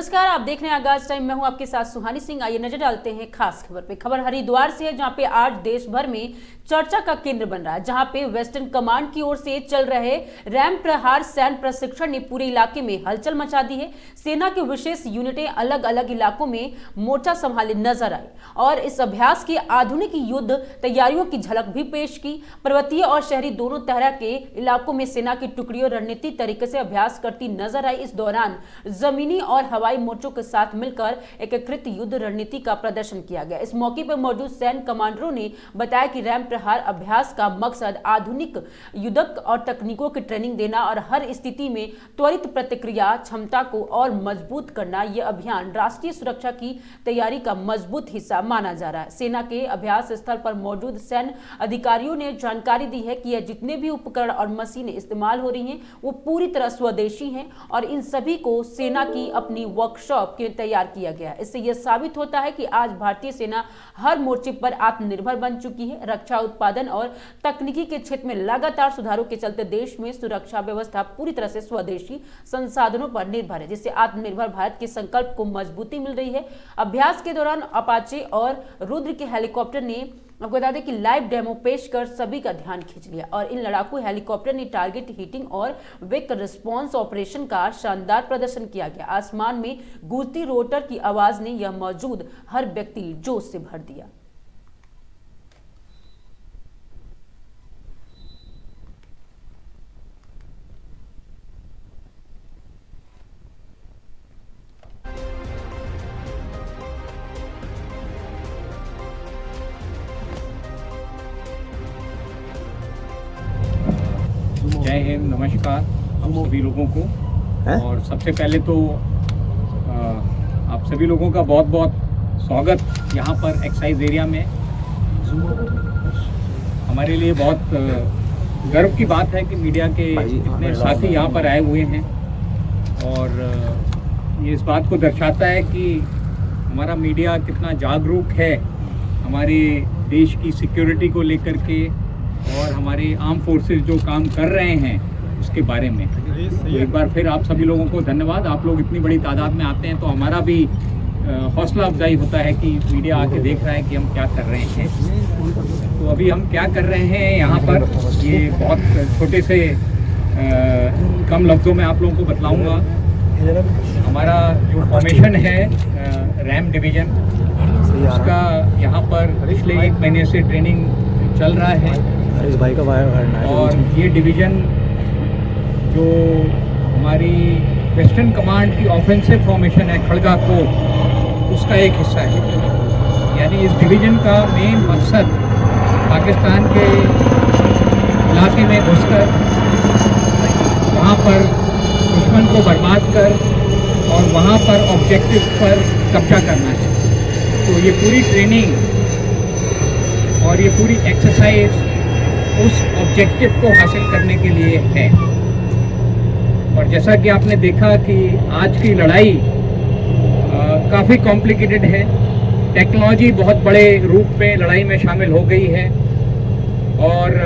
नमस्कार, आप देख रहे हैं आगाज टाइम। मैं हूं आपके साथ सुहानी सिंह। आइए नजर डालते हैं खास खबर पे। खबर हरिद्वार से है, जहां पे आज देश भर में चर्चा का केंद्र बन रहा है, जहां पे वेस्टर्न कमांड की ओर से चल रहे रैम प्रहार सैन्य प्रशिक्षण ने पूरे इलाके में हलचल मचा दी है। सेना की विशेष यूनिटें अलग अलग इलाकों में मोर्चा संभाले नजर आई और इस अभ्यास की आधुनिक युद्ध तैयारियों की झलक भी पेश की। पर्वतीय और शहरी दोनों तरह के इलाकों में सेना की टुकड़ियों रणनीतिक तरीके से अभ्यास करती नजर आई। इस दौरान जमीनी और हवाई मोर्चों के साथ मिलकर एकीकृत युद्ध रणनीति का प्रदर्शन किया गया। इस मौके पर मौजूद सैन्य कमांडरों ने बताया कि रैम प्रहार अभ्यास का मकसद आधुनिक युद्धक और तकनीकों की ट्रेनिंग देना और हर स्थिति में त्वरित प्रतिक्रिया क्षमता को और मजबूत करना। यह अभियान राष्ट्रीय सुरक्षा की तैयारी का मजबूत हिस्सा माना जा रहा है। सेना के अभ्यास स्थल पर मौजूद सैन्य अधिकारियों ने जानकारी दी है कि यह जितने भी उपकरण और मशीनें इस्तेमाल हो रही हैं वो पूरी तरह स्वदेशी हैं और इन सभी को सेना की अपनी वर्कशॉप के तैयार किया गया है। इससे यह साबित होता है कि आज भारतीय सेना हर मोर्चे पर आत्मनिर्भर बन चुकी है। रक्षा उत्पादन और तकनीकी के क्षेत्र में लगातार सुधारों के चलते देश में सुरक्षा व्यवस्था पूरी तरह से स्वदेशी संसाधनों पर निर्भर है, जिससे आत्मनिर्भर भारत के संकल्प को मजबूती मिल रही है। अभ्यास के दौरान अपाचे और रुद्र के हेलीकॉप्टर ने, आपको बता दें कि लाइव डेमो पेश कर सभी का ध्यान खींच लिया और इन लड़ाकू हेलीकॉप्टर ने टारगेट हिटिंग और क्विक रिस्पांस ऑपरेशन का शानदार प्रदर्शन किया गया। आसमान में गूंजती रोटर की आवाज ने यह मौजूद हर व्यक्ति जोश से भर दिया। जय हिंद, नमस्कार आप सभी लोगों को। और सबसे पहले तो आप सभी लोगों का बहुत बहुत स्वागत यहाँ पर एक्साइज एरिया में। हमारे लिए बहुत गर्व की बात है कि मीडिया के इतने साथी यहाँ पर आए हुए हैं और ये इस बात को दर्शाता है कि हमारा मीडिया कितना जागरूक है हमारे देश की सिक्योरिटी को लेकर के और हमारे आर्म फोर्सेस जो काम कर रहे हैं उसके बारे में। तो एक बार फिर आप सभी लोगों को धन्यवाद। आप लोग इतनी बड़ी तादाद में आते हैं तो हमारा भी हौसला अफजाई होता है कि मीडिया आके देख रहा है कि हम क्या कर रहे हैं। तो अभी हम क्या कर रहे हैं यहाँ पर, ये बहुत छोटे से कम लफ्ज़ों में आप लोगों को बतलाऊँगा। हमारा जो फॉर्मेशन है रैम डिवीज़न, उसका यहाँ पर पिछले 1 महीने से ट्रेनिंग चल रहा है और ये डिवीज़न जो हमारी वेस्टर्न कमांड की ऑफेंसिव फॉर्मेशन है खड़गा कोर, उसका एक हिस्सा है। यानी इस डिवीज़न का मेन मकसद पाकिस्तान के इलाके में घुसकर वहाँ पर दुश्मन को बर्बाद कर और वहाँ पर ऑब्जेक्टिव पर कब्जा करना है। तो ये पूरी ट्रेनिंग और ये पूरी एक्सरसाइज उस ऑब्जेक्टिव को हासिल करने के लिए है। और जैसा कि आपने देखा कि आज की लड़ाई काफ़ी कॉम्प्लिकेटेड है। टेक्नोलॉजी बहुत बड़े रूप में लड़ाई में शामिल हो गई है और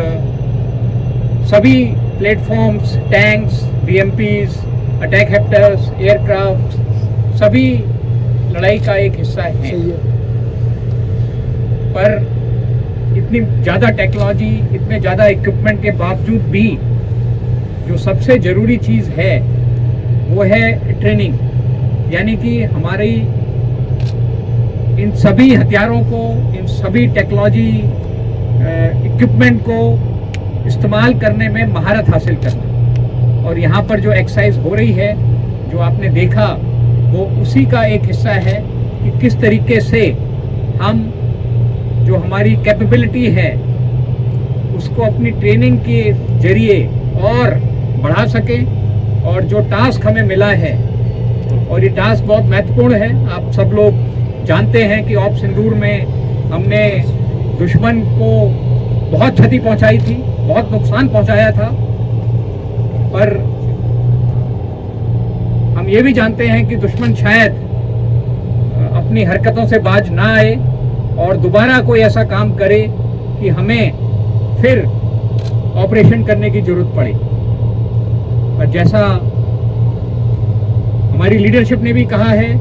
सभी platforms, tanks, BMPs, attack helicopters, aircraft सभी लड़ाई का एक हिस्सा है। पर इतनी ज़्यादा टेक्नोलॉजी, इतने ज़्यादा इक्विपमेंट के बावजूद भी जो सबसे ज़रूरी चीज़ है वो है ट्रेनिंग। यानी कि हमारी इन सभी हथियारों को, इन सभी टेक्नोलॉजी इक्विपमेंट को इस्तेमाल करने में महारत हासिल करना। और यहाँ पर जो एक्सरसाइज हो रही है, जो आपने देखा, वो उसी का एक हिस्सा है कि किस तरीके से हम जो हमारी कैपेबिलिटी है उसको अपनी ट्रेनिंग के जरिए और बढ़ा सकें। और जो टास्क हमें मिला है, और ये टास्क बहुत महत्वपूर्ण है। आप सब लोग जानते हैं कि ऑप सिंदूर में हमने दुश्मन को बहुत क्षति पहुंचाई थी, बहुत नुकसान पहुंचाया था। पर हम ये भी जानते हैं कि दुश्मन शायद अपनी हरकतों से बाज ना आए और दोबारा कोई ऐसा काम करे कि हमें फिर ऑपरेशन करने की जरूरत पड़े। पर जैसा हमारी लीडरशिप ने भी कहा है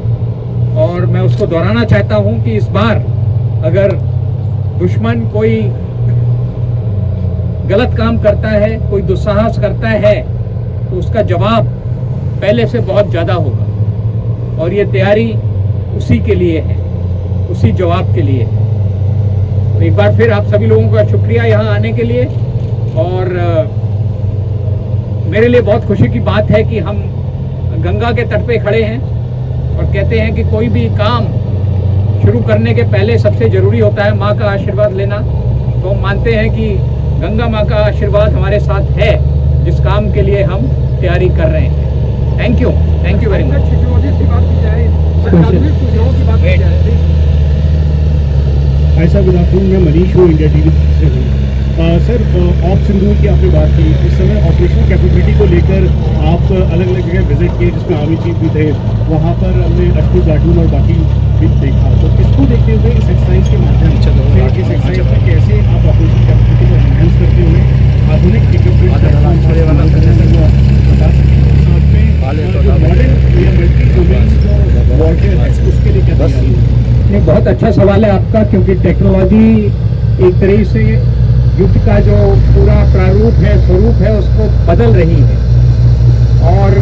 और मैं उसको दोहराना चाहता हूं कि इस बार अगर दुश्मन कोई गलत काम करता है, कोई दुस्साहस करता है, तो उसका जवाब पहले से बहुत ज़्यादा होगा और ये तैयारी उसी के लिए है, उसी जवाब के लिए है। तो एक बार फिर आप सभी लोगों का शुक्रिया यहाँ आने के लिए। और मेरे लिए बहुत खुशी की बात है कि हम गंगा के तट पे खड़े हैं और कहते हैं कि कोई भी काम शुरू करने के पहले सबसे ज़रूरी होता है माँ का आशीर्वाद लेना। तो हम मानते हैं कि गंगा माँ का आशीर्वाद हमारे साथ है जिस काम के लिए हम तैयारी कर रहे हैं। Thank you very much. ऐसा गुड आफ्टरनून, मैं मनीष हूँ, इंडिया टीवी से हूँ। सर, ऑप सिंदूर की आपने बात की, इस समय ऑपरेशनल कैपेबिलिटी को लेकर आप अलग अलग जगह विजिट किए जिसमें आर्मी चीफ भी थे, वहाँ पर हमने अश्टू प्लाटून और बाकी भी देखा। तो इसको देखते हुए इस एक्सरसाइज के माध्यम से इस एक्सरसाइज में कैसे आप ऑपरेशनल कैपेबिलिटी को एनहेंस करते हुए आधुनिक इक्विपमेंट बता सकते हैं, साथ में जो मॉडर्न या मल्टी डोमेन जो वॉरफेयर है उसके लिए क्या तैयारी है? नहीं, बहुत अच्छा सवाल है आपका, क्योंकि टेक्नोलॉजी एक तरह से युद्ध का जो पूरा प्रारूप है, स्वरूप है, उसको बदल रही है। और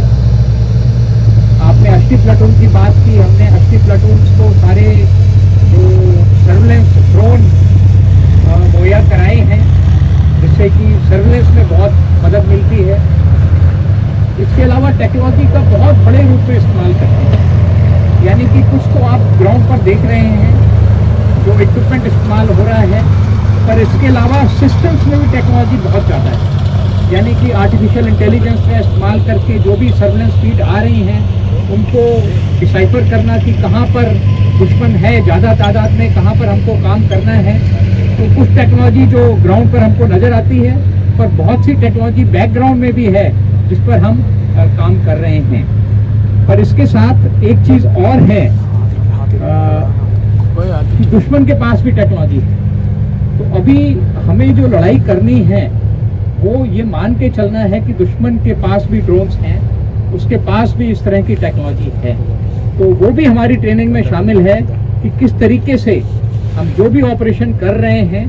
आपने अश्टी प्लाटून की बात की, हमने अश्टी प्लाटून को सारे जो सर्विलेंस ड्रोन मुहैया कराए हैं जिससे कि सर्विलेंस में बहुत मदद मिलती है। इसके अलावा टेक्नोलॉजी का बहुत बड़े रूप में इस्तेमाल करते हैं, यानी कि कुछ तो आप ग्राउंड पर देख रहे हैं जो इक्विपमेंट इस्तेमाल हो रहा है, पर इसके अलावा सिस्टम्स में भी टेक्नोलॉजी बहुत ज़्यादा है। यानी कि आर्टिफिशियल इंटेलिजेंस का इस्तेमाल करके जो भी सर्विलेंस फीड आ रही हैं उनको डिसाइफर करना कि कहाँ पर दुश्मन है ज़्यादा तादाद में, कहाँ पर हमको काम करना है। तो कुछ टेक्नोलॉजी जो ग्राउंड पर हमको नज़र आती है, पर बहुत सी टेक्नोलॉजी बैकग्राउंड में भी है जिस पर हम काम कर रहे हैं। पर इसके साथ एक चीज़ और है कि दुश्मन के पास भी टेक्नोलॉजी है। तो अभी हमें जो लड़ाई करनी है वो ये मान के चलना है कि दुश्मन के पास भी ड्रोन्स हैं, उसके पास भी इस तरह की टेक्नोलॉजी है। तो वो भी हमारी ट्रेनिंग में शामिल है कि किस तरीके से हम जो भी ऑपरेशन कर रहे हैं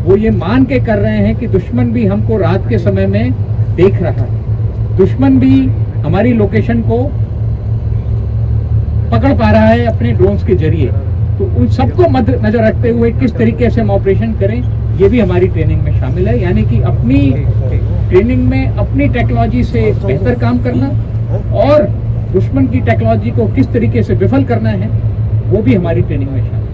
वो ये मान के कर रहे हैं कि दुश्मन भी हमको रात के समय में देख रहा है, दुश्मन भी हमारी लोकेशन को पकड़ पा रहा है अपने ड्रोन्स के जरिए। तो उन सबको नजर रखते हुए किस तरीके से हम ऑपरेशन करें ये भी हमारी ट्रेनिंग में शामिल है। यानी कि अपनी ट्रेनिंग में अपनी टेक्नोलॉजी से बेहतर काम करना और दुश्मन की टेक्नोलॉजी को किस तरीके से विफल करना है वो भी हमारी ट्रेनिंग में शामिल है।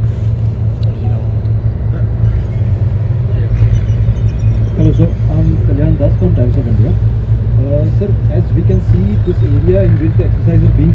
Hello sir, I'm Kalyan Das from Times of India. Sir, as we can see, this area in which the exercise is being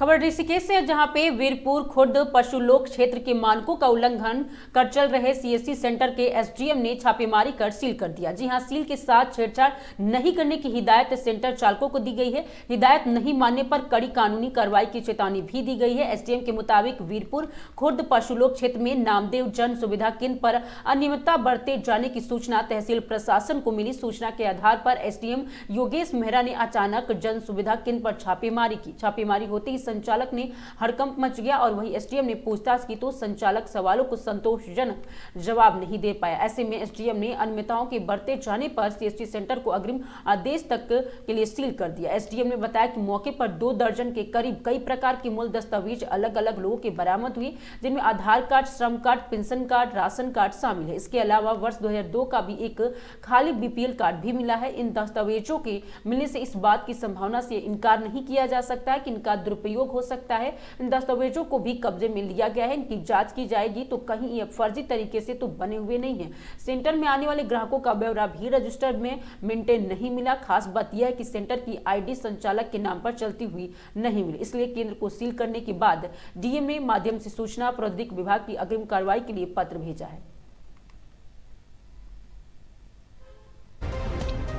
खबर ऋषिकेश से, जहां पे वीरपुर खुर्द पशुलोक क्षेत्र के मानकों का उल्लंघन कर चल रहे सीएससी सेंटर के एसडीएम ने छापेमारी कर सील कर दिया। जी हां, सील के साथ छेड़छाड़ नहीं करने की हिदायत सेंटर चालकों को दी गई है। हिदायत नहीं मानने पर कड़ी कानूनी कार्रवाई की चेतावनी भी दी गई है। एसडीएम के मुताबिक वीरपुर खुर्द पशुलोक क्षेत्र में नामदेव जन सुविधा केंद्र पर अनियमितता बरते जाने की सूचना तहसील प्रशासन को मिली। सूचना के आधार पर एसडीएम योगेश मेहरा ने अचानक जन सुविधा केंद्र पर छापेमारी की। छापेमारी होते ही संचालक ने हड़कंप मच गया और वही एसडीएम ने पूछताछ की तो संचालक सवालों को संतोषजनक जवाब नहीं दे पाया। ऐसे में एसडीएम ने अनियमितताओं के बढ़ते जाने पर सीएससी सेंटर को अग्रिम आदेश तक के लिए सील कर दिया। एसडीएम ने बताया कि मौके पर 2 दर्जन के करीब कई प्रकार के मूल दस्तावेज अलग अलग लोगों के बरामद हुए, जिनमें आधार कार्ड, श्रम card, pension card, ration card शामिल है। इसके अलावा वर्ष 2002 का भी एक खाली बीपीएल कार्ड भी मिला है। इन दस्तावेजों के मिलने से इस बात की संभावना से इनकार नहीं किया जा सकता है कि इनका दुरुपयोग हो सकता है। इन दस्तावेजों को भी कब्जे में लिया गया है, इनकी जांच की जाएगी। तो कहीं ये फर्जी तरीके से तो बने हुए नहीं है। सेंटर में आने वाले ग्राहकों का ब्यौरा भी रजिस्टर में मेंटेन नहीं मिला। खास बात यह है कि सेंटर की आईडी संचालक के नाम पर चलती हुई नहीं मिली, इसलिए केंद्र को सील करने के बाद डीएम ने माध्यम से सूचना प्रौद्योगिकी विभाग की अग्रिम कार्रवाई के लिए पत्र भेजा है।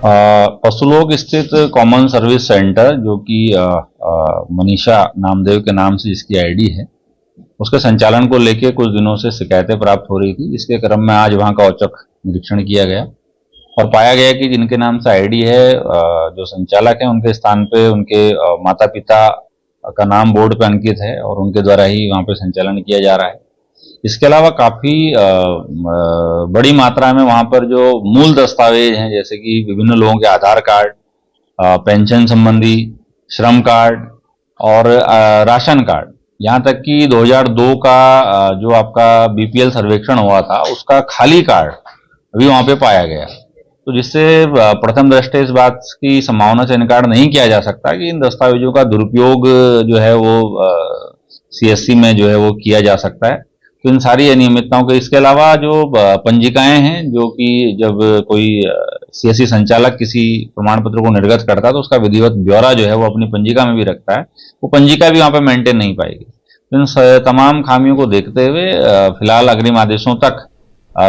पशुलोक स्थित कॉमन सर्विस सेंटर, जो कि मनीषा नामदेव के नाम से जिसकी आईडी है, उसके संचालन को लेकर कुछ दिनों से शिकायतें प्राप्त हो रही थी। इसके क्रम में आज वहां का औचक निरीक्षण किया गया और पाया गया कि जिनके नाम से आईडी है, जो संचालक है, उनके स्थान पे उनके माता पिता का नाम बोर्ड पे अंकित है और उनके द्वारा ही वहां पे संचालन किया जा रहा है। इसके अलावा काफी बड़ी मात्रा में वहां पर जो मूल दस्तावेज हैं, जैसे कि विभिन्न लोगों के आधार कार्ड, पेंशन संबंधी, श्रम कार्ड और राशन कार्ड, यहाँ तक कि 2002 का जो आपका बीपीएल सर्वेक्षण हुआ था उसका खाली कार्ड अभी वहां पे पाया गया। तो जिससे प्रथम दृष्टया इस बात की संभावना से इनकार नहीं किया जा सकता कि इन दस्तावेजों का दुरुपयोग जो है वो सीएससी में जो है वो किया जा सकता है। तो इन सारी अनियमितताओं के इसके अलावा जो पंजिकाएं हैं, जो कि जब कोई सीएससी संचालक किसी प्रमाण पत्र को निर्गत करता है तो उसका विधिवत ब्यौरा जो है वो अपनी पंजिका में भी रखता है, वो पंजिका भी वहां पर मेंटेन नहीं पाएगी। इन तमाम खामियों को देखते हुए फिलहाल अग्रिम आदेशों तक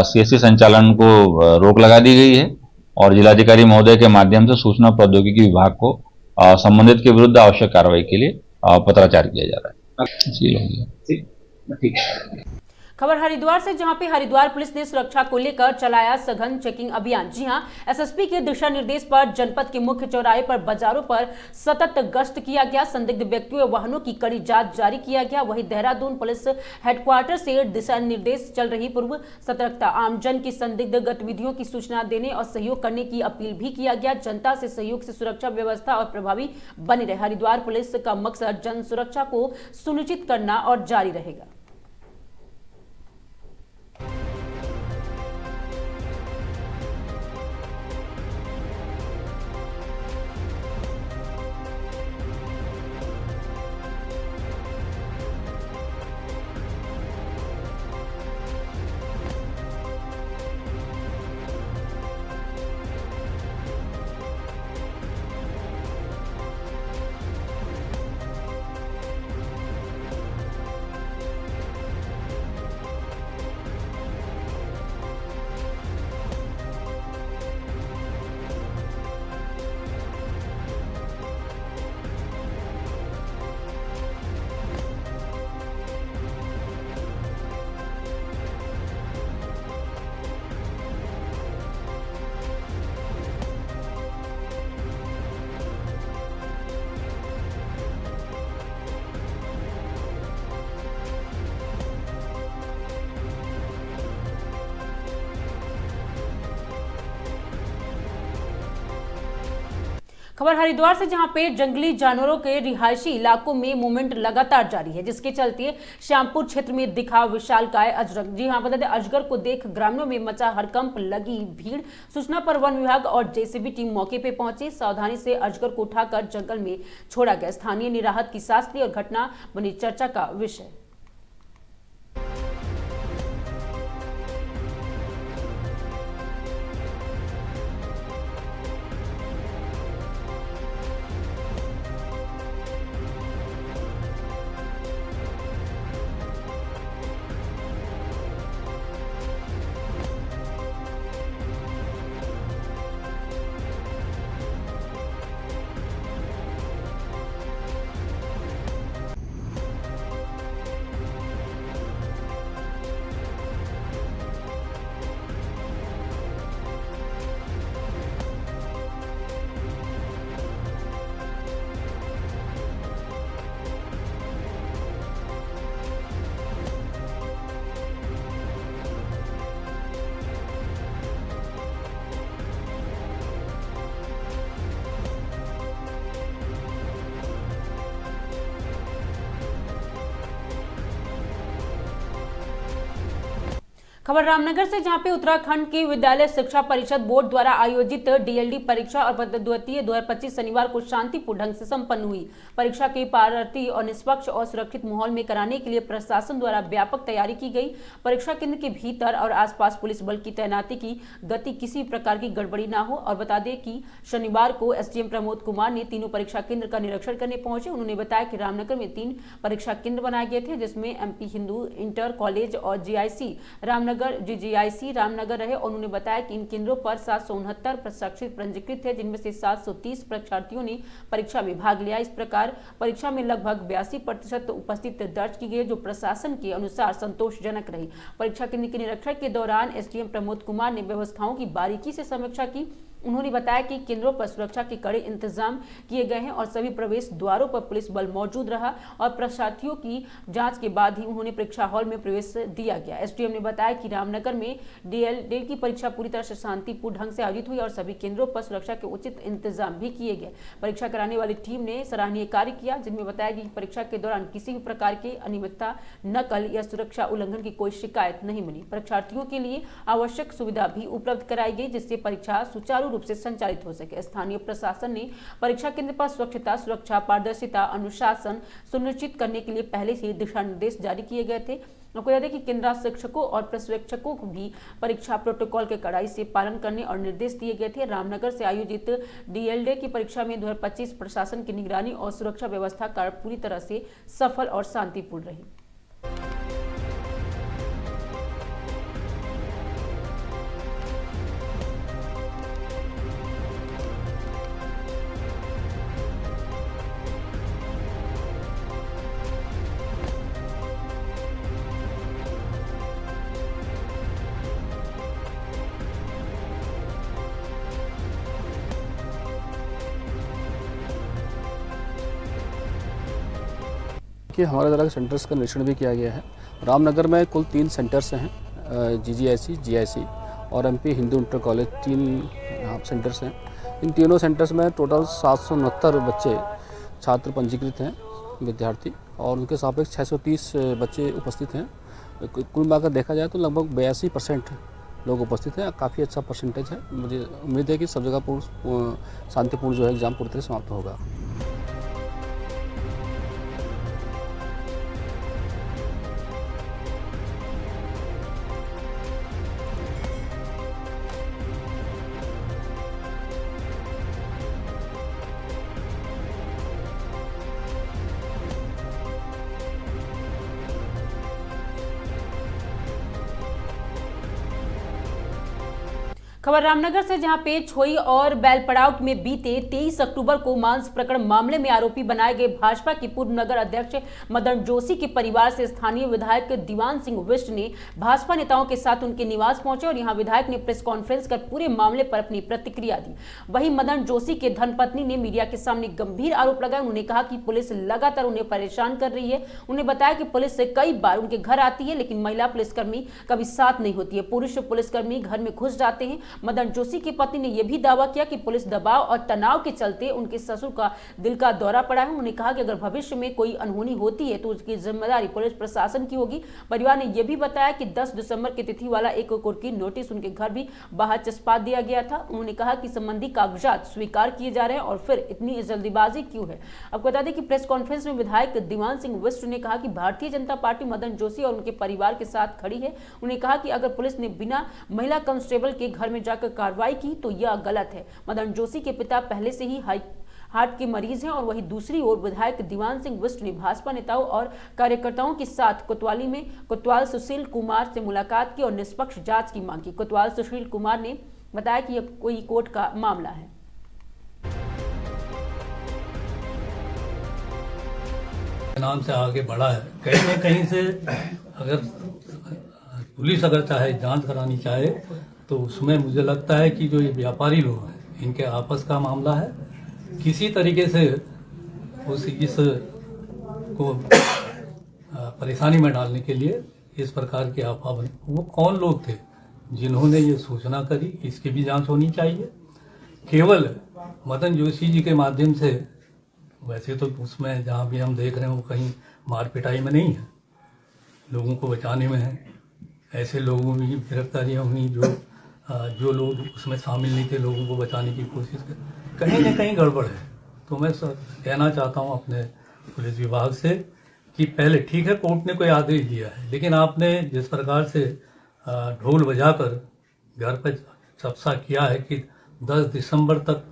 सीएससी संचालन को रोक लगा दी गई है और जिलाधिकारी महोदय के माध्यम से सूचना प्रौद्योगिकी विभाग को संबंधित के विरुद्ध आवश्यक कार्रवाई के लिए पत्राचार किया जा रहा है। सील हो गया। ठीक है। खबर हरिद्वार से, जहां पे हरिद्वार पुलिस ने सुरक्षा को लेकर चलाया सघन चेकिंग अभियान। जी हां, एसएसपी के दिशा निर्देश पर जनपद के मुख्य चौराहे पर बाजारों पर सतत गश्त किया गया। संदिग्ध व्यक्तियों व वाहनों की कड़ी जांच जारी किया गया। वहीं देहरादून पुलिस हेडक्वार्टर से दिशा निर्देश चल रही पूर्व सतर्कता, आमजन की संदिग्ध गतिविधियों की सूचना देने और सहयोग करने की अपील भी किया गया। जनता से सहयोग से सुरक्षा व्यवस्था और प्रभावी बनी रहे। हरिद्वार पुलिस का मकसद जन सुरक्षा को सुनिश्चित करना और जारी रहेगा। खबर हरिद्वार से, जहां पे जंगली जानवरों के रिहायशी इलाकों में मूवमेंट लगातार जारी है, जिसके चलते श्यामपुर क्षेत्र में दिखा विशालकाय अजगर। जी हां, बता दें, अजगर को देख ग्रामीणों में मचा हड़कंप, लगी भीड़। सूचना पर वन विभाग और जेसीबी टीम मौके पे पहुंची। सावधानी से अजगर को उठाकर जंगल में छोड़ा गया। स्थानीय ने राहत की सांस ली और घटना बनी चर्चा का विषय। खबर रामनगर से, जहां पे उत्तराखंड की विद्यालय शिक्षा परिषद बोर्ड द्वारा आयोजित डीएलडी परीक्षा और द्वितीय 2025 शनिवार को शांतिपूर्ण ढंग से संपन्न हुई। परीक्षा की पारदर्शी और निष्पक्ष और सुरक्षित माहौल में कराने के लिए प्रशासन द्वारा व्यापक तैयारी की गई। परीक्षा केंद्र के भीतर और आसपास पुलिस बल की तैनाती की गति किसी प्रकार की गड़बड़ी न हो। और बता दें कि शनिवार को एसडीएम प्रमोद कुमार ने तीनों परीक्षा केंद्र का निरीक्षण करने पहुंचे। उन्होंने बताया कि रामनगर में 3 परीक्षा केंद्र बनाए गए थे, जिसमें एमपी हिंदू इंटर कॉलेज और जीआईसी रामनगर रामनगर GGIC रामनगर रहे और उन्होंने बताया कि इन केंद्रों पर 769 प्रशिक्षित पंजीकृत थे, जिनमें से 730 परीक्षार्थियों ने परीक्षा में भाग लिया। इस प्रकार परीक्षा में लगभग 82% उपस्थिति दर्ज की गई, जो प्रशासन के अनुसार संतोषजनक रही। परीक्षा केंद्र के निरीक्षण के दौरान SDM प्रमोद कुमार ने व्यवस्थाओं की बारीकी से समीक्षा की। उन्होंने बताया कि केंद्रों पर सुरक्षा के कड़े इंतजाम किए गए हैं और सभी प्रवेश द्वारों पर पुलिस बल मौजूद रहा और परीक्षार्थियों की जांच के बाद ही उन्होंने परीक्षा हॉल में प्रवेश दिया गया। SDM ने बताया कि रामनगर में DL की परीक्षा पूरी तरह से शांतिपूर्ण ढंग से आयोजित हुई और सभी केंद्रों पर सुरक्षा के उचित इंतजाम भी किए गए। परीक्षा कराने वाली टीम ने सराहनीय कार्य किया, जिनमें बताया कि परीक्षा के दौरान किसी भी प्रकार की अनियमितता, नकल या सुरक्षा उल्लंघन की कोई शिकायत नहीं मिली। परीक्षार्थियों के लिए आवश्यक सुविधा भी उपलब्ध कराई गई, जिससे परीक्षा सुचारू रूप से संचालित हो सके। स्थानीय प्रशासन ने परीक्षा केंद्र पर स्वच्छता, सुरक्षा, पारदर्शिता, अनुशासन सुनिश्चित करने के लिए पहले से दिशा निर्देश जारी किए गए थे। आपको याद है कि केंद्र शिक्षकों और पर्यवेक्षकों को भी परीक्षा प्रोटोकॉल के कड़ाई से पालन करने और निर्देश दिए गए थे। रामनगर से आयोजित DLD की परीक्षा में 2025 प्रशासन की निगरानी और सुरक्षा व्यवस्था कार्य पूरी तरह से सफल और शांतिपूर्ण रही। कि हमारे द्वारा सेंटर्स का निरीक्षण भी किया गया है। रामनगर में कुल 3 सेंटर्स हैं, GGIC, GIC और MP हिंदू इंटर कॉलेज, 3 यहाँ सेंटर्स हैं। इन तीनों सेंटर्स में टोटल 769 बच्चे छात्र पंजीकृत हैं, विद्यार्थी, और उनके सापेक्ष 630 बच्चे उपस्थित हैं। कुल मिलाकर देखा जाए तो लगभग 82% लोग उपस्थित हैं। काफ़ी अच्छा परसेंटेज है। मुझे उम्मीद है कि सब जगह शांतिपूर्ण जो है एग्ज़ाम पूरी तरह समाप्त होगा। खबर रामनगर से, जहां पे छोई और बैलपड़ाव में बीते 23 अक्टूबर को मांस प्रकरण मामले में आरोपी बनाए गए भाजपा के पूर्व नगर अध्यक्ष मदन जोशी के परिवार से स्थानीय विधायक दीवान सिंह बिष्ट ने भाजपा नेताओं के साथ उनके निवास पहुंचे और यहां विधायक ने प्रेस कॉन्फ्रेंस कर पूरे मामले पर अपनी प्रतिक्रिया दी। वहीं मदन जोशी के धर्मपत्नी ने मीडिया के सामने गंभीर आरोप लगाए। उन्होंने कहा कि पुलिस लगातार उन्हें परेशान कर रही है। उन्होंने बताया कि पुलिस से कई बार उनके घर आती है, लेकिन महिला पुलिसकर्मी कभी साथ नहीं होती है। पुरुष पुलिसकर्मी घर में घुस जाते हैं। मदन जोशी की पत्नी ने यह भी दावा किया कि पुलिस दबाव और तनाव के चलते उनके ससुर का दिल का दौरा पड़ा है। उन्होंने कहा कि अगर भविष्य में कोई अनहोनी होती है तो उसकी जिम्मेदारी पुलिस प्रशासन की होगी। परिवार ने यह भी बताया कि 10 दिसंबर की तिथि वाला एक कोर्ट की नोटिस उनके घर भी बाहर चस्पा दिया गया था। उन्होंने कहा कि संबंधी कागजात स्वीकार किए जा रहे हैं और फिर इतनी जल्दीबाजी क्यों है। आपको बता दें कि प्रेस कॉन्फ्रेंस में विधायक दीवान सिंह बिष्ट ने कहा कि भारतीय जनता पार्टी मदन जोशी और उनके परिवार के साथ खड़ी है। उन्होंने कहा कि अगर पुलिस ने बिना महिला कांस्टेबल के घर में जाकर कार्रवाई की तो यह गलत है। मदन जोशी के पिता पहले से ही हार्ट के मरीज हैं और वहीं दूसरी ओर विधायक दीवान सिंह बिष्ट ने भाजपा नेताओं और कार्यकर्ताओं के साथ कोतवाल सुशील कुमार से मुलाकात की और निष्पक्ष जांच की मांग की। कोतवाल सुशील कुमार ने बताया कि यह कोई कोर्ट का मामला है। नाम से आगे बढ़ा है, कहीं न कहीं से अगर पुलिस अगर चाहे जांच करानी चाहे तो उसमें मुझे लगता है कि जो ये व्यापारी लोग हैं इनके आपस का मामला है। किसी तरीके से इस को परेशानी में डालने के लिए इस प्रकार की अफवाह बनी। वो कौन लोग थे जिन्होंने ये सूचना करी, इसकी भी जांच होनी चाहिए। केवल मदन जोशी जी के माध्यम से, वैसे तो उसमें जहाँ भी हम देख रहे हैं वो कहीं मार पिटाई में नहीं है, लोगों को बचाने में है। ऐसे लोगों की गिरफ्तारियाँ हुई जो लोग उसमें शामिल नहीं थे, लोगों को बचाने की कोशिश कर, कहीं ना कहीं गड़बड़ है। तो मैं कहना चाहता हूँ अपने पुलिस विभाग से कि पहले ठीक है कोर्ट ने कोई आदेश दिया है, लेकिन आपने जिस प्रकार से ढोल बजाकर घर पर चर्चा किया है कि 10 दिसंबर तक,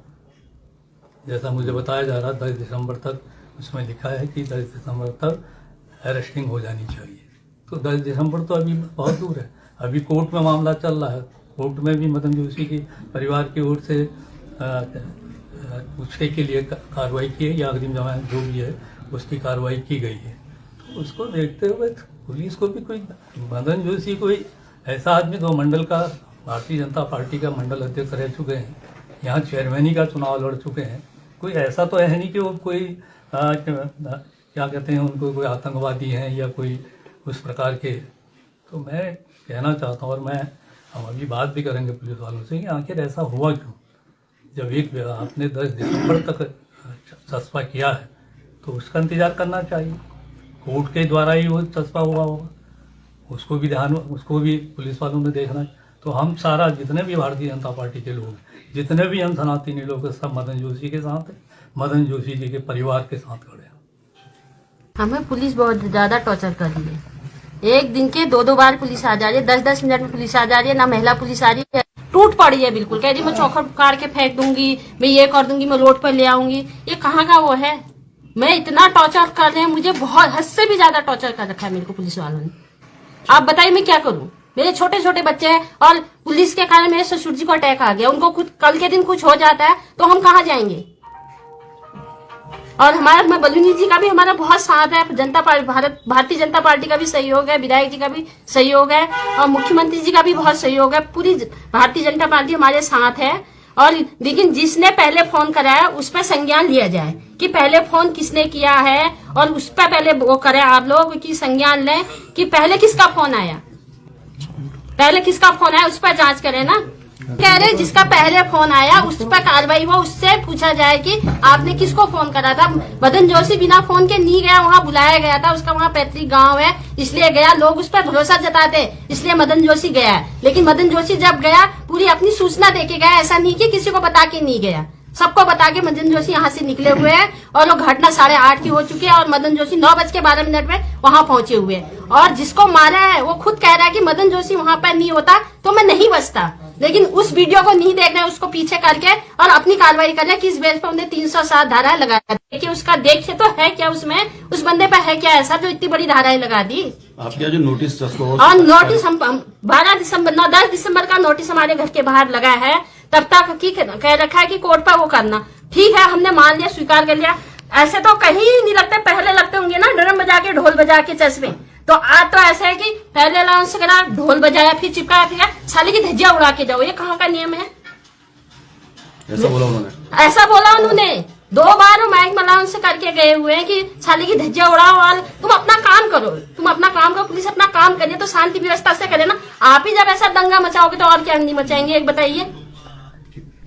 जैसा मुझे बताया जा रहा है 10 दिसंबर तक उसमें लिखा है कि 10 दिसंबर तक अरेस्टिंग हो जानी चाहिए। तो 10 दिसंबर तो अभी बहुत दूर है। अभी कोर्ट में मामला चल रहा है, कोर्ट में भी मदन जोशी के परिवार की ओर से पूछने के लिए कार्रवाई की है, या अग्रिम जमानत जो भी है उसकी कार्रवाई की गई है। तो उसको देखते हुए पुलिस को भी कोई, मदन जोशी कोई ऐसा आदमी, 2 मंडल का भारतीय जनता पार्टी का मंडल अध्यक्ष रह चुके हैं, यहाँ चेयरमैनी का चुनाव लड़ चुके हैं, कोई ऐसा तो है नहीं कि वो कोई क्या कहते हैं उनको, कोई आतंकवादी हैं या कोई उस प्रकार के। तो मैं कहना चाहता हूँ, और हम अभी बात भी करेंगे पुलिस वालों से कि आखिर ऐसा हुआ क्यों। जब एक आपने 10 दिसंबर तक चस्पा किया है तो उसका इंतजार करना चाहिए, कोर्ट के द्वारा ही वो चस्पा हुआ होगा, उसको भी पुलिस वालों ने देखना है। तो हम सारा, जितने भी भारतीय जनता पार्टी के लोग हैं, जितने भी हम सनातनी लोग हैं, सब मदन जोशी के साथ हैं, मदन जोशी जी के परिवार के साथ खड़े हैं। हमें पुलिस बहुत ज्यादा टॉर्चर कर रही है। एक दिन के 2-2 बार पुलिस आ जा रही है, 10-10 मिनट में पुलिस आ जा रही है, ना महिला पुलिस आ रही है, टूट पड़ी है बिल्कुल, कह रही मैं चौखट उखाड़ के फेंक दूंगी, मैं ये कर दूंगी, मैं रोड पर ले आऊंगी। ये कहाँ का वो है? मैं इतना टॉर्चर कर रहे हैं, मुझे बहुत हद से भी ज्यादा टॉर्चर कर रखा है मेरे को पुलिस वालों ने। आप बताइए मैं क्या करूं? मेरे छोटे छोटे बच्चे हैं और पुलिस के कारण मेरे ससुर जी को अटैक आ गया, उनको कल के दिन कुछ हो जाता है तो हम कहाँ जाएंगे? और हमारा बलूनी जी का भी हमारा बहुत साथ है, भारतीय जनता पार्टी का भी सहयोग है, विधायक जी का भी सहयोग है, और मुख्यमंत्री जी का भी बहुत सहयोग है। पूरी भारतीय जनता पार्टी हमारे साथ है। और लेकिन जिसने पहले फोन कराया उस पर संज्ञान लिया जाए कि पहले फोन किसने किया है, और उस पर पहले वो करें आप लोग कि संज्ञान लें कि पहले किसका फोन आया, उस पर जांच करें ना। कह रहे जिसका पहले फोन आया उस पर कार्रवाई हो, उससे पूछा जाए कि आपने किसको फोन करा था। मदन जोशी बिना फोन के नहीं गया, वहाँ बुलाया गया था, उसका वहाँ पैतृक गांव है इसलिए गया, लोग उस पर भरोसा जताते इसलिए मदन जोशी गया है। लेकिन मदन जोशी जब गया पूरी अपनी सूचना देके गया, ऐसा नहीं कि किसी को बता के नहीं गया, सबको बता के मदन जोशी यहाँ से निकले हुए हैं। और वो घटना 8:30 की हो चुकी है और मदन जोशी 9:12 में वहाँ पहुंचे हुए हैं। और जिसको मारा है वो खुद कह रहा है कि मदन जोशी वहाँ पर नहीं होता तो मैं नहीं बचता। लेकिन उस वीडियो को नहीं देख रहे, उसको पीछे करके और अपनी कार्रवाई कर रहे हैं कि इस बेस पर उन्हें 307 धाराएं लगाया। देखिए उसका देखिए तो है क्या, उसमें उस बंदे पर है क्या ऐसा जो इतनी बड़ी धाराएं लगा दी। आपके जो नोटिस और नोटिस हम 10 दिसंबर का नोटिस हमारे घर के बाहर लगा है, तब तक की कह रखा है कि कोर्ट पर वो करना। ठीक है, हमने मान लिया, स्वीकार कर लिया। ऐसे तो कहीं नहीं लगते, पहले लगते होंगे ना ड्रम बजा के, ढोल बजा के चश्मे। तो आज तो ऐसा है कि पहले अलाउंस करा, ढोल बजाया, फिर चिपकाया, फिर साले की धज्जियां उड़ा के जाओ। ये कहाँ का नियम है? ऐसा बोला उन्होंने 2 बार माइक में अलाउंस करके गए हुए हैं कि साले की धज्जियां उड़ाओ और तुम अपना काम करो, पुलिस अपना काम करिए तो शांति व्यवस्था से करे ना। आप ही जब ऐसा दंगा मचाओगे तो और क्या नहीं मचाएंगे, एक बताइए।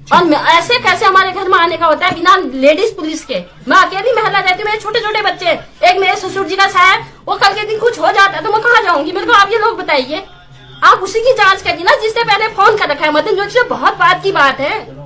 और ऐसे कैसे हमारे घर में आने का होता है बिना लेडीज पुलिस के? मैं अकेली महिला रहती हूँ, मेरे छोटे छोटे बच्चे, एक मेरे ससुर जी का साहब, वो कल के दिन कुछ हो जाता है तो मैं कहाँ जाऊंगी? मेरे को आप ये लोग बताइए। आप उसी की जांच करिए ना जिसने पहले फोन कर रखा है। मदन जोशी से बहुत बात की बात है।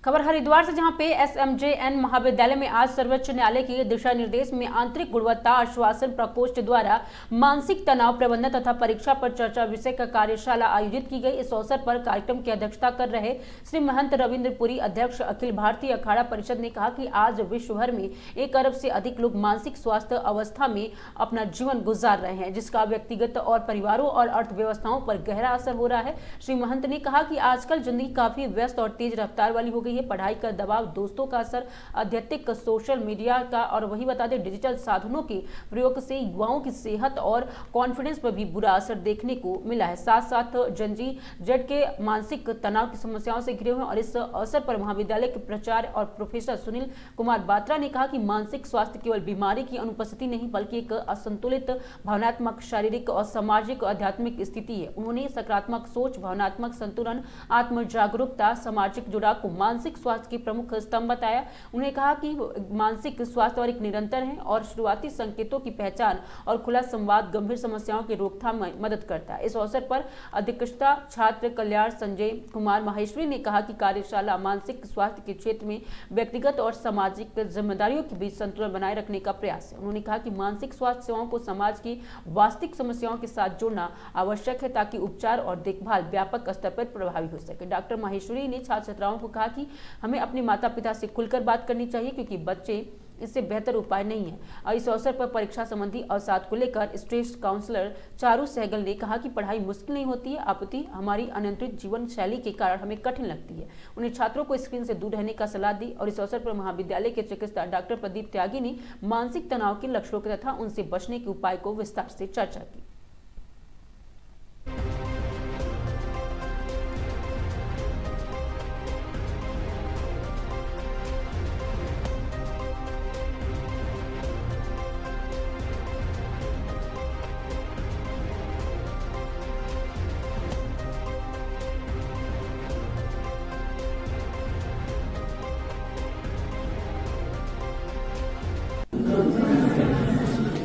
खबर हरिद्वार से, जहां पे SMJN महाविद्यालय में आज सर्वोच्च न्यायालय के दिशा निर्देश में आंतरिक गुणवत्ता आश्वासन प्रकोष्ठ द्वारा मानसिक तनाव प्रबंधन तथा परीक्षा पर चर्चा विषय का कार्यशाला आयोजित की गई। इस अवसर पर कार्यक्रम की अध्यक्षता कर रहे श्री महंत रविंद्र पुरी, अध्यक्ष अखिल भारतीय अखाड़ा परिषद, ने कहा कि आज विश्व भर में 1 अरब से अधिक लोग मानसिक स्वास्थ्य अवस्था में अपना जीवन गुजार रहे हैं, जिसका व्यक्तिगत और परिवारों और अर्थव्यवस्थाओं पर गहरा असर हो रहा है। श्री महंत ने कहा कि आजकल जिंदगी काफी व्यस्त और तेज रफ्तार वाली हो गई है। पढ़ाई का दबाव, दोस्तों का असर, आध्यात्मिक, सोशल मीडिया का और वही बता दें डिजिटल साधनों के प्रयोग से युवाओं की सेहत और कॉन्फिडेंस पर भी बुरा असर देखने को मिला है। साथ साथ जनजी जेड के मानसिक तनाव की समस्याओं से घिरे हुए हैं। और इस अवसर पर महाविद्यालय के प्राचार्य और प्रोफेसर सुनील कुमार बात्रा ने कहा कि मानसिक स्वास्थ्य केवल बीमारी की अनुपस्थिति नहीं बल्कि एक असंतुलित भावनात्मक, शारीरिक और सामाजिक आध्यात्मिक स्थिति है। उन्होंने सकारात्मक सोच, भावनात्मक संतुलन, आत्म जागरूकता, सामाजिक जुड़ाव को मानसिक स्वास्थ्य के प्रमुख स्तंभ बताया। उन्होंने कहा कि मानसिक स्वास्थ्य और एक निरंतर है और शुरुआती संकेतों की पहचान और खुला संवाद गंभीर समस्याओं की रोकथाम में मदद करता है। इस अवसर पर अध्यक्षता छात्र कल्याण संजय कुमार माहेश्वरी ने कहा कि कार्यशाला मानसिक स्वास्थ्य के क्षेत्र में व्यक्तिगत और सामाजिक जिम्मेदारियों के बीच संतुलन बनाए रखने का प्रयास है। उन्होंने कहा कि मानसिक स्वास्थ्य सेवाओं को समाज की वास्तविक समस्याओं के साथ जोड़ना आवश्यक है ताकि उपचार और देखभाल व्यापक स्तर पर प्रभावी हो सके। डॉक्टर माहेश्वरी ने छात्र छात्राओं को कहा कि हमें अपने माता पिता से खुलकर बात करनी चाहिए क्योंकि बच्चे इससे बेहतर उपाय नहीं है। और इस अवसर पर परीक्षा संबंधी अवसाद को लेकर स्ट्रेस काउंसलर चारू सहगल ने कहा कि पढ़ाई मुश्किल नहीं होती है, अपितु हमारी अनियंत्रित जीवन शैली के कारण हमें कठिन लगती है। उन्हें छात्रों को स्क्रीन से दूर रहने का सलाह दी। और इस अवसर पर महाविद्यालय के चिकित्सक डॉक्टर प्रदीप त्यागी ने मानसिक तनाव के लक्षणों तथा उनसे बचने के उपाय को विस्तार से चर्चा की।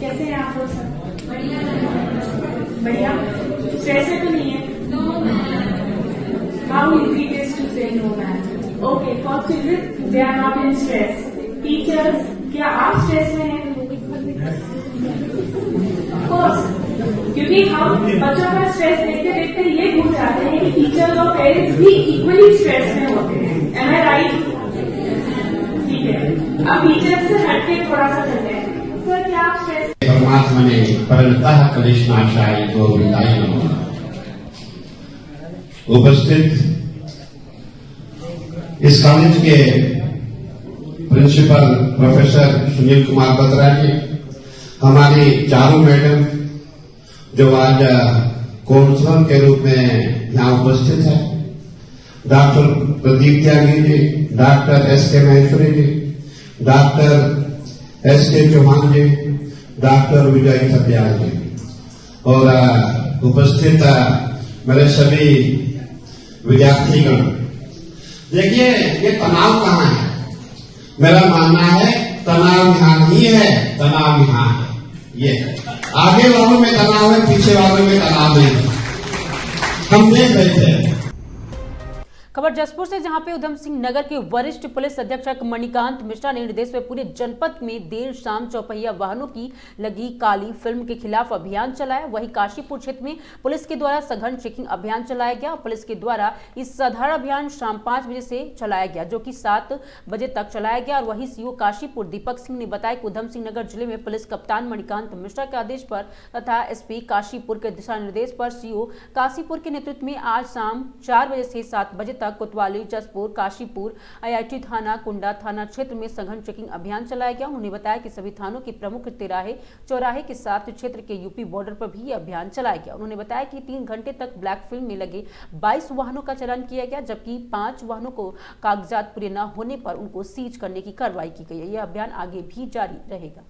कैसे हैं आप लोग सब? बढ़िया। स्ट्रेस है तो नहीं है? How easy it is to say no ma'am? Okay, for children they are not in stress. Teachers, क्या आप स्ट्रेस में हैं? ऑफकोर्स, क्योंकि हम बच्चों का स्ट्रेस देखते देखते ये भूल जाते हैं कि टीचर्स और पेरेंट्स भी इक्वली स्ट्रेस में होते हैं। एम आई राइट? ठीक है, अब टीचर्स से हटके थोड़ा सा चलते हैं। सर, क्या आप स्ट्रेस परमात्मने परतः कलिशनाशाय गोविंदाय नमः। उपस्थित इस कॉलेज के प्रिंसिपल प्रोफेसर सुनील कुमार बत्रा जी, हमारी चारों मैडम जो आज काउंसलर के रूप में यहाँ उपस्थित है, doctor Pradeep Tyagi ji, doctor S K. Maheshwari जी, डॉक्टर एस.के. चौहान जी, डॉक्टर विजय सत्याल जी और उपस्थित मेरे सभी विद्यार्थीगण। देखिए, ये तनाव कहाँ है? मेरा मानना है तनाव यहाँ नहीं है, तनाव यहाँ है। ये आगे वालों में तनाव है, पीछे वालों में तनाव नहीं। हम देख रहे थे। खबर जसपुर से, जहां पे उधम सिंह नगर के वरिष्ठ पुलिस अधीक्षक मणिकांत मिश्रा ने निर्देश में पूरे जनपद में देर शाम चौपहिया वाहनों की लगी काली फिल्म के खिलाफ अभियान चलाया। वहीं काशीपुर क्षेत्र में पुलिस के द्वारा सघन चेकिंग अभियान चलाया गया। पुलिस के द्वारा इस साधारण अभियान शाम 5 बजे से चलाया गया, जो कि 7 बजे तक चलाया गया। और वहीं सीओ काशीपुर दीपक सिंह ने बताया कि उधम सिंह नगर जिले में पुलिस कप्तान मणिकांत मिश्रा के आदेश पर तथा एसपी काशीपुर के दिशा निर्देश पर सीओ काशीपुर के नेतृत्व में आज शाम 4 बजे से 7 बजे तक कोतवाली, जसपुर, काशीपुर, आईआईटी थाना, कुंडा थाना क्षेत्र में सघन चेकिंग अभियान चलाया गया। उन्होंने बताया कि सभी थानों के प्रमुख तिराहे चौराहे के साथ क्षेत्र के यूपी बॉर्डर पर भी अभियान चलाया गया। उन्होंने बताया कि 3 घंटे तक ब्लैक फिल्म में लगे 22 वाहनों का चालान किया गया, जबकि 5 वाहनों को कागजात पूरे न होने पर उनको सीज करने की कार्रवाई की गई है। यह अभियान आगे भी जारी रहेगा।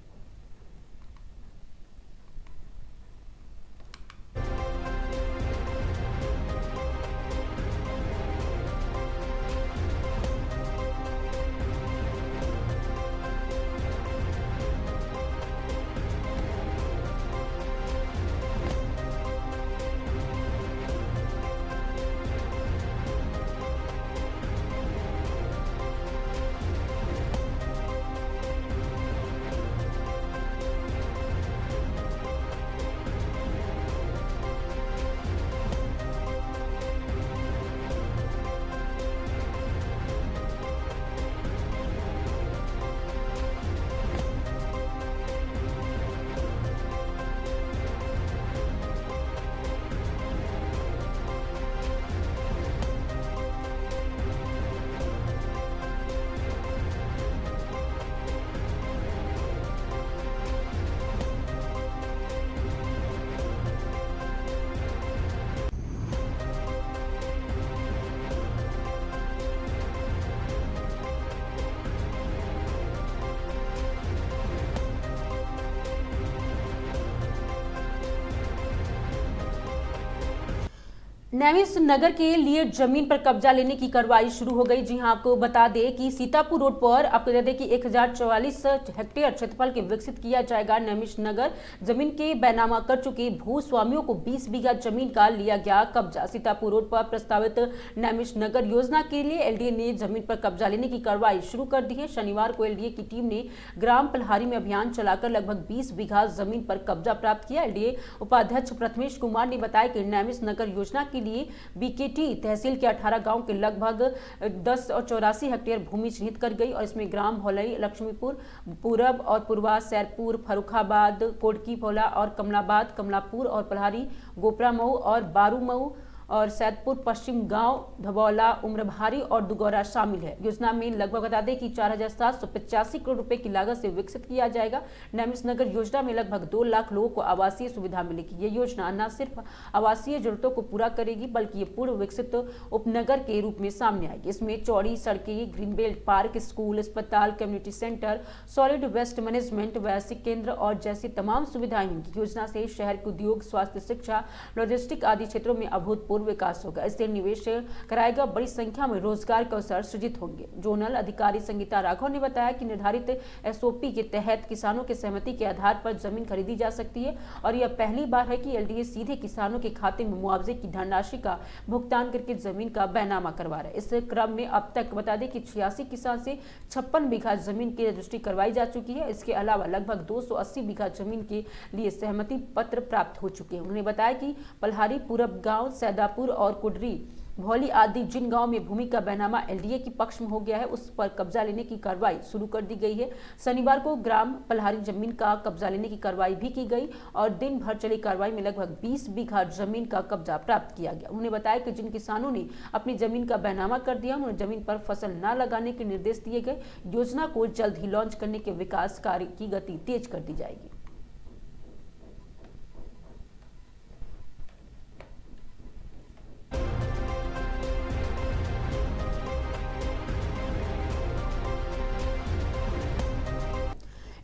नैमिष नगर के लिए जमीन पर कब्जा लेने की कार्रवाई शुरू हो गई। जी हां, आपको बता दें कि सीतापुर रोड पर आपको बता दें कि 1044 हेक्टेयर क्षेत्रफल के विकसित किया जाएगा नैमिष नगर। जमीन के बैनामा कर चुके भूस्वामियों को 20 बीघा जमीन का लिया गया कब्जा। सीतापुर रोड पर प्रस्तावित नैमिष नगर योजना के लिए एलडीए ने जमीन पर कब्जा लेने की कार्रवाई शुरू कर दी है। शनिवार को एलडीए की टीम ने ग्राम पल्हारी में अभियान चलाकर लगभग 20 बीघा जमीन पर कब्जा प्राप्त किया। एलडीए उपाध्यक्ष प्रथमेश कुमार ने बताया कि नैमिष नगर योजना की लिए बीकेटी तहसील के 18 गांव के लगभग 10 और 84 हेक्टेयर भूमि चिन्हित कर गई और इसमें ग्राम भौलई, लक्ष्मीपुर, पूरब और पूर्वा, सैरपुर, फरुखाबाद, कोटकी भोला और कमलाबाद, कमलापुर और पल्हारी, गोपरा मऊ और बारू मऊ और सैदपुर पश्चिम गांव, धबौला, उम्रभारी और दुगौरा शामिल है। योजना में लगभग बता दें कि 4,785 करोड़ रुपए की लागत से विकसित किया जाएगा। नैमिष नगर योजना में लगभग 2 लाख लोगों को आवासीय सुविधा मिलेगी। ये योजना न सिर्फ आवासीय जरूरतों को पूरा करेगी बल्कि ये पूर्व विकसित उपनगर के रूप में सामने आएगी। इसमें चौड़ी सड़कें, ग्रीन बेल्ट, पार्क, स्कूल, अस्पताल, community centre, solid waste management, वैश्विक केंद्र और जैसी तमाम सुविधाएं होंगी। योजना से शहर के उद्योग, स्वास्थ्य, शिक्षा, लॉजिस्टिक आदि क्षेत्रों में अभूतपूर्व विकास होगा। इससे निवेश कराएगा, बड़ी संख्या में रोजगार के अवसर सृजित होंगे। जोनल अधिकारी संगीता राघव ने बताया कि निर्धारित एसओपी के तहत किसानों की सहमति के आधार पर जमीन खरीदी जा सकती है और यह पहली बार है कि एलडीए सीधे किसानों के खाते में मुआवजे की धनराशि का भुगतान करके जमीन का बैनामा करवा रहा है। इस क्रम में अब तक बता दें कि 86 किसान से 56 बीघा जमीन की रजिस्ट्री करवाई जा चुकी है। इसके अलावा लगभग 280 बीघा जमीन के लिए सहमति पत्र प्राप्त हो चुके हैं। उन्होंने बताया कि पल्हारी, पूरब गांव, सैदापुर और कुडरी, भौली आदि जिन गांव में भूमि का बैनामा एलडीए के पक्ष में हो गया है उस पर कब्जा लेने की कार्रवाई शुरू कर दी गई है। शनिवार को ग्राम पल्हारी जमीन का कब्जा लेने की कार्रवाई भी की गई और दिन भर चली कार्रवाई में लगभग 20 बीघा जमीन का कब्जा प्राप्त किया गया। उन्होंने बताया कि जिन किसानों ने अपनी जमीन का बैनामा कर दिया उन्हें जमीन पर फसल न लगाने के निर्देश दिए गए। योजना को जल्द ही लॉन्च करने के विकास कार्य की गति तेज कर दी जाएगी।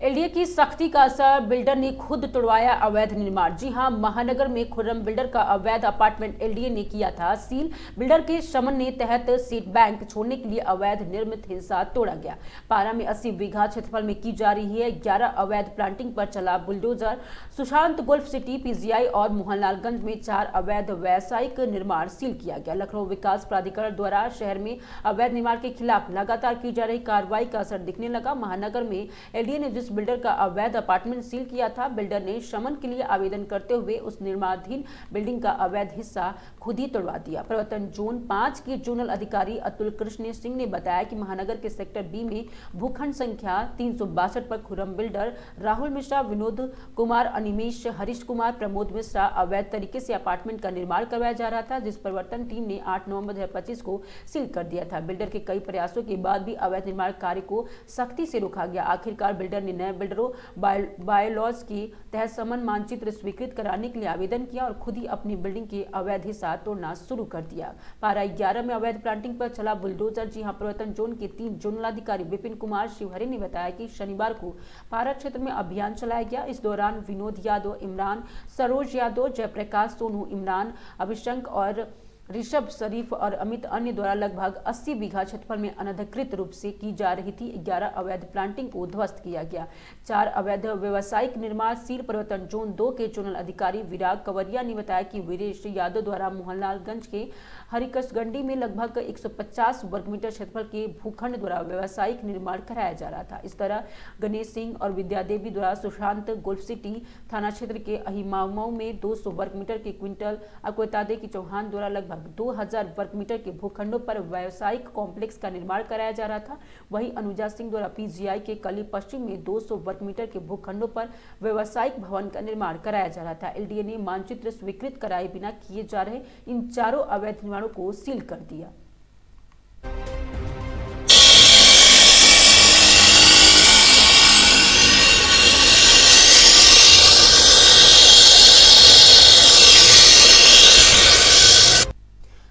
एलडीए की सख्ती का असर, बिल्डर ने खुद तोड़वाया अवैध निर्माण। जी हां, महानगर में खुर्रम बिल्डर का अवैध अपार्टमेंट एलडीए ने किया था सील। बिल्डर के समन के तहत सीट बैंक छोड़ने के लिए अवैध निर्मित हिस्सा तोड़ा गया। पारा में 80 बीघा क्षेत्रफल में की जा रही है 11 अवैध प्लांटिंग पर चला bulldozer. Sushant golf city, PGI और मोहनलालगंज में 4 अवैध व्यावसायिक निर्माण सील किया गया। लखनऊ विकास प्राधिकरण द्वारा शहर में अवैध निर्माण के खिलाफ लगातार की जा रही कार्रवाई का असर दिखने लगा। महानगर में एलडीए ने जिस बिल्डर का अवैध अपार्टमेंट सील किया था, बिल्डर ने समन के लिए आवेदन करते हुए उस निर्माणाधीन बिल्डिंग का अवैध हिस्सा खुद ही तोड़वा दिया। प्रवर्तन जोन 5 के जोनल अधिकारी अतुल कृष्ण सिंह ने बताया कि महानगर के सेक्टर बी में भूखंड संख्या 362 पर खुर्रम बिल्डर राहुल मिश्रा, विनोद कुमार, अनिमेश, हरीश कुमार, प्रमोद मिश्रा अवैध तरीके से अपार्टमेंट का निर्माण करवाया जा रहा था, जिस प्रवर्तन टीम ने 8 नवंबर 2025 को सील कर दिया था। बिल्डर के कई प्रयासों के बाद भी अवैध निर्माण कार्य को सख्ती से रोका गया। आखिरकार बिल्डर ने नए बिल्डरों बायलॉज के तहत समन मानचित्र स्वीकृत कराने के लिए आवेदन किया और खुद ही अपनी बिल्डिंग के अवैध हिस्सा तोड़ना शुरू कर दिया। पारा 11 में अवैध प्लांटिंग पर चला बुलडोजर। जी हां, प्रवर्तन जोन के 3 जोनलाधिकारी विपिन कुमार शिवहरे ने बताया कि शनिवार को पारा क्षेत्र में अभियान चलाया गया। इस दौरान विनोद यादव, इमरान, सरोज यादव, जयप्रकाश सोनू, इमरान, अभिशंक और ऋषभ शरीफ और अमित अन्य द्वारा लगभग 80 बीघा क्षेत्रफल में अनधिकृत रूप से की जा रही थी 11 अवैध प्लांटिंग को ध्वस्त किया गया। 4 अवैध व्यावसायिक निर्माण सील। प्रवर्तन जोन 2 के जोनल अधिकारी विराग कंवरिया ने बताया कि वीरेश यादव द्वारा मोहनलालगंज के हरिकसगंडी में लगभग 150 वर्ग मीटर क्षेत्रफल के भूखंड द्वारा व्यावसायिक निर्माण कराया जा रहा था। इस तरह गणेश सिंह और विद्यादेवी द्वारा सुशांत गोल्फ सिटी थाना क्षेत्र के अहिमाऊ में 200 वर्ग मीटर के क्विंटल, अकोतादे की चौहान द्वारा लगभग 2000 वर्ग मीटर के भूखंडों पर व्यावसायिक कॉम्प्लेक्स का निर्माण कराया जा रहा था। वहीं अनुजा सिंह द्वारा पीजीआई के कली पश्चिम में 200 वर्ग मीटर के भूखंडों पर व्यावसायिक भवन का निर्माण कराया जा रहा था। एलडीए ने मानचित्र स्वीकृत कराए बिना किए जा रहे इन चारों अवैध निर्माणों को सील कर दिया।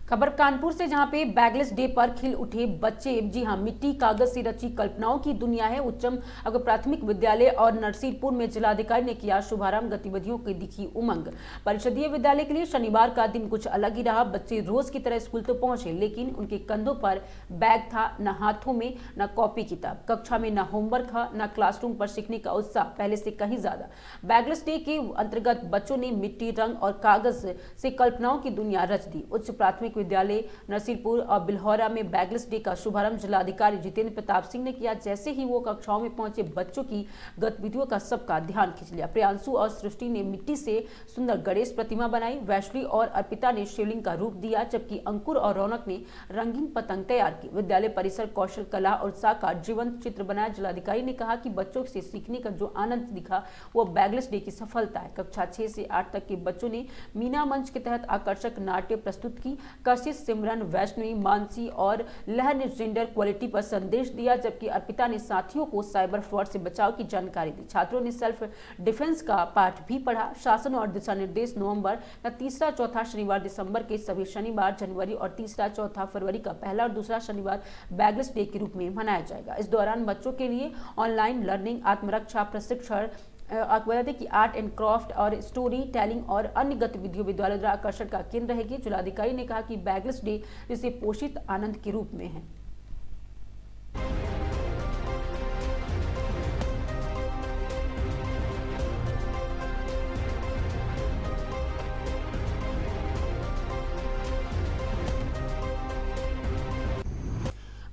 खबर कानपुर से, जहां पे बैगलेस डे पर खिल उठे बच्चे। जी हां, मिट्टी कागज से रची कल्पनाओं की दुनिया है। उच्चम अग्र प्राथमिक विद्यालय और नरसिंहपुर में जिलाधिकारी ने किया शुभारंभ। गतिविधियों की दिखी उमंग। परिषदीय विद्यालय के लिए शनिवार का दिन कुछ अलग ही रहा। बच्चे रोज की तरह स्कूल तो पहुंचे, लेकिन उनके कंधों पर बैग था, न हाथों में न कॉपी किताब। कक्षा में न होमवर्क था, न क्लासरूम पर सीखने का उत्साह, पहले से कहीं ज्यादा। बैगलेस डे के अंतर्गत बच्चों ने मिट्टी, रंग और कागज से कल्पनाओं की दुनिया रच दी। उच्च प्राथमिक विद्यालय विद्यालय नसीरपुर और बिल्हौरा में बैगलेस डे का शुभारंभ जिलाधिकारी जितेंद्र प्रताप सिंह ने किया। जैसे ही वो कक्षाओं में पहुंचे, बच्चों की गतिविधियों का सबका ध्यान खींच लिया। प्रियांशु और सृष्टि ने मिट्टी से सुंदर गणेश प्रतिमा बनाई। वैष्णवी और अर्पिता ने शिवलिंग का रूप दिया, जबकि अंकुर और रौनक ने रंगीन पतंग तैयार की। विद्यालय परिसर कौशल, कला और उत्साह का जीवंत चित्र बनाया। जिलाधिकारी ने कहा कि बच्चों से सीखने का जो आनंद दिखा वो बैगलेस डे की सफलता है। कक्षा 6 से 8 तक के बच्चों ने मीना मंच के तहत आकर्षक नाट्य प्रस्तुत की। कशिश, सिमरन, वैष्णवी, मानसी और लहर ने जेंडर इक्वालिटी पर संदेश दिया, जबकि अर्पिता ने साथियों को साइबर फ्रॉड से बचाव की जानकारी दी। छात्रों ने सेल्फ डिफेंस का पाठ भी पढ़ा। शासन और दिशा निर्देश नवंबर का तीसरा चौथा शनिवार, दिसंबर के सभी शनिवार, जनवरी और तीसरा चौथा फरवरी का पहला और दूसरा शनिवार बैगलेस डे के रूप में मनाया जाएगा। इस दौरान बच्चों के लिए ऑनलाइन लर्निंग, आत्मरक्षा प्रशिक्षण, आपको बता दें कि आर्ट एंड क्राफ्ट और स्टोरी टेलिंग और अन्य गतिविधियों विद्यालय द्वारा आकर्षण का केंद्र रहेगी। जिलाधिकारी ने कहा कि बैगलेस डे जिसे पोषित आनंद के रूप में है।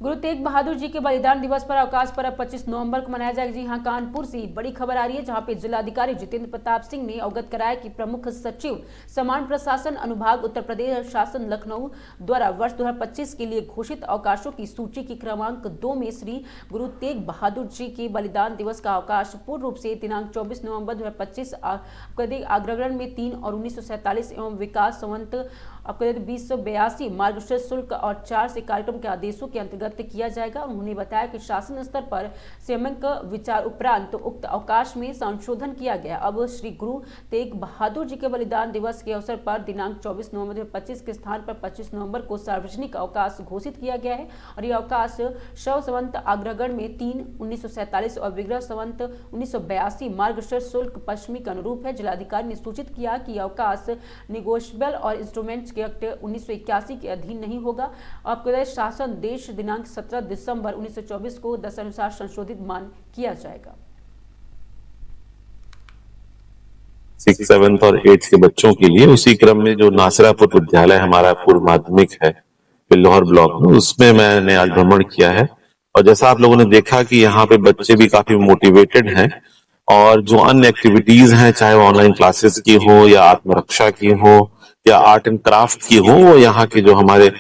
गुरु तेग बहादुर जी के बलिदान दिवस पर अवकाश पर अब 25 नवंबर को मनाया जाएगा। जी हां, कानपुर से बड़ी खबर आ रही है, जहां पे जिलाधिकारी जितेंद्र प्रताप सिंह ने अवगत कराया कि प्रमुख सचिव समान प्रशासन अनुभाग उत्तर प्रदेश शासन लखनऊ द्वारा वर्ष 2025 के लिए घोषित अवकाशों की सूची की क्रमांक 2 में श्री गुरु तेग बहादुर जी के बलिदान दिवस का अवकाश पूर्ण रूप से दिनांक 24 नवंबर 2025 अग्रगण में 3 और 1947 एवं विकास संवत 2082 मार्गशीर्ष शुल्क और 4 से कार्यक्रम के आदेशों के अंतर्गत किया जाएगा। उन्होंने बताया कि शासन स्तर पर सम्यक विचार उपरांत उक्त अवकाश में संशोधन किया गया। अब श्री गुरु तेग बहादुर जी के बलिदान दिवस के अवसर पर दिनांक 24 नवंबर 2025 के स्थान पर 25 नवंबर को सार्वजनिक अवकाश घोषित किया गया है और यह अवकाश शव संवत अग्रगण में 3, 1947 और विग्रह संवत 1982 मार्गशीर्ष शुल्क पश्चिमी के अनुरूप है। जिलाधिकारी ने सूचित किया कि अवकाश निगोशिएबल और इंस्ट्रूमेंट्स के एक्ट 1981 के अधीन नहीं होगा। आपको शासन देश दिनांक 17 दिसंबर 1924 को दशानुसार संशोधित मान किया जाएगा। 6th, 7th और 8th के बच्चों के लिए उसी क्रम में जो नासिरापुर विद्यालय हमारा पूर्व माध्यमिक है बिल्हौर ब्लॉक में, उसमें मैंने आज भ्रमण किया है और जैसा आप लोगों ने देखा कि यहाँ पे बच्चे भी काफी मोटिवेटेड हैं और जो अन्य एक्टिविटीज हैं, चाहे वो ऑनलाइन क्लासेस की हो या आत्मरक्षा की हो या आर्ट एंड क्राफ्ट की हो, वो यहाँ के जो हमारे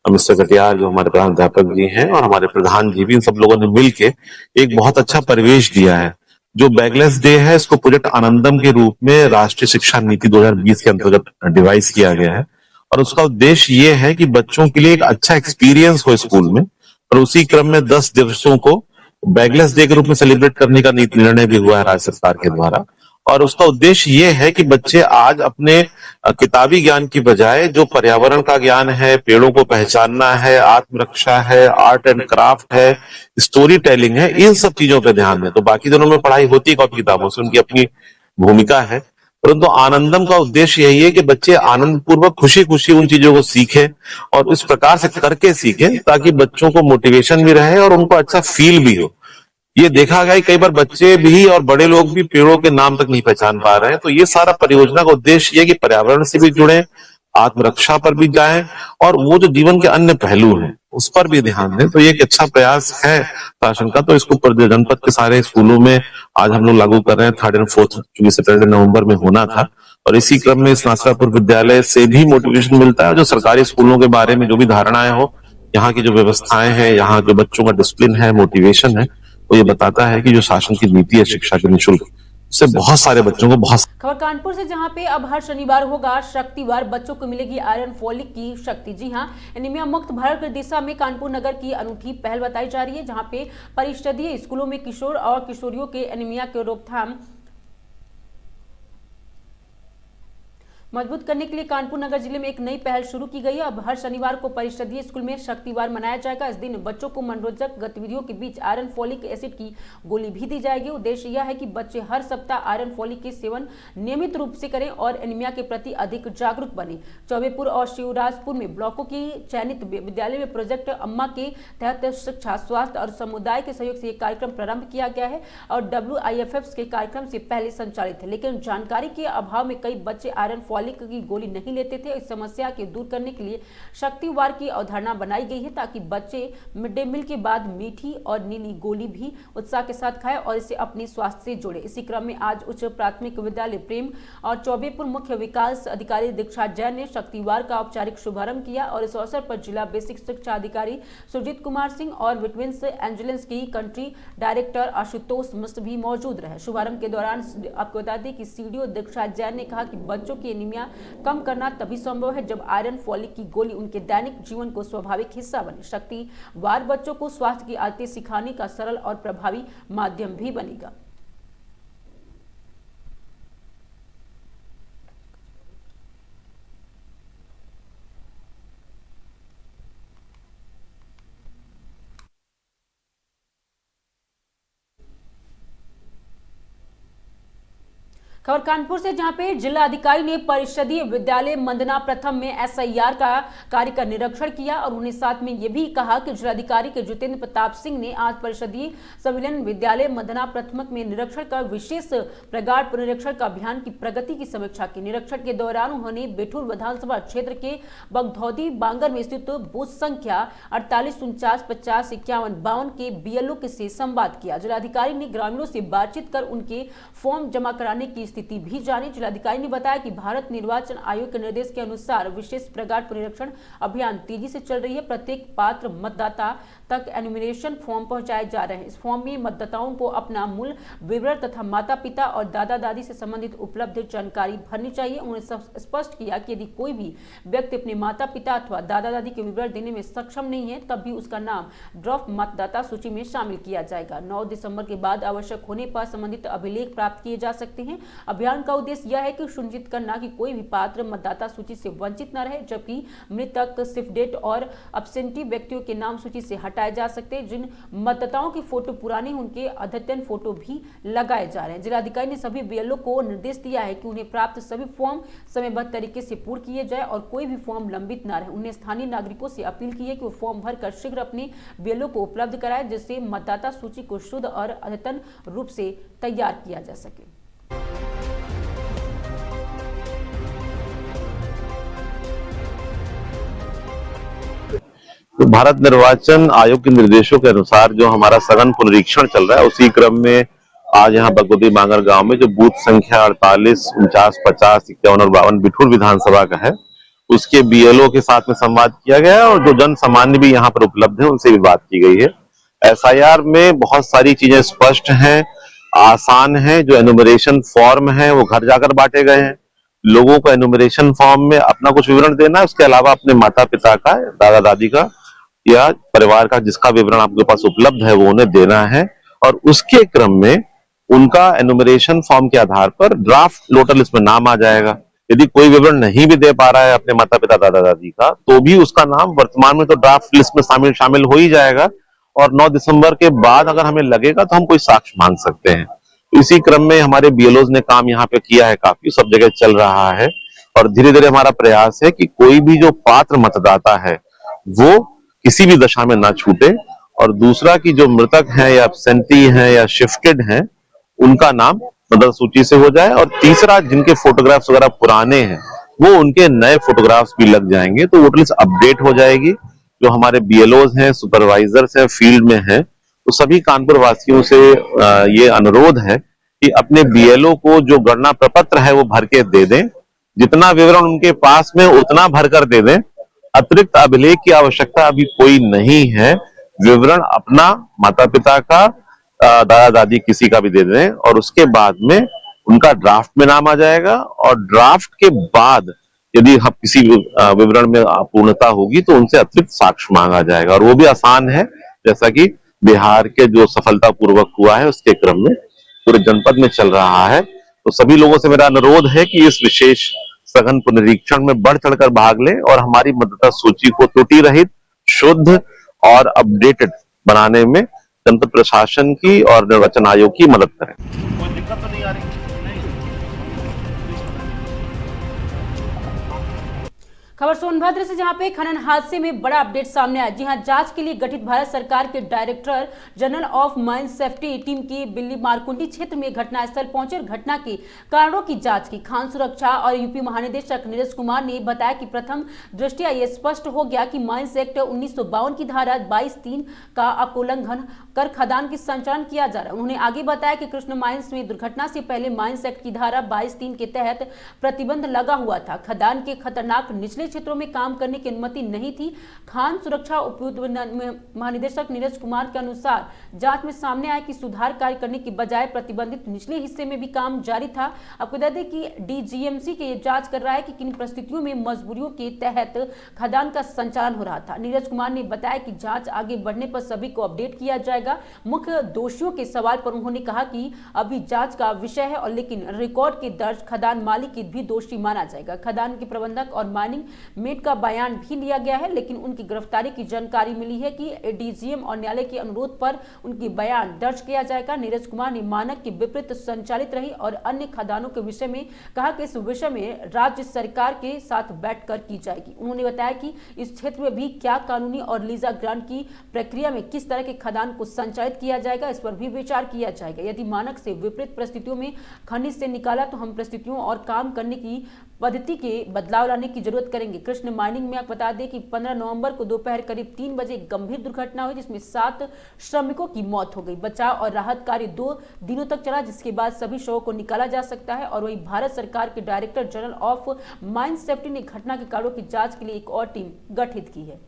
मिस्टर कटियार जो हमारे प्रधान अध्यापक जी हैं और हमारे प्रधान जी भी, इन सब लोगों ने मिलके एक बहुत अच्छा परिवेश दिया है। जो बैगलेस डे है इसको प्रोजेक्ट आनंदम के रूप में राष्ट्रीय शिक्षा नीति 2020 के अंतर्गत डिवाइस किया गया है और उसका उद्देश्य ये है कि बच्चों के लिए एक अच्छा एक्सपीरियंस हो स्कूल में और उसी क्रम में 10 दिवसों को बैगलेस डे के रूप में सेलिब्रेट करने का निर्णय भी हुआ है राज्य सरकार के द्वारा। और उसका उद्देश्य ये है कि बच्चे आज अपने किताबी ज्ञान की बजाय जो पर्यावरण का ज्ञान है, पेड़ों को पहचानना है, आत्मरक्षा है, आर्ट एंड क्राफ्ट है, स्टोरी टेलिंग है, इन सब चीजों पे ध्यान दें। तो बाकी दिनों में पढ़ाई होती है कॉपी किताबों से, उनकी अपनी भूमिका है, परंतु आनंदम का उद्देश्य यही है कि बच्चे आनंद पूर्वक खुशी खुशी उन चीजों को सीखें और इस प्रकार से करके सीखें ताकि बच्चों को मोटिवेशन भी रहे और उनको अच्छा फील भी हो। ये देखा गया कई बार बच्चे भी और बड़े लोग भी पेड़ों के नाम तक नहीं पहचान पा रहे हैं, तो ये सारा परियोजना का उद्देश्य ये कि पर्यावरण से भी जुड़े, आत्मरक्षा पर भी जाएं और वो जो जीवन के अन्य पहलू हैं उस पर भी ध्यान दें। तो ये एक अच्छा प्रयास है शासन का, तो इसको जनपद के सारे स्कूलों में आज हम लोग लागू कर रहे हैं। 3rd और 4th क्योंकि सैटरडे नवंबर में होना था और इसी क्रम में इस नासिरापुर विद्यालय से भी मोटिवेशन मिलता है। जो सरकारी स्कूलों के बारे में जो भी धारणाएं हो, यहाँ की जो व्यवस्थाएं हैं, यहाँ जो बच्चों का डिसिप्लिन है, मोटिवेशन है, तो ये बताता है कि जो शासन की नीति है शिक्षा के निःशुल्क, उससे बहुत सारे बच्चों को बहुत। खबर कानपुर से, जहां पे अब हर शनिवार होगा शक्तिवार, बच्चों को मिलेगी आयरन फोलिक की शक्ति। जी हां, एनीमिया मुक्त भारत की दिशा में कानपुर नगर की अनूठी पहल बताई जा रही है, जहां पे परिषदीय स्कूलों में किशोर और किशोरियों के एनीमिया के रोकथाम मजबूत करने के लिए कानपुर नगर जिले में एक नई पहल शुरू की गई है। अब हर शनिवार को परिषदीय स्कूल में शक्तिवार मनाया जाएगा। इस दिन बच्चों को मनोरंजक गतिविधियों के बीच आयरन फोलिक एसिड की गोली भी दी जाएगी। उद्देश्य यह है कि बच्चे हर सप्ताह आयरन फोलिक के सेवन नियमित रूप से करें और एनीमिया के प्रति अधिक जागरूक बने। चौबेपुर और शिवराजपुर में ब्लॉकों की चयनित विद्यालय में प्रोजेक्ट अम्मा के तहत शिक्षा, स्वास्थ्य और समुदाय के सहयोग से यह कार्यक्रम प्रारंभ किया गया है और WIFF के कार्यक्रम से पहले संचालित है, लेकिन जानकारी के अभाव में कई बच्चे आयरन फॉलिक की गोली नहीं लेते थे। इस समस्या के दूर करने के लिए शक्तिवार की अवधारणा बनाई गई है ताकि बच्चे मिड डे मील के बाद मीठी और नीली गोली भी उत्साह के साथ खाएं और इसे अपने स्वास्थ्य से जोड़े। इसी क्रम में आज उच्च प्राथमिक विद्यालय प्रेम और चौबेपुर मुख्य विकास अधिकारी दीक्षा जैन ने शक्तिवार का औपचारिक शुभारंभ किया और इस अवसर पर जिला बेसिक शिक्षा अधिकारी सुजीत कुमार सिंह और विटविंस एंजुलेंस की कंट्री डायरेक्टर आशुतोष मिश्र भी मौजूद रहे। शुभारंभ के दौरान आपको बता दें कि सीडीओ दीक्षा जैन ने कहा कि बच्चों की एनीमिया कम करना तभी संभव है जब आयरन फॉलिक की गोली उनके दैनिक जीवन को स्वाभाविक हिस्सा बने। शक्तिवार बच्चों को स्वास्थ्य की आदतें सिखाने का सरल और प्रभावी माध्यम भी बनेगा। खबर कानपुर से, जहां पे जिला अधिकारी ने परिषदीय विद्यालय मंदना प्रथम में एसआईआर का कार्य का निरीक्षण किया और उन्हें साथ में यह भी कहा कि जिलाधिकारी के जितेंद्र प्रताप सिंह ने आज परिषदीय संविलियन विद्यालय मंदना प्रथम में निरीक्षण कर विशेष प्रगाढ़ पुनरीक्षण का अभियान की प्रगति की समीक्षा की। निरीक्षण के दौरान उन्होंने बेठूर विधानसभा क्षेत्र के बगधौदी बांगर में स्थित बूथ संख्या 48 49 50 51 52 के बीएलओ से संवाद किया। जिलाधिकारी ने ग्रामीणों से बातचीत कर उनके फॉर्म जमा कराने की स्थिति भी जानी। जिलाधिकारी ने बताया कि भारत निर्वाचन आयोग के निर्देश के अनुसार विशेष प्रगाढ़ पुनरीक्षण अभियान तेजी से चल रही है। प्रत्येक पात्र मतदाता तक एनुमरेशन फॉर्म पहुंचाए जा रहे हैं। इस फॉर्म में मतदाताओं को अपना मूल विवरण तथा माता पिता और दादा दादी से संबंधित उपलब्ध जानकारी भरनी चाहिए। उन्होंने स्पष्ट किया कि यदि कोई भी व्यक्ति अपने माता पिता अथवा दादा दादी के विवरण देने में सक्षम नहीं है तब भी उसका नाम ड्रॉप मतदाता सूची में शामिल किया जाएगा। 9 दिसंबर के बाद आवश्यक होने पर संबंधित अभिलेख प्राप्त किए जा सकते हैं। अभियान का उद्देश्य यह है कि सुनिश्चित करना कि कोई भी पात्र मतदाता सूची से वंचित न रहे, जबकि मृतक, शिफ्ट डेट और अब्सेंटी व्यक्तियों के नाम सूची से हटाए जा सकते हैं। जिन मतदाताओं की फोटो पुरानी, उनके अद्यतन फोटो भी लगाए जा रहे हैं। जिलाधिकारी ने सभी बीएलओ को निर्देश दिया है कि उन्हें प्राप्त सभी फॉर्म समयबद्ध तरीके से पूर्ण किए जाए और कोई भी फॉर्म लंबित न रहे। उन्हें स्थानीय नागरिकों से अपील की है कि वो फॉर्म भरकर शीघ्र अपने बीएलओ को उपलब्ध कराए, जिससे मतदाता सूची को शुद्ध और अद्यतन रूप से तैयार किया जा सके। तो भारत निर्वाचन आयोग के निर्देशों के अनुसार जो हमारा सघन पुनरीक्षण चल रहा है, उसी क्रम में आज यहाँ बगदौदी बांगर गांव में जो बूथ संख्या 48 49 50 51 और 52 बिठूर विधानसभा का है, उसके बीएलओ के साथ में संवाद किया गया और जो जन सामान्य भी यहाँ पर उपलब्ध है उनसे भी बात की गई है। एसआईआर में बहुत सारी चीजें स्पष्ट हैं, आसान है। जो एनुमरेशन फॉर्म है वो घर जाकर बांटे गए हैं। लोगों को एनुमरेशन फॉर्म में अपना कुछ विवरण देना है, उसके अलावा अपने माता पिता का, दादा दादी का या परिवार का जिसका विवरण आपके पास उपलब्ध है वो उन्हें देना है। और उसके क्रम में उनका एनुमरेशन फॉर्म के आधार पर ड्राफ्ट वोटर लिस्ट में नाम आ जाएगा। यदि कोई विवरण नहीं भी दे पा रहा है अपने माता पिता दादा दादी का, तो भी उसका नाम वर्तमान में तो ड्राफ्ट लिस्ट में शामिल हो ही जाएगा। और 9 दिसंबर के बाद अगर हमें लगेगा तो हम कोई साक्ष्य मांग सकते हैं। इसी क्रम में हमारे बीएलओज ने काम यहाँ पे किया है, काफी सब जगह चल रहा है और धीरे धीरे हमारा प्रयास है कि कोई भी जो पात्र मतदाता है वो किसी भी दशा में ना छूटे। और दूसरा कि जो मृतक हैं या एब्सेंटी हैं या शिफ्टेड हैं उनका नाम मतदाता सूची से हो जाए। और तीसरा, जिनके फोटोग्राफ्स वगैरह पुराने हैं वो उनके नए फोटोग्राफ्स भी लग जाएंगे तो वोटर लिस्ट अपडेट हो जाएगी। जो हमारे बीएलओज हैं, सुपरवाइजर्स हैं, फील्ड में हैं, तो सभी कानपुर वासियों से ये अनुरोध है कि अपने बीएलओ को जो गणना प्रपत्र है वो भर के दे दें। जितना विवरण उनके पास में उतना भरकर दे दें। अतिरिक्त अभिलेख की आवश्यकता अभी कोई नहीं है। विवरण अपना, माता पिता का, दादा दादी किसी का भी दे दें और उसके बाद में उनका ड्राफ्ट में नाम आ जाएगा। और ड्राफ्ट के बाद यदि हम किसी विवरण में अपूर्णता होगी तो उनसे अतिरिक्त साक्ष्य मांगा जाएगा। और वो भी आसान है, जैसा कि बिहार के जो सफलतापूर्वक हुआ है उसके क्रम में पूरे जनपद में चल रहा है। तो सभी लोगों से मेरा अनुरोध है कि इस विशेष सघन पुनरीक्षण में बढ़ चढ़कर भाग लें और हमारी मतदाता सूची को त्रुटि रहित, शुद्ध और अपडेटेड बनाने में जनपद प्रशासन की और निर्वाचन आयोग की मदद करें। कोई दिक्कत तो नहीं आ रही? खबर सोनभद्र से, जहां पे खनन हादसे में बड़ा अपडेट सामने आया। जी हां, जांच के लिए गठित भारत सरकार के director general of mine safety team की बिल्ली मारकुंडी क्षेत्र में घटनास्थल पहुंचे और घटना के कारणों की जांच की। खान सुरक्षा और यूपी महानिदेशक नीरज कुमार ने बताया कि प्रथम दृष्टया यह स्पष्ट हो गया कि माइंस एक्ट 1952 की धारा 22(3) का उल्लंघन कर खदान की संचालन किया जा रहा है। उन्होंने आगे बताया कि कृष्ण माइंस में दुर्घटना से पहले माइंस एक्ट की धारा 22(3) के तहत प्रतिबंध लगा हुआ था। खदान के खतरनाक निचले क्षेत्रों में काम करने की अनुमति नहीं थी। खान सुरक्षा उप महानिदेशक नीरज कुमार के अनुसार जांच में सामने आया कि सुधार कार्य करने की बजाय प्रतिबंधित निचले हिस्से में भी काम जारी था। आपको बता दें कि डीजीएमसी के जांच कर रहा है कि किन परिस्थितियों में मजबूरियों के तहत खदान का संचालन हो रहा था। नीरज कुमार ने बताया कि जांच आगे बढ़ने पर सभी को अपडेट किया जाएगा। मुख्य दोषियों के सवाल पर उन्होंने कहा कि अभी जांच का विषय है और लेकिन रिकॉर्ड के दर्ज खदान मालिक की भी दोषी माना जाएगा। खदान के प्रबंधक और माइनिंग मेट का बयान भी लिया गया है, लेकिन उनकी गिरफ्तारी की जानकारी मिली है कि डीजीएम और न्यायालय के अनुरोध पर उनकी बयान दर्ज किया जाएगा। नीरज कुमार ने मानक के विपरीत संचालित रही और अन्य खदानों के विषय में कहा कि इस विषय में राज्य सरकार के साथ बैठकर की जाएगी। उन्होंने बताया कि इस क्षेत्र में भी क्या कानूनी और लीजा ग्रांट की प्रक्रिया में किस तरह के खदान को संचालित किया जाएगा, इस पर भी विचार किया जाएगा। यदि मानक से विपरीत परिस्थितियों में खनिज से निकाला तो हम परिस्थितियों और काम करने की पद्धति के बदलाव लाने की जरूरत करेंगे। कृष्ण माइनिंग में आप बता दें कि 15 नवंबर को दोपहर करीब 3 बजे गंभीर दुर्घटना हुई, जिसमें 7 श्रमिकों की मौत हो गई। बचाव और राहत कार्य 2 दिनों तक चला, जिसके बाद सभी शवों को निकाला जा सकता है। और वहीं भारत सरकार के director general of mine safety ने घटना के कारणों की जांच के लिए एक और टीम गठित की है।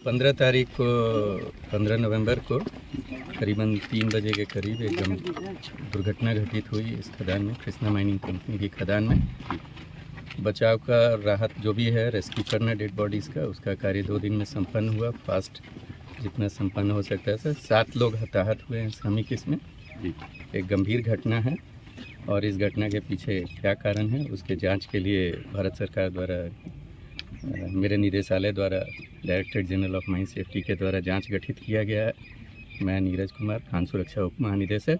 पंद्रह तारीख को 15 नवंबर को करीबन 3 बजे के करीब एकदम दुर्घटना घटित हुई इस खदान में, कृष्णा माइनिंग कंपनी की खदान में। बचाव का राहत जो भी है, रेस्क्यू करना डेड बॉडीज़ का, उसका कार्य 2 दिन में संपन्न हुआ, फास्ट जितना संपन्न हो सकता है। सर 7 लोग हताहत हुए हैं श्रमिक इसमें। एक गंभीर घटना है और इस घटना के पीछे क्या कारण है उसके जांच के लिए भारत सरकार द्वारा, मेरे निदेशालय द्वारा, director general of mine safety के द्वारा जांच गठित किया गया है। मैं नीरज कुमार, खान सुरक्षा उप महानिदेशक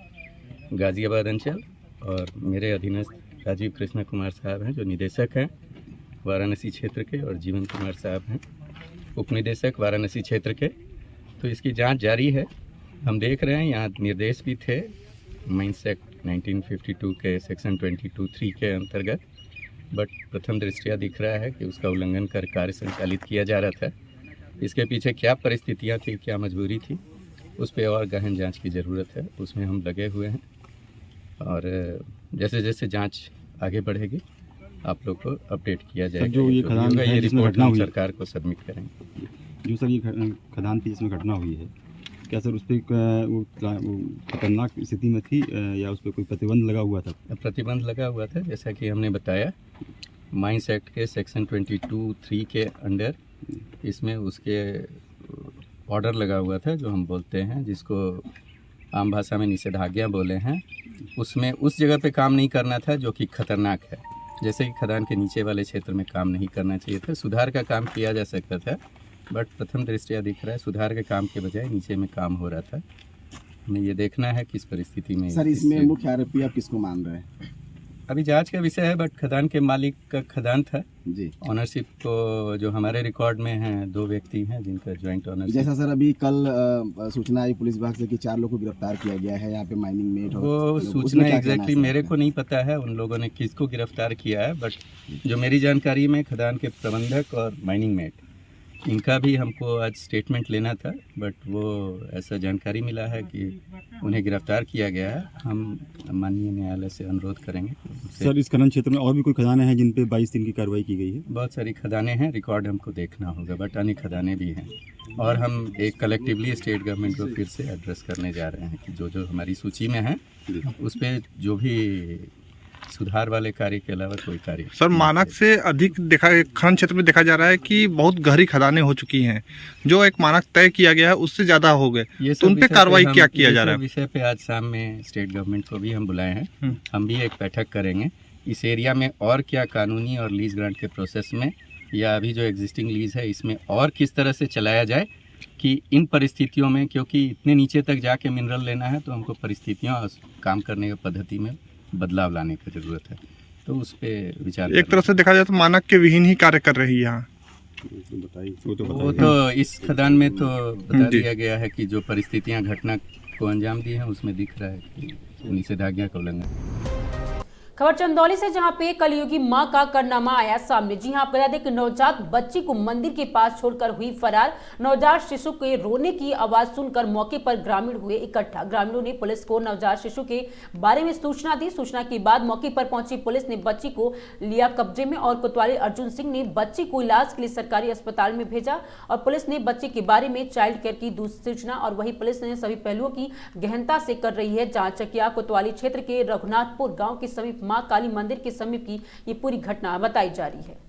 गाजियाबाद अंचल, और मेरे अधीनस्थ राजीव कृष्ण कुमार साहब हैं जो निदेशक हैं वाराणसी क्षेत्र के, और जीवन कुमार साहब हैं उप निदेशक वाराणसी क्षेत्र के। तो इसकी जांच जारी है। हम देख रहे हैं यहाँ निर्देश भी थे माइंस एक्ट 1952 के सेक्शन 22(3) के अंतर्गत, बट प्रथम दृष्टया दिख रहा है कि उसका उल्लंघन कर कार्य संचालित किया जा रहा था। इसके पीछे क्या परिस्थितियां थी, क्या मजबूरी थी, उस पर और गहन जांच की ज़रूरत है। उसमें हम लगे हुए हैं और जैसे जैसे जांच आगे बढ़ेगी आप लोग को अपडेट किया जाएगा। जो ये खदान ये रिपोर्ट हम सरकार को सबमिट करेंगे। जो सर ये खदान थी जिसमें घटना हुई है, क्या सर उस पर खतरनाक स्थिति में थी या उस पर कोई प्रतिबंध लगा हुआ था? प्रतिबंध लगा हुआ था, जैसा कि हमने बताया माइंस एक्ट के सेक्शन 22(3) के अंडर इसमें उसके ऑर्डर लगा हुआ था, जो हम बोलते हैं, जिसको आम भाषा में निषेधाज्ञा बोले हैं। उसमें उस जगह पे काम नहीं करना था जो कि खतरनाक है, जैसे कि खदान के नीचे वाले क्षेत्र में काम नहीं करना चाहिए था। सुधार का काम किया जा सकता था, बट प्रथम दृष्टया दिख रहा है सुधार के काम के बजाय नीचे में काम हो रहा था। हमें ये देखना है किस परिस्थिति में। सर इसमें मुख्य आरोपी आप किसको मान रहे हैं? अभी जांच का विषय है, बट खदान के मालिक का खदान था जी। ऑनरशिप को जो हमारे रिकॉर्ड में हैं 2 व्यक्ति हैं जिनका ज्वाइंट ऑनरशिप। जैसा सर अभी कल सूचना आई पुलिस विभाग से कि 4 लोग को गिरफ्तार किया गया है यहाँ पे माइनिंग मेट। वो सूचना एग्जैक्टली मेरे को नहीं पता है उन लोगों ने किसको गिरफ्तार किया है, बट जो मेरी जानकारी में खदान के प्रबंधक और माइनिंग मेट इनका भी हमको आज स्टेटमेंट लेना था, बट वो ऐसा जानकारी मिला है कि उन्हें गिरफ्तार किया गया है। हम माननीय न्यायालय से अनुरोध करेंगे। सर, इस खनन क्षेत्र में और भी कोई खदानें हैं जिन पे 22 दिन की कार्रवाई की गई है? बहुत सारी खदानें हैं, रिकॉर्ड हमको देखना होगा, बट अन्य खदानें भी हैं। और हम एक कलेक्टिवली स्टेट गवर्नमेंट को फिर से एड्रेस करने जा रहे हैं कि जो जो हमारी सूची में है उस पर जो भी सुधार वाले कार्य के अलावा कोई कार्य। सर, मानक से अधिक खनन क्षेत्र में देखा जा रहा है कि बहुत गहरी खदानें हो चुकी हैं, जो एक मानक तय किया गया है उससे ज़्यादा हो गए, तो उन पे कार्रवाई क्या किया जा रहा है? विषय पे आज शाम में स्टेट गवर्नमेंट को भी हम बुलाए हैं। हम भी एक बैठक करेंगे इस एरिया में और क्या कानूनी और लीज ग्रांट के प्रोसेस में या अभी जो एग्जिस्टिंग लीज है इसमें और किस तरह से चलाया जाए कि इन परिस्थितियों में, क्योंकि इतने नीचे तक जाके मिनरल लेना है तो हमको परिस्थितियों और काम करने की पद्धति में बदलाव लाने की ज़रूरत है, तो उस पर विचार। एक तरह से देखा जाए तो मानक के विहीन ही कार्य कर रही है यहाँ। वो तो इस खदान में तो बता दिया गया है कि जो परिस्थितियाँ घटना को अंजाम दी हैं उसमें दिख रहा है कि निषेधाज्ञा का उल्लंघन। खबर चंदौली से, जहां पे कलयुगी मां का कारनामा आया सामने। जी हां, आपको बता दें कि नवजात बच्ची को मंदिर के पास छोड़कर हुई फरार। नवजात शिशु के रोने की आवाज सुनकर मौके पर ग्रामीण हुए इकट्ठा। ग्रामीणों ने पुलिस को नवजात शिशु के बारे में सूचना दी। सूचना के बाद मौके पर पहुंची पुलिस ने बच्ची को लिया कब्जे में और कोतवाली अर्जुन सिंह ने बच्ची को इलाज के लिए सरकारी अस्पताल में भेजा। और पुलिस ने बच्चे के बारे में चाइल्ड केयर की दूसरी सूचना, और वही पुलिस ने सभी पहलुओं की गहनता से कर रही है जांच। चकिया कोतवाली क्षेत्र के रघुनाथपुर गाँव के समीप मां काली मंदिर के समीप की ये पूरी घटना बताई जा रही है।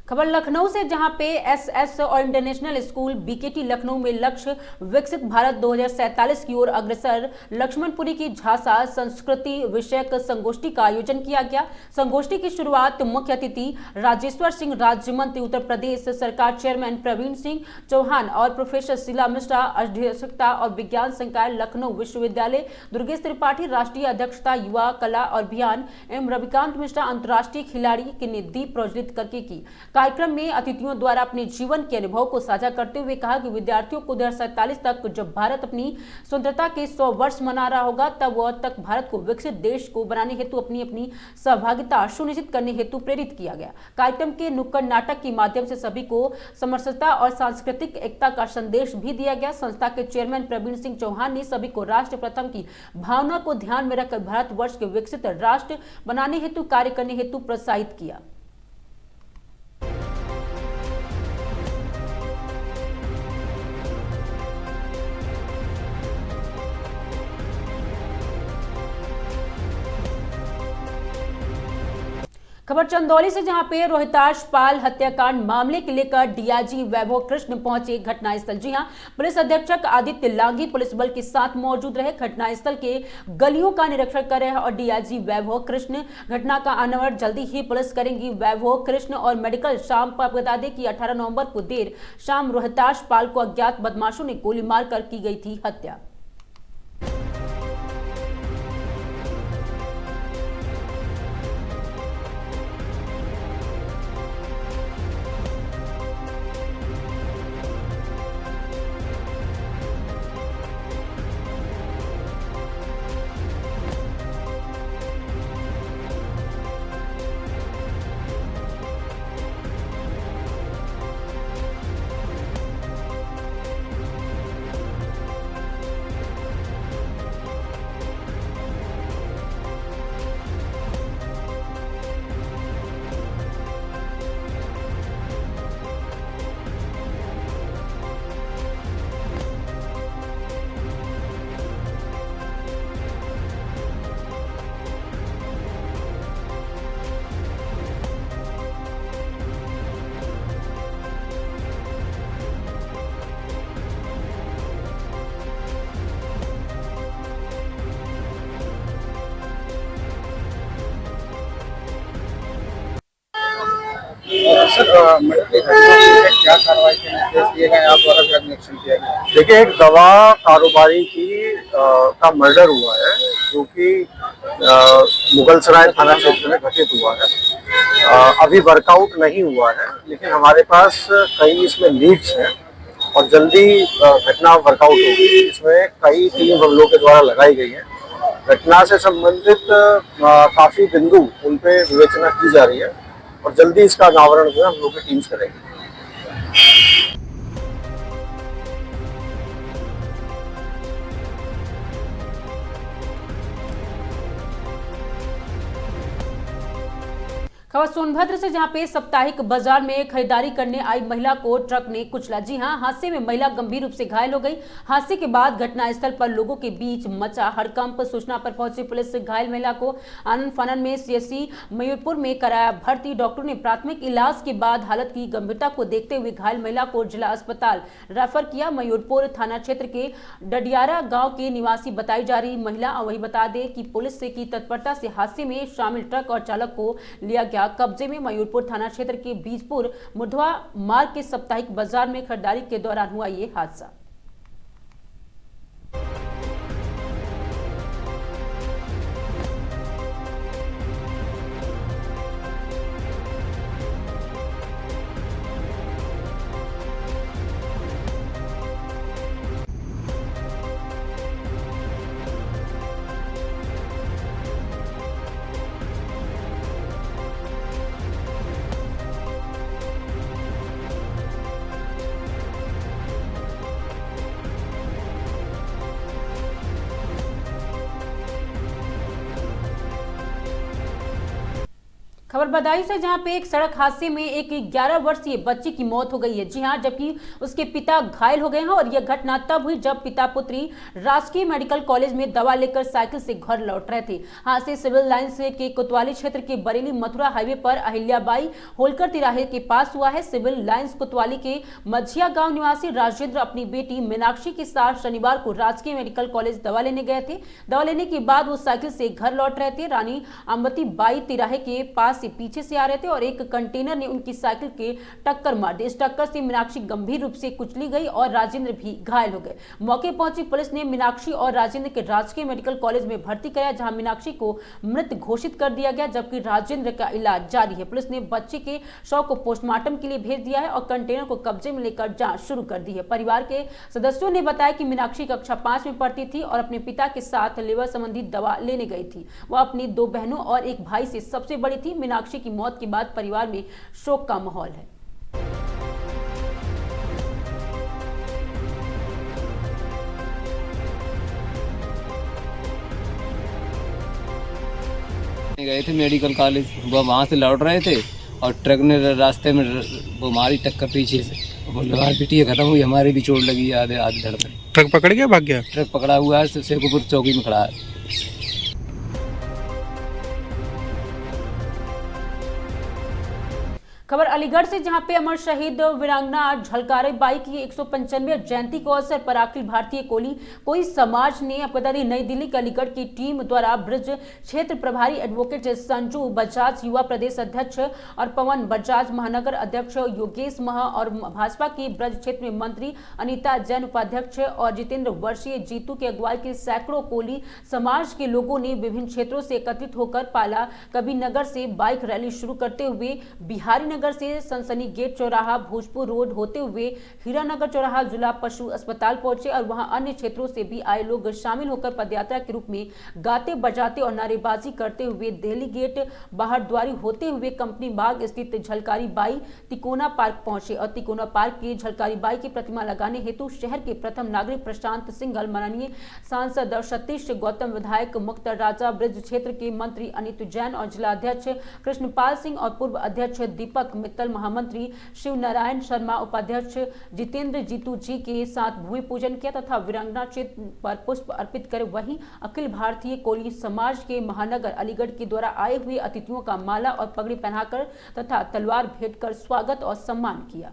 खबर लखनऊ से, जहां पे एसएस और इंटरनेशनल स्कूल बीकेटी लखनऊ में लक्ष्य विकसित भारत 2047 की ओर अग्रसर लक्ष्मणपुरी की झांसा संस्कृति विषयक संगोष्ठी का आयोजन किया गया। संगोष्ठी की शुरुआत मुख्य अतिथि राजेश्वर सिंह, राज्य मंत्री उत्तर प्रदेश सरकार चेयरमैन प्रवीण सिंह चौहान और प्रोफेसर शीला मिश्रा, अध्यक्षता और विज्ञान संकाय लखनऊ विश्वविद्यालय, दुर्गेश त्रिपाठी राष्ट्रीय अध्यक्षता, युवा कला और अभियान एवं रविकांत मिश्रा अंतर्राष्ट्रीय खिलाड़ी ने दीप प्रज्वलित करके की। कार्यक्रम में अतिथियों द्वारा अपने जीवन के अनुभव को साझा करते हुए कहा कि विद्यार्थियों को 2047 तक जब भारत अपनी स्वतंत्रता के 100 वर्ष मना रहा होगा तब वह तक भारत को विकसित देश को बनाने हेतु अपनी सहभागिता सुनिश्चित करने हेतु प्रेरित किया गया। कार्यक्रम के नुक्कड़ नाटक के माध्यम से सभी को समरसता और सांस्कृतिक एकता का संदेश भी दिया गया। संस्था के चेयरमैन प्रवीण सिंह चौहान ने सभी को राष्ट्र प्रथम की भावना को ध्यान में रखकर भारतवर्ष के विकसित राष्ट्र बनाने हेतु कार्य करने हेतु प्रोत्साहित किया। खबर चंदौली से, जहां पे रोहिताश पाल हत्याकांड मामले के लेकर डीआईजी वैभव कृष्ण पहुंचे घटनास्थल। जी हां, पुलिस अधीक्षक आदित्य लांघी पुलिस बल के साथ मौजूद रहे, घटनास्थल के गलियों का निरीक्षण कर रहे हैं और डीआईजी वैभव कृष्ण घटना का अनावरण जल्दी ही पुलिस करेंगी। वैभव कृष्ण और मेडिकल शाम पर बता दें कि 18 नवंबर को देर शाम रोहिताश पाल को अज्ञात बदमाशों ने गोली मारकर की गई थी हत्या। क्या कार्रवाई के निर्देश दिए गए आप द्वारा ड्रग निरीक्षण किया गया? देखिए, एक दवा कारोबारी का मर्डर हुआ है जो कि मुगलसराय थाना क्षेत्र में घटित हुआ है। अभी वर्कआउट नहीं हुआ है, लेकिन हमारे पास कई इसमें लीड्स हैं और जल्दी घटना वर्कआउट होगी। इसमें कई टीम हम लोग के द्वारा लगाई गई है। घटना से संबंधित काफी बिंदु उन पे विवेचना की जा रही है और जल्दी इसका अनावरण जो है हम लोग की टीम्स करेंगे। खबर सोनभद्र से, जहां पे साप्ताहिक बाजार में खरीदारी करने आई महिला को ट्रक ने कुचला। जी हां, हादसे में महिला गंभीर रूप से घायल हो गई। हादसे के बाद घटनास्थल पर लोगों के बीच मचा हड़कंप। सूचना पर पहुंची पुलिस घायल महिला को आनंद फानन में सीएससी मयूरपुर में कराया भर्ती। डॉक्टरों ने प्राथमिक इलाज के बाद हालत की गंभीरता को देखते हुए घायल महिला को जिला अस्पताल रेफर किया। मयूरपुर थाना क्षेत्र के डडियारा गाँव के निवासी बताई जा रही महिला। वही बता दें कि पुलिस की तत्परता से हादसे में शामिल ट्रक और चालक को लिया गया कब्जे में। मयूरपुर थाना क्षेत्र के बीजपुर मुर्धवा मार्ग के साप्ताहिक बाजार में खरीदारी के दौरान हुआ ये हादसा। खबर बदायूं से, जहां पे एक सड़क हादसे में एक 11 वर्षीय बच्ची की मौत हो गई है। जी हां, जबकि उसके पिता घायल हो गए हैं। और यह घटना तब हुई जब पिता पुत्री राजकीय मेडिकल कॉलेज में दवा लेकर साइकिल से घर लौट रहे थे। हादसे सिविल लाइंस के कोतवाली क्षेत्र के बरेली मथुरा हाईवे पर अहिल्याबाई होलकर तिराहे के पास हुआ है। सिविल लाइंस कोतवाली के मझिया गांव निवासी राजेंद्र अपनी बेटी मीनाक्षी के साथ शनिवार को राजकीय मेडिकल कॉलेज दवा लेने गए थे। दवा लेने के बाद वो साइकिल से घर लौट रहे थे। रानी अम्बती बाई तिराहे के पास से पीछे से आ रहे थे और एक कंटेनर ने उनकी साइकिल के टक्कर मार दी। इस टक्कर से मीनाक्षी गंभीर रूप से कुचली गई और राजेंद्र भी घायल हो गए। मौके पहुंची पुलिस ने मीनाक्षी और राजेंद्र के राजकीय मेडिकल कॉलेज में भर्ती कराया, जहां मीनाक्षी को मृत घोषित कर दिया गया, जबकि राजेंद्र का इलाज जारी है। पुलिस ने बच्चे के शव को पोस्टमार्टम के लिए भेज दिया है और कंटेनर को कब्जे में लेकर जांच शुरू कर दी है। परिवार के सदस्यों ने बताया कि मीनाक्षी कक्षा 5 में पढ़ती थी और अपने पिता के साथ लिवर संबंधी दवा लेने गई थी। वह अपनी 2 बहनों और एक भाई से सबसे बड़ी थी। मीनाक्षी की मौत के बाद परिवार में शोक का माहौल है। गए थे मेडिकल कॉलेज, वो वहाँ से लौट रहे थे और ट्रक ने रास्ते में वो मारी टक्कर पीछे से। वो लगा पिटी खत्म हुई, हमारी भी चोट लगी आधे धड़कन। ट्रक पकड़ गया, भाग गया? ट्रक पकड़ा हुआ है, शेखपुर चौकी में खड़ा है। खबर अलीगढ़ से, जहां पे अमर शहीद वीरांगना झलकारी बाई की 195वीं जयंती को अवसर पर अखिल भारतीय कोई समाज ने आपको बता दें नई दिल्ली के अलीगढ़ की टीम द्वारा ब्रज क्षेत्र प्रभारी एडवोकेट संजू बजाज, युवा प्रदेश अध्यक्ष और पवन बजाज, महानगर अध्यक्ष योगेश महा और भाजपा की ब्रज क्षेत्र में मंत्री अनीता जैन उपाध्यक्ष और जितेंद्र वर्षीय जीतू के अगुवाई के सैकड़ों कोली समाज के लोगों ने विभिन्न क्षेत्रों से एकत्रित होकर पाला कबीर नगर से बाइक रैली शुरू करते हुए बिहारी नगर से सनसनी गेट चौराहा भोजपुर रोड होते हुए हीरानगर चौराहा जिला पशु अस्पताल पहुंचे और वहां अन्य क्षेत्रों से भी आए लोग शामिल होकर पदयात्रा के रूप में गाते बजाते और नारेबाजी करते हुए दिल्ली गेट बाहरद्वारी होते हुए कंपनी बाग स्थित झलकारी बाई तिकोना पार्क पहुंचे और तिकोना पार्क की झलकारी बाई की प्रतिमा लगाने हेतु शहर के प्रथम नागरिक प्रशांत सिंघल, माननीय सांसद सतीश गौतम, विधायक मुख्तार राजा, ब्रज क्षेत्र के मंत्री अनित जैन और जिलाध्यक्ष कृष्णपाल सिंह और पूर्व अध्यक्ष दीपक मित्तल, महामंत्री शिव नारायण शर्मा, उपाध्यक्ष जितेंद्र जीतू जी के साथ भूमि पूजन किया तथा वीरांगना चित्र पर पुष्प अर्पित कर वहीं अखिल भारतीय कोली समाज के महानगर अलीगढ़ के द्वारा आए हुए अतिथियों का माला और पगड़ी पहनाकर तथा तलवार भेंट कर स्वागत और सम्मान किया।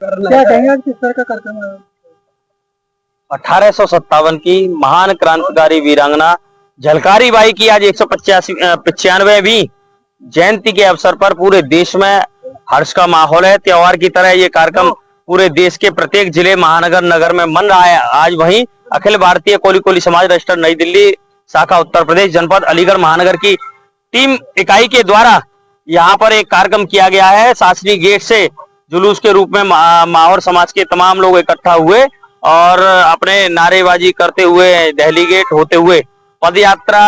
क्या कहेंगे किस तरह का कार्यक्रम है? 1857 की महान क्रांतिकारी वीरांगना झलकारी बाई की आज 195वीं जयंती के अवसर पर पूरे देश में हर्ष का माहौल है। त्योहार की तरह ये कार्यक्रम पूरे देश के प्रत्येक जिले, महानगर, नगर में मन रहा है। आज वहीं अखिल भारतीय कोली कोली समाज रजिस्टर नई दिल्ली शाखा उत्तर प्रदेश जनपद अलीगढ़ महानगर की टीम इकाई के द्वारा यहाँ पर एक कार्यक्रम किया गया है। शास्त्री गेट से जुलूस के रूप में माहौर समाज के तमाम लोग इकट्ठा हुए और अपने नारेबाजी करते हुए, दहली गेट होते हुए, पद यात्रा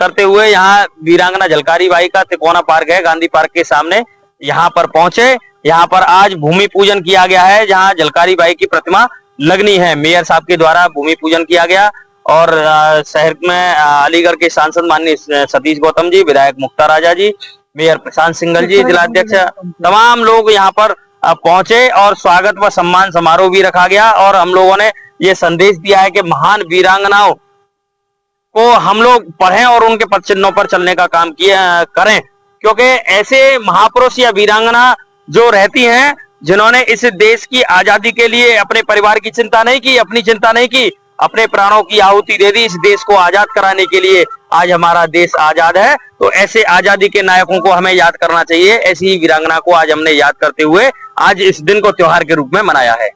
करते हुए यहाँ वीरांगना झलकारी बाई का तिकोना पार्क है, गांधी पार्क के सामने, यहाँ पर पहुंचे। यहाँ पर आज भूमि पूजन किया गया है, जहाँ झलकारी बाई की प्रतिमा लगनी है। मेयर साहब के द्वारा भूमि पूजन किया गया और शहर में अलीगढ़ के सांसद माननीय सतीश गौतम जी, विधायक मुक्ता राजा जी, मेयर प्रशांत सिंघल जी, जिलाध्यक्ष, तमाम लोग यहाँ पर पहुंचे और स्वागत व सम्मान समारोह भी रखा गया। और हम लोगों ने ये संदेश दिया है कि महान वीरांगनाओं को हम लोग पढ़ें और उनके पद चिन्हों पर चलने का काम करें, क्योंकि ऐसे महापुरुष या वीरांगना जो रहती हैं, जिन्होंने इस देश की आजादी के लिए अपने परिवार की चिंता नहीं की, अपनी चिंता नहीं की, अपने प्राणों की आहुति दे दी इस देश को आजाद कराने के लिए। आज हमारा देश आजाद है, तो ऐसे आजादी के नायकों को हमें याद करना चाहिए। ऐसी ही वीरांगना को आज हमने याद करते हुए आज इस दिन को त्योहार के रूप में मनाया है।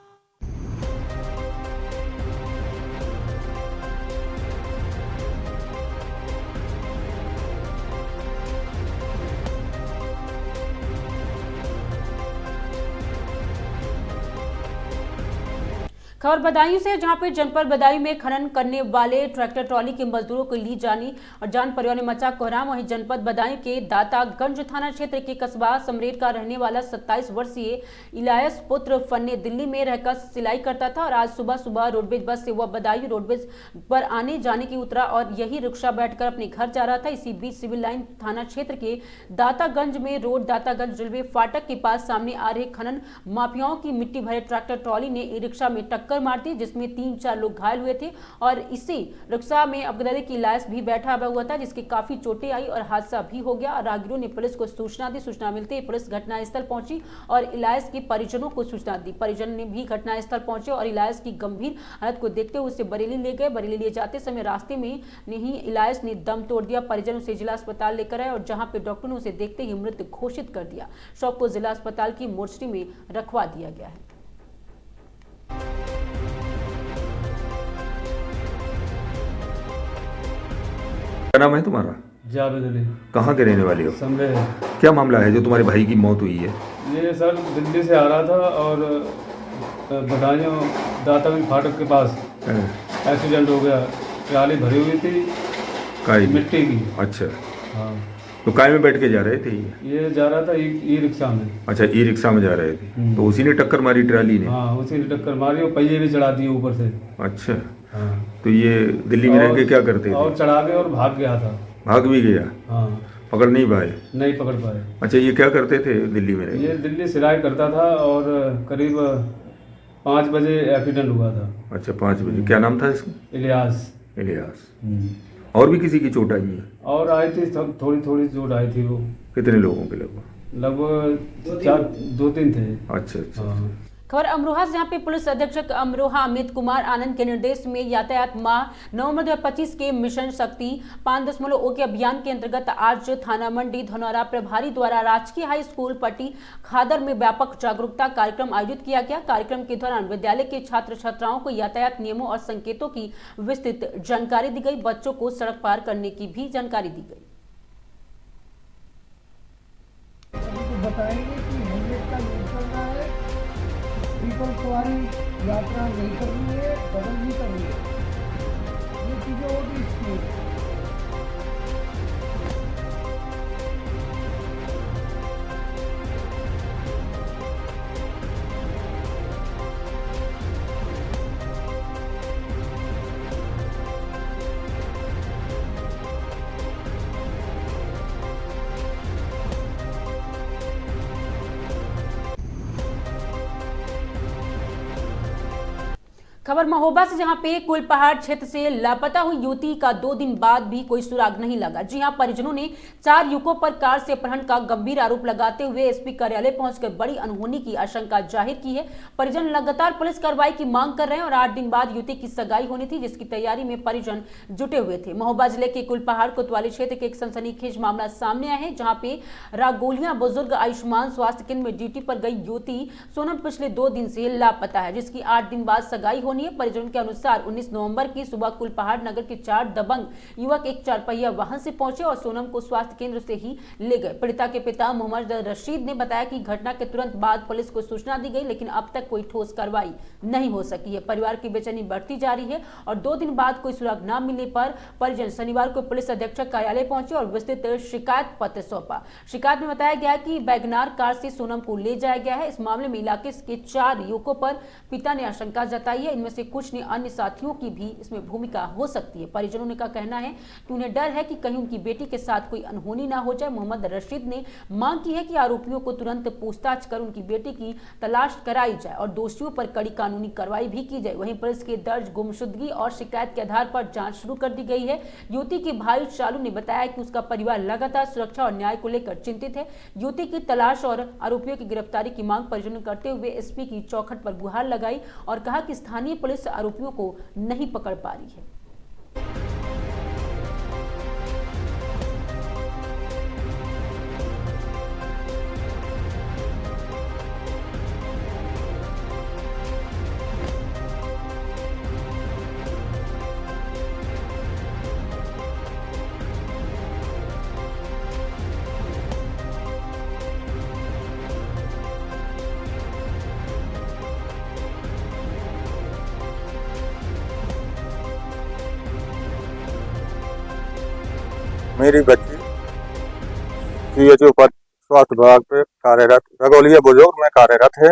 खबर बदायूं से, जहां पे जनपद बदायूं में खनन करने वाले ट्रैक्टर ट्रॉली के मजदूरों को ली जानी और जान परिवार ने मचा कोहराम। वहीं जनपद बदायूं के दातागंज थाना क्षेत्र के कस्बा समरेट का रहने वाला 27 वर्षीय इलायस पुत्र फन्ने दिल्ली में रहकर सिलाई करता था और आज सुबह सुबह रोडवेज बस से वह बदायूं रोडवेज पर आने जाने की उतरा और यही रिक्शा बैठकर अपने घर जा रहा था। इसी बीच सिविल लाइन थाना क्षेत्र के दातागंज में रोड दातागंज रेलवे फाटक के पास सामने आ रहे खनन माफियाओं की मिट्टी भरे ट्रैक्टर ट्रॉली ने ई रिक्शा में टक्कर मार दी, जिसमें 3-4 लोग घायल हुए थे और इसी रिक्शा में अब्दुल की इलायस भी बैठा हुआ था, जिसके काफी चोटें आई और हादसा भी हो गया। राहगीरों ने पुलिस को सूचना दी। सूचना मिलते ही पुलिस घटनास्थल पहुंची और इलायस के परिजनों को सूचना दी। परिजन ने भी घटनास्थल पहुंचे और इलायस की गंभीर हालत को देखते हुए उसे बरेली ले गए। बरेली ले जाते समय रास्ते में ही इलायस ने दम तोड़ दिया। परिजन उसे जिला अस्पताल लेकर आए और जहां पे डॉक्टर ने उसे देखते ही मृत घोषित कर दिया। शव को जिला अस्पताल की मोर्चरी में रखवा दिया गया है। क्या नाम है तुम्हारा? जावेद अली। कहाँ के रहने वाले हो? समरे। क्या मामला है जो तुम्हारे भाई की मौत हुई है? ये सर दिल्ली से आ रहा था और बदायूं दातागंज फाटक के पास एक्सीडेंट हो गया। ट्राली भरी हुई थी मिट्टी की। अच्छा, हाँ। तो काय में बैठ के जा रहे थे? ये जा रहा था ई रिक्शा में। अच्छा, ई रिक्शा में जा रहे थे, तो उसी ने टक्कर मारी ट्राली ने? हाँ, उसी ने टक्कर मारी और पहिए भी चढ़ा दिए ऊपर से। अच्छा, हाँ। तो ये दिल्ली में रह के क्या करते थे? और चढ़ा के और भाग गया था। भाग भी गया? हाँ। पकड़ नहीं पाए? नहीं पकड़ पाए। अच्छा, ये क्या करते थे दिल्ली में? ये दिल्ली सिलाई करता था और करीब 5 बजे एक्सीडेंट हुआ था। अच्छा, 5 बजे। क्या नाम था इसका? इलियास। इलियास। और भी किसी की चोट आई है? और आई थी, थोड़ी थोड़ी चोट आई थी। वो कितने लोगों के? लगभग 2-3 थे। अच्छा अच्छा। खबर अमरोहा से, जहाँ पे पुलिस अधीक्षक अमरोहा अमित कुमार आनंद के निर्देश में यातायात माह नवंबर 2025 के मिशन शक्ति 5.0 के अभियान के अंतर्गत आज थाना मंडी धनौरा प्रभारी द्वारा राजकीय हाई स्कूल पट्टी खादर में व्यापक जागरूकता कार्यक्रम आयोजित किया गया। कार्यक्रम के दौरान विद्यालय के छात्र छात्राओं को यातायात नियमों और संकेतों की विस्तृत जानकारी दी गई। बच्चों को सड़क पार करने की भी जानकारी दी गई। सवारी यात्रा नहीं करनी है, बदल नहीं करनी है, ये चीजें होगी इसकी। खबर महोबा से, जहां पे कुलपहाड़ क्षेत्र से लापता हुई युवती का 2 दिन बाद भी कोई सुराग नहीं लगा। जी हां, परिजनों ने 4 युवकों पर कार से अपहरण का गंभीर आरोप लगाते हुए एसपी कार्यालय पहुंचकर बड़ी अनहोनी की आशंका जाहिर की है। परिजन लगातार पुलिस कार्रवाई की मांग कर रहे हैं और 8 दिन बाद युवती की सगाई होनी थी, जिसकी तैयारी में परिजन जुटे हुए थे। महोबा जिले के कुलपहाड़ कोतवाली क्षेत्र के एक सनसनीखेज मामला सामने आया है, जहाँ पे रागोलियां बुजुर्ग आयुष्मान स्वास्थ्य केंद्र में ड्यूटी पर गई युवती सोनम पिछले 2 दिन से लापता है, जिसकी 8 दिन बाद सगाई होनी है। परिजनों के अनुसार 19 नवंबर की सुबह कुलपहाड़ नगर के 4 दबंग युवक एक 4 पहिया वाहन से पहुंचे और सोनम को स्वास्थ्य केंद्र से ही ले गए। पीड़िता के पिता मोहम्मद रशीद ने बताया कि घटना के तुरंत बाद पुलिस को सूचना दी गई, लेकिन अब तक कोई ठोस कार्रवाई नहीं हो सकी है। परिवार की बेचैनी बढ़ती जा रही है और 2 दिन बाद कोई सुराग न मिलने पर परिजन शनिवार को पुलिस अधीक्षक कार्यालय पहुंचे और विस्तृत शिकायत पत्र सौंपा। शिकायत में बताया गया कि वैगनार कार से सोनम को ले जाया गया है। इस मामले में इलाके के 4 युवकों पर पिता ने आशंका जताई है, इनमें से कुछ ने अन्य साथियों की भी इसमें भूमिका हो सकती है। परिजनों का कहना है कि उन्हें डर है कि कहीं उनकी बेटी के साथ कोई अनहोनी ना हो जाए। मोहम्मद रशीद ने मांग की है कि आरोपियों को तुरंत पूछताछ कर उनकी बेटी की तलाश कराई जाए और दोषियों पर कड़ी कानूनी कार्रवाई भी की जाए। वहीं पुलिस के दर्ज गुमशुदगी और शिकायत के आधार पर जांच शुरू कर दी गई है। युवती के भाई चालू ने बताया कि उसका परिवार लगातार सुरक्षा और न्याय को लेकर चिंतित है। युवती की तलाश और आरोपियों की गिरफ्तारी की मांग परिजनों करते हुए एसपी की चौखट पर गुहार लगाई और कहा कि स्थानीय पुलिस आरोपियों को नहीं पकड़ पा रही है। मेरी बच्ची CHO पर स्वास्थ्य विभाग पे कार्यरत, रगौलिया बुजुर्ग में कार्यरत है।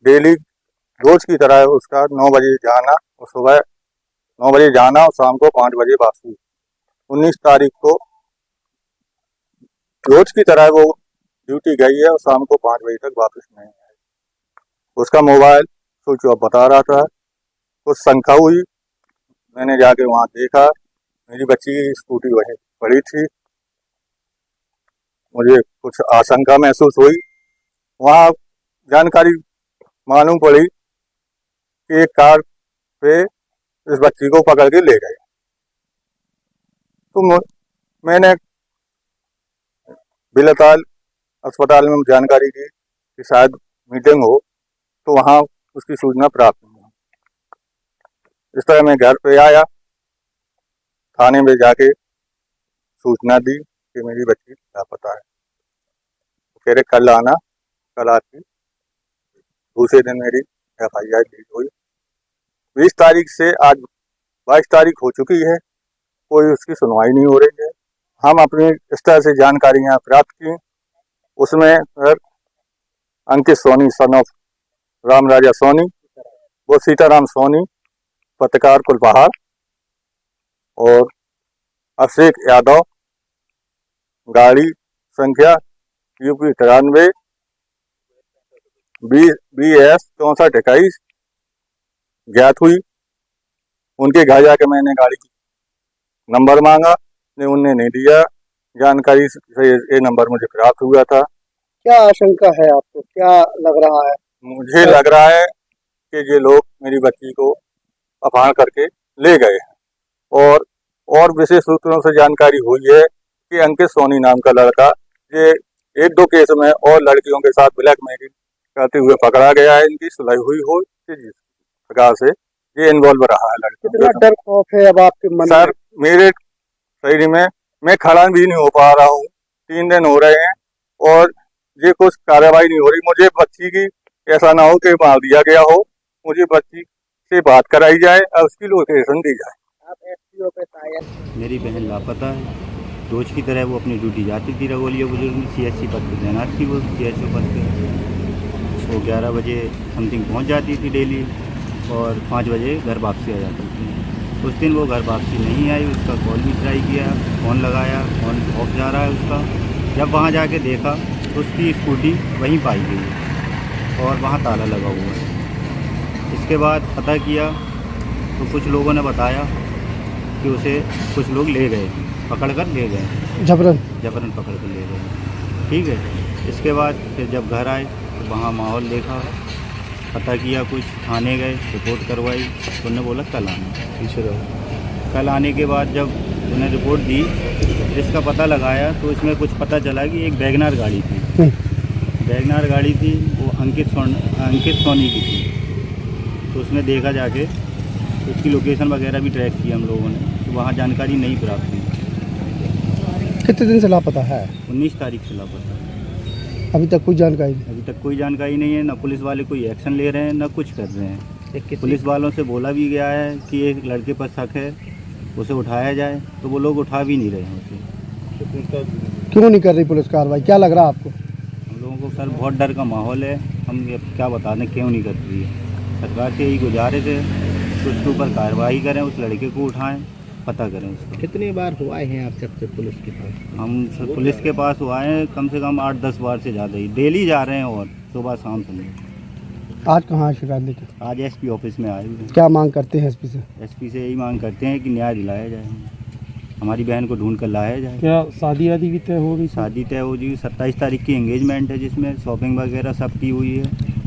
डेली रोज की तरह उसका 9 बजे जाना और सुबह 9 बजे जाना और शाम को 5 बजे वापसी। 19 तारीख को रोज की तरह वो ड्यूटी गई है और शाम को 5 बजे तक वापस नहीं आई। उसका मोबाइल स्विच ऑफ बता रहा था। कुछ शंका हुई, मैंने जाके वहाँ देखा, मेरी बच्ची की स्कूटी वहीं पड़ी थी। मुझे कुछ आशंका महसूस हुई। वहाँ जानकारी मालूम पड़ी कि एक कार पे इस बच्ची को पकड़ के ले गए। तो मैंने बिलताल अस्पताल में जानकारी दी कि शायद मीटिंग हो, तो वहाँ उसकी सूचना प्राप्त हुई। इस तरह मैं घर पे आया, थाने में जाके सूचना दी कि मेरी बच्ची लापता है। कह रहे कल आना, कल आती। दूसरे दिन मेरी FIR दी हुई। 20 तारीख से आज 22 तारीख हो चुकी है, कोई उसकी सुनवाई नहीं हो रही है। हम अपनी इस तरह से जानकारियाँ प्राप्त की, उसमें अंकित सोनी सन ऑफ राम राजा सोनी, वो सीताराम सोनी पत्रकार कुलपहाड़, और अभिषेक यादव गाड़ी संख्या UP 93 BS 6421 ज्ञात हुई। उनके घर जाके मैंने गाड़ी की नंबर मांगा, उन्होंने नहीं दिया। जानकारी से ये नंबर मुझे प्राप्त हुआ था। क्या आशंका है आपको, क्या लग रहा है? मुझे लग रहा है कि ये लोग मेरी बच्ची को अपहरण करके ले गए हैं। और विशेष सूत्रों से जानकारी हुई है कि अंकित सोनी नाम का लड़का ये 1-2 केस में और लड़कियों के साथ ब्लैकमेलिंग करते हुए पकड़ा गया है। इनकी सुलह हुई हो, जिस प्रकार से ये इन्वॉल्व रहा है लड़कियों। कितना डर खौफ है अब आपके मन में? सर, मेरे शरीर में मैं खड़ा भी नहीं हो पा रहा हूँ। 3 दिन हो रहे हैं और ये कुछ कार्रवाई नहीं हो रही। मुझे बच्ची की ऐसा ना हो कि मार दिया गया हो, मुझे बच्ची से बात कराई जाए और उसकी लोकेशन दी जाए। मेरी बहन लापता है। रोज की तरह वो अपनी ड्यूटी जाती थी। रगोलिया बुजुर्ग में CHC पद पर तैनात थी। वो CHO पद पे वो 11 बजे समथिंग पहुंच जाती थी डेली और 5 बजे घर वापसी आ जाती थी। उस दिन वो घर वापसी नहीं आई। उसका कॉल भी ट्राई किया, फ़ोन लगाया, फ़ोन ऑफ जा रहा है उसका। जब वहाँ जाके देखा तो उसकी स्कूटी वहीं पाई गई और वहाँ ताला लगा हुआ है। इसके बाद पता किया तो कुछ लोगों ने बताया कि उसे कुछ लोग ले गए, पकड़ कर ले गए, जबरन पकड़ कर ले गए। ठीक है, इसके बाद फिर जब घर आए तो वहाँ माहौल देखा, पता किया, कुछ थाने गए, रिपोर्ट करवाई, तो उन्होंने बोला कल आना। कल आने के बाद जब उन्हें रिपोर्ट दी, इसका पता लगाया तो इसमें कुछ पता चला कि एक वैगनार गाड़ी थी, वैगनार गाड़ी थी, वो अंकित सोनी की थी। तो उसमें देखा जाके, उसकी लोकेशन वगैरह भी ट्रैक की हम लोगों ने, तो वहाँ जानकारी नहीं प्राप्त हुई। कितने दिन से लापता है? 19 तारीख से लापता है। अभी तक कोई जानकारी नहीं? अभी तक कोई जानकारी नहीं है, ना पुलिस वाले कोई एक्शन ले रहे हैं, ना कुछ कर रहे हैं। पुलिस वालों से बोला भी गया है कि एक लड़के पर शक है, उसे उठाया जाए, तो वो लोग उठा भी नहीं रहे हैं उसे। क्यों नहीं कर रही पुलिस कार्रवाई, क्या लग रहा है आपको? हम लोगों को सर बहुत डर का माहौल है, हम ये क्या बता दें क्यों नहीं कर रही है। सरकार से यही गुजारिश है कि उसके ऊपर कार्रवाई करें, उस लड़के को उठाएं, पता करें उसको। कितनी बार हुआ है आप जब से पुलिस के पास? हम पुलिस के पास हुआ है कम से कम 8-10 बार से ज़्यादा ही, डेली जा रहे हैं, और सुबह शाम संडे। आज कहाँ शिकायत देते? आज एसपी ऑफिस में आए हुए। क्या मांग करते हैं एसपी से? एसपी से यही मांग करते हैं कि न्याय दिलाया जाए, हमारी बहन को ढूंढ कर लाया जाए। क्या शादी आदि भी तय हो गई? शादी तय हो गई, 27 तारीख की एंगेजमेंट है, जिसमें शॉपिंग वगैरह सब की हुई है।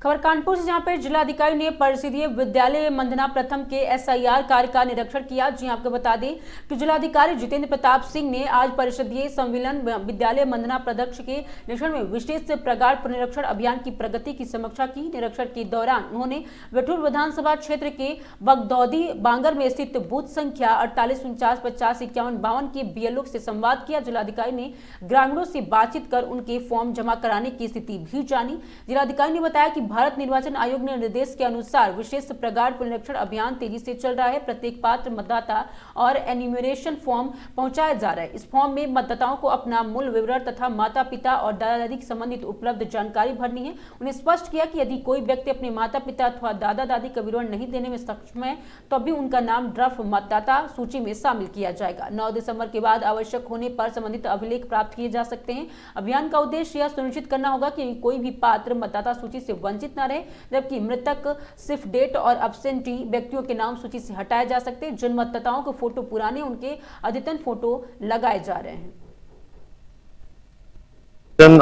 खबर कानपुर से, जहां पर जिलाधिकारी ने परिषदीय विद्यालय मंदना प्रथम के एसआईआर कार्य का निरीक्षण किया। जी आपको बता दें कि जिलाधिकारी जितेंद्र प्रताप सिंह ने आज परिषदीय सम्मेलन विद्यालय मंदना प्रदक्ष के निरीक्षण में विशेष प्रगाढ़ पुनरीक्षण अभियान की प्रगति की समीक्षा की। निरीक्षण के दौरान उन्होंने बिठूर विधानसभा क्षेत्र के बगदौदी बांगर में स्थित बूथ संख्या 48, 49, 50, 51, 52 के बीएलओ से संवाद किया। जिलाधिकारी ने ग्रामीणों से बातचीत कर उनके फॉर्म जमा कराने की स्थिति भी जानी। जिलाधिकारी ने बताया कि भारत निर्वाचन आयोग ने निर्देश के अनुसार विशेष प्रगाढ़ पुनरीक्षण अभियान तेजी से चल रहा है। प्रत्येक पात्र मतदाता और एन्यूमरेशन फॉर्म पहुंचाया जा रहा है। इस फॉर्म में मतदाताओं को अपना मूल विवरण तथा माता पिता और दादा दादी से संबंधित उपलब्ध जानकारी भरनी है। उन्हें स्पष्ट किया कि यदि कोई व्यक्ति अपने माता पिता अथवा दादा दादी का विवरण नहीं देने में सक्षम है तो भी उनका नाम ड्राफ्ट मतदाता सूची में शामिल किया जाएगा। 9 दिसंबर के बाद आवश्यक होने पर संबंधित अभिलेख प्राप्त किए जा सकते हैं। अभियान का उद्देश्य यह सुनिश्चित करना होगा कि कोई भी पात्र मतदाता सूची से वंचित न रहे, जबकि मृतक सिर्फ डेट और एब्सेंटी व्यक्तियों के नाम सूची से हटाए जा सकते हैं। जिन मतदाताओं के फोटो पुराने, उनके अद्यतन फोटो लगाए जा रहे हैं।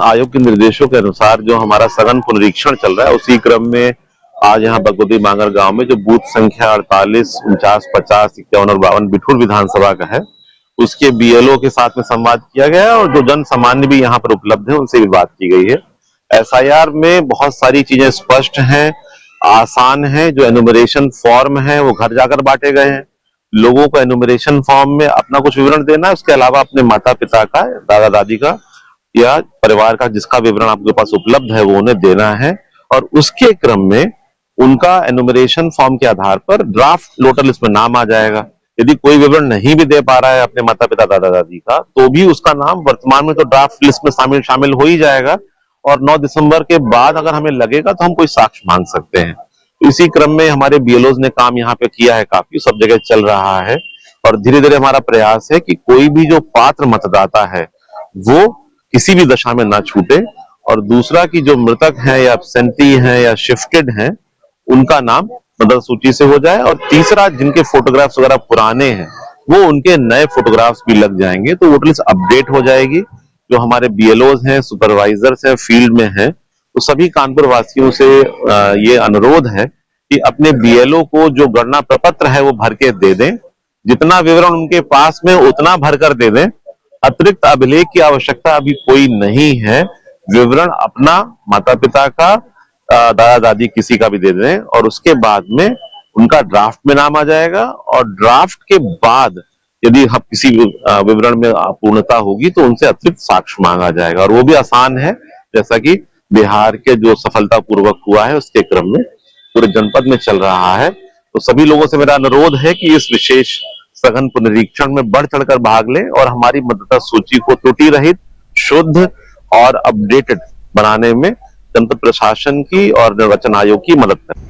आयोग के निर्देशों के अनुसार जो हमारा सघन पुनरीक्षण चल रहा है, उसी क्रम में आज यहाँ बगदौदी बांगर गांव में जो बूथ संख्या 48, 49, 50, 51 और 52 बिठूर विधानसभा का है, उसके बीएलओ के साथ में संवाद किया गया और जो जन सामान्य भी यहाँ पर उपलब्ध है उनसे भी बात की गई है। एसआईआर में बहुत सारी चीजें स्पष्ट हैं, आसान है। जो एनुमरेशन फॉर्म है वो घर जाकर बांटे गए हैं। लोगों को एनुमरेशन फॉर्म में अपना कुछ विवरण देना है, उसके अलावा अपने माता पिता का, दादा दादी का या परिवार का जिसका विवरण आपके पास उपलब्ध है वो उन्हें देना है। और उसके क्रम में उनका एनुमरेशन फॉर्म के आधार पर ड्राफ्ट वोटर लिस्ट में नाम आ जाएगा। यदि कोई विवरण नहीं भी दे पा रहा है अपने माता पिता दादा दादी का, तो भी उसका नाम वर्तमान में तो ड्राफ्ट लिस्ट में शामिल हो ही जाएगा। और 9 दिसंबर के बाद अगर हमें लगेगा तो हम कोई साक्ष्य मांग सकते हैं। इसी क्रम में हमारे बीएलओज ने काम यहाँ पे किया है, काफी सब जगह चल रहा है और धीरे धीरे हमारा प्रयास है कि कोई भी जो पात्र मतदाता है वो किसी भी दशा में ना छूटे। और दूसरा कि जो मृतक हैं या एब्सेंटी हैं या शिफ्टेड हैं उनका नाम मतदाता सूची से हो जाए। और तीसरा, जिनके फोटोग्राफ्स वगैरह पुराने हैं वो उनके नए फोटोग्राफ्स भी लग जाएंगे, तो वोटर लिस्ट अपडेट हो जाएगी। जो हमारे बीएलओज हैं, सुपरवाइजर्स हैं, फील्ड में हैं, तो सभी कानपुर वासियों से ये अनुरोध है कि अपने बीएलओ को जो गणना प्रपत्र है वो भर के दे दें। जितना विवरण उनके पास में उतना भर कर दे दें। अतिरिक्त अभिलेख की आवश्यकता अभी कोई नहीं है। विवरण अपना, माता पिता का, दादा दादी किसी का भी दे दें और उसके बाद में उनका ड्राफ्ट में नाम आ जाएगा। और ड्राफ्ट के बाद यदि हम किसी विवरण में अपूर्णता होगी तो उनसे अतिरिक्त साक्ष्य मांगा जाएगा। और वो भी आसान है, जैसा कि बिहार के जो सफलतापूर्वक हुआ है उसके क्रम में पूरे जनपद में चल रहा है। तो सभी लोगों से मेरा अनुरोध है कि इस विशेष सघन पुनरीक्षण में बढ़ चढ़कर भाग लें और हमारी मतदाता सूची को त्रुटि रहित, शुद्ध और अपडेटेड बनाने में जनपद प्रशासन की और निर्वाचन आयोग की मदद करें।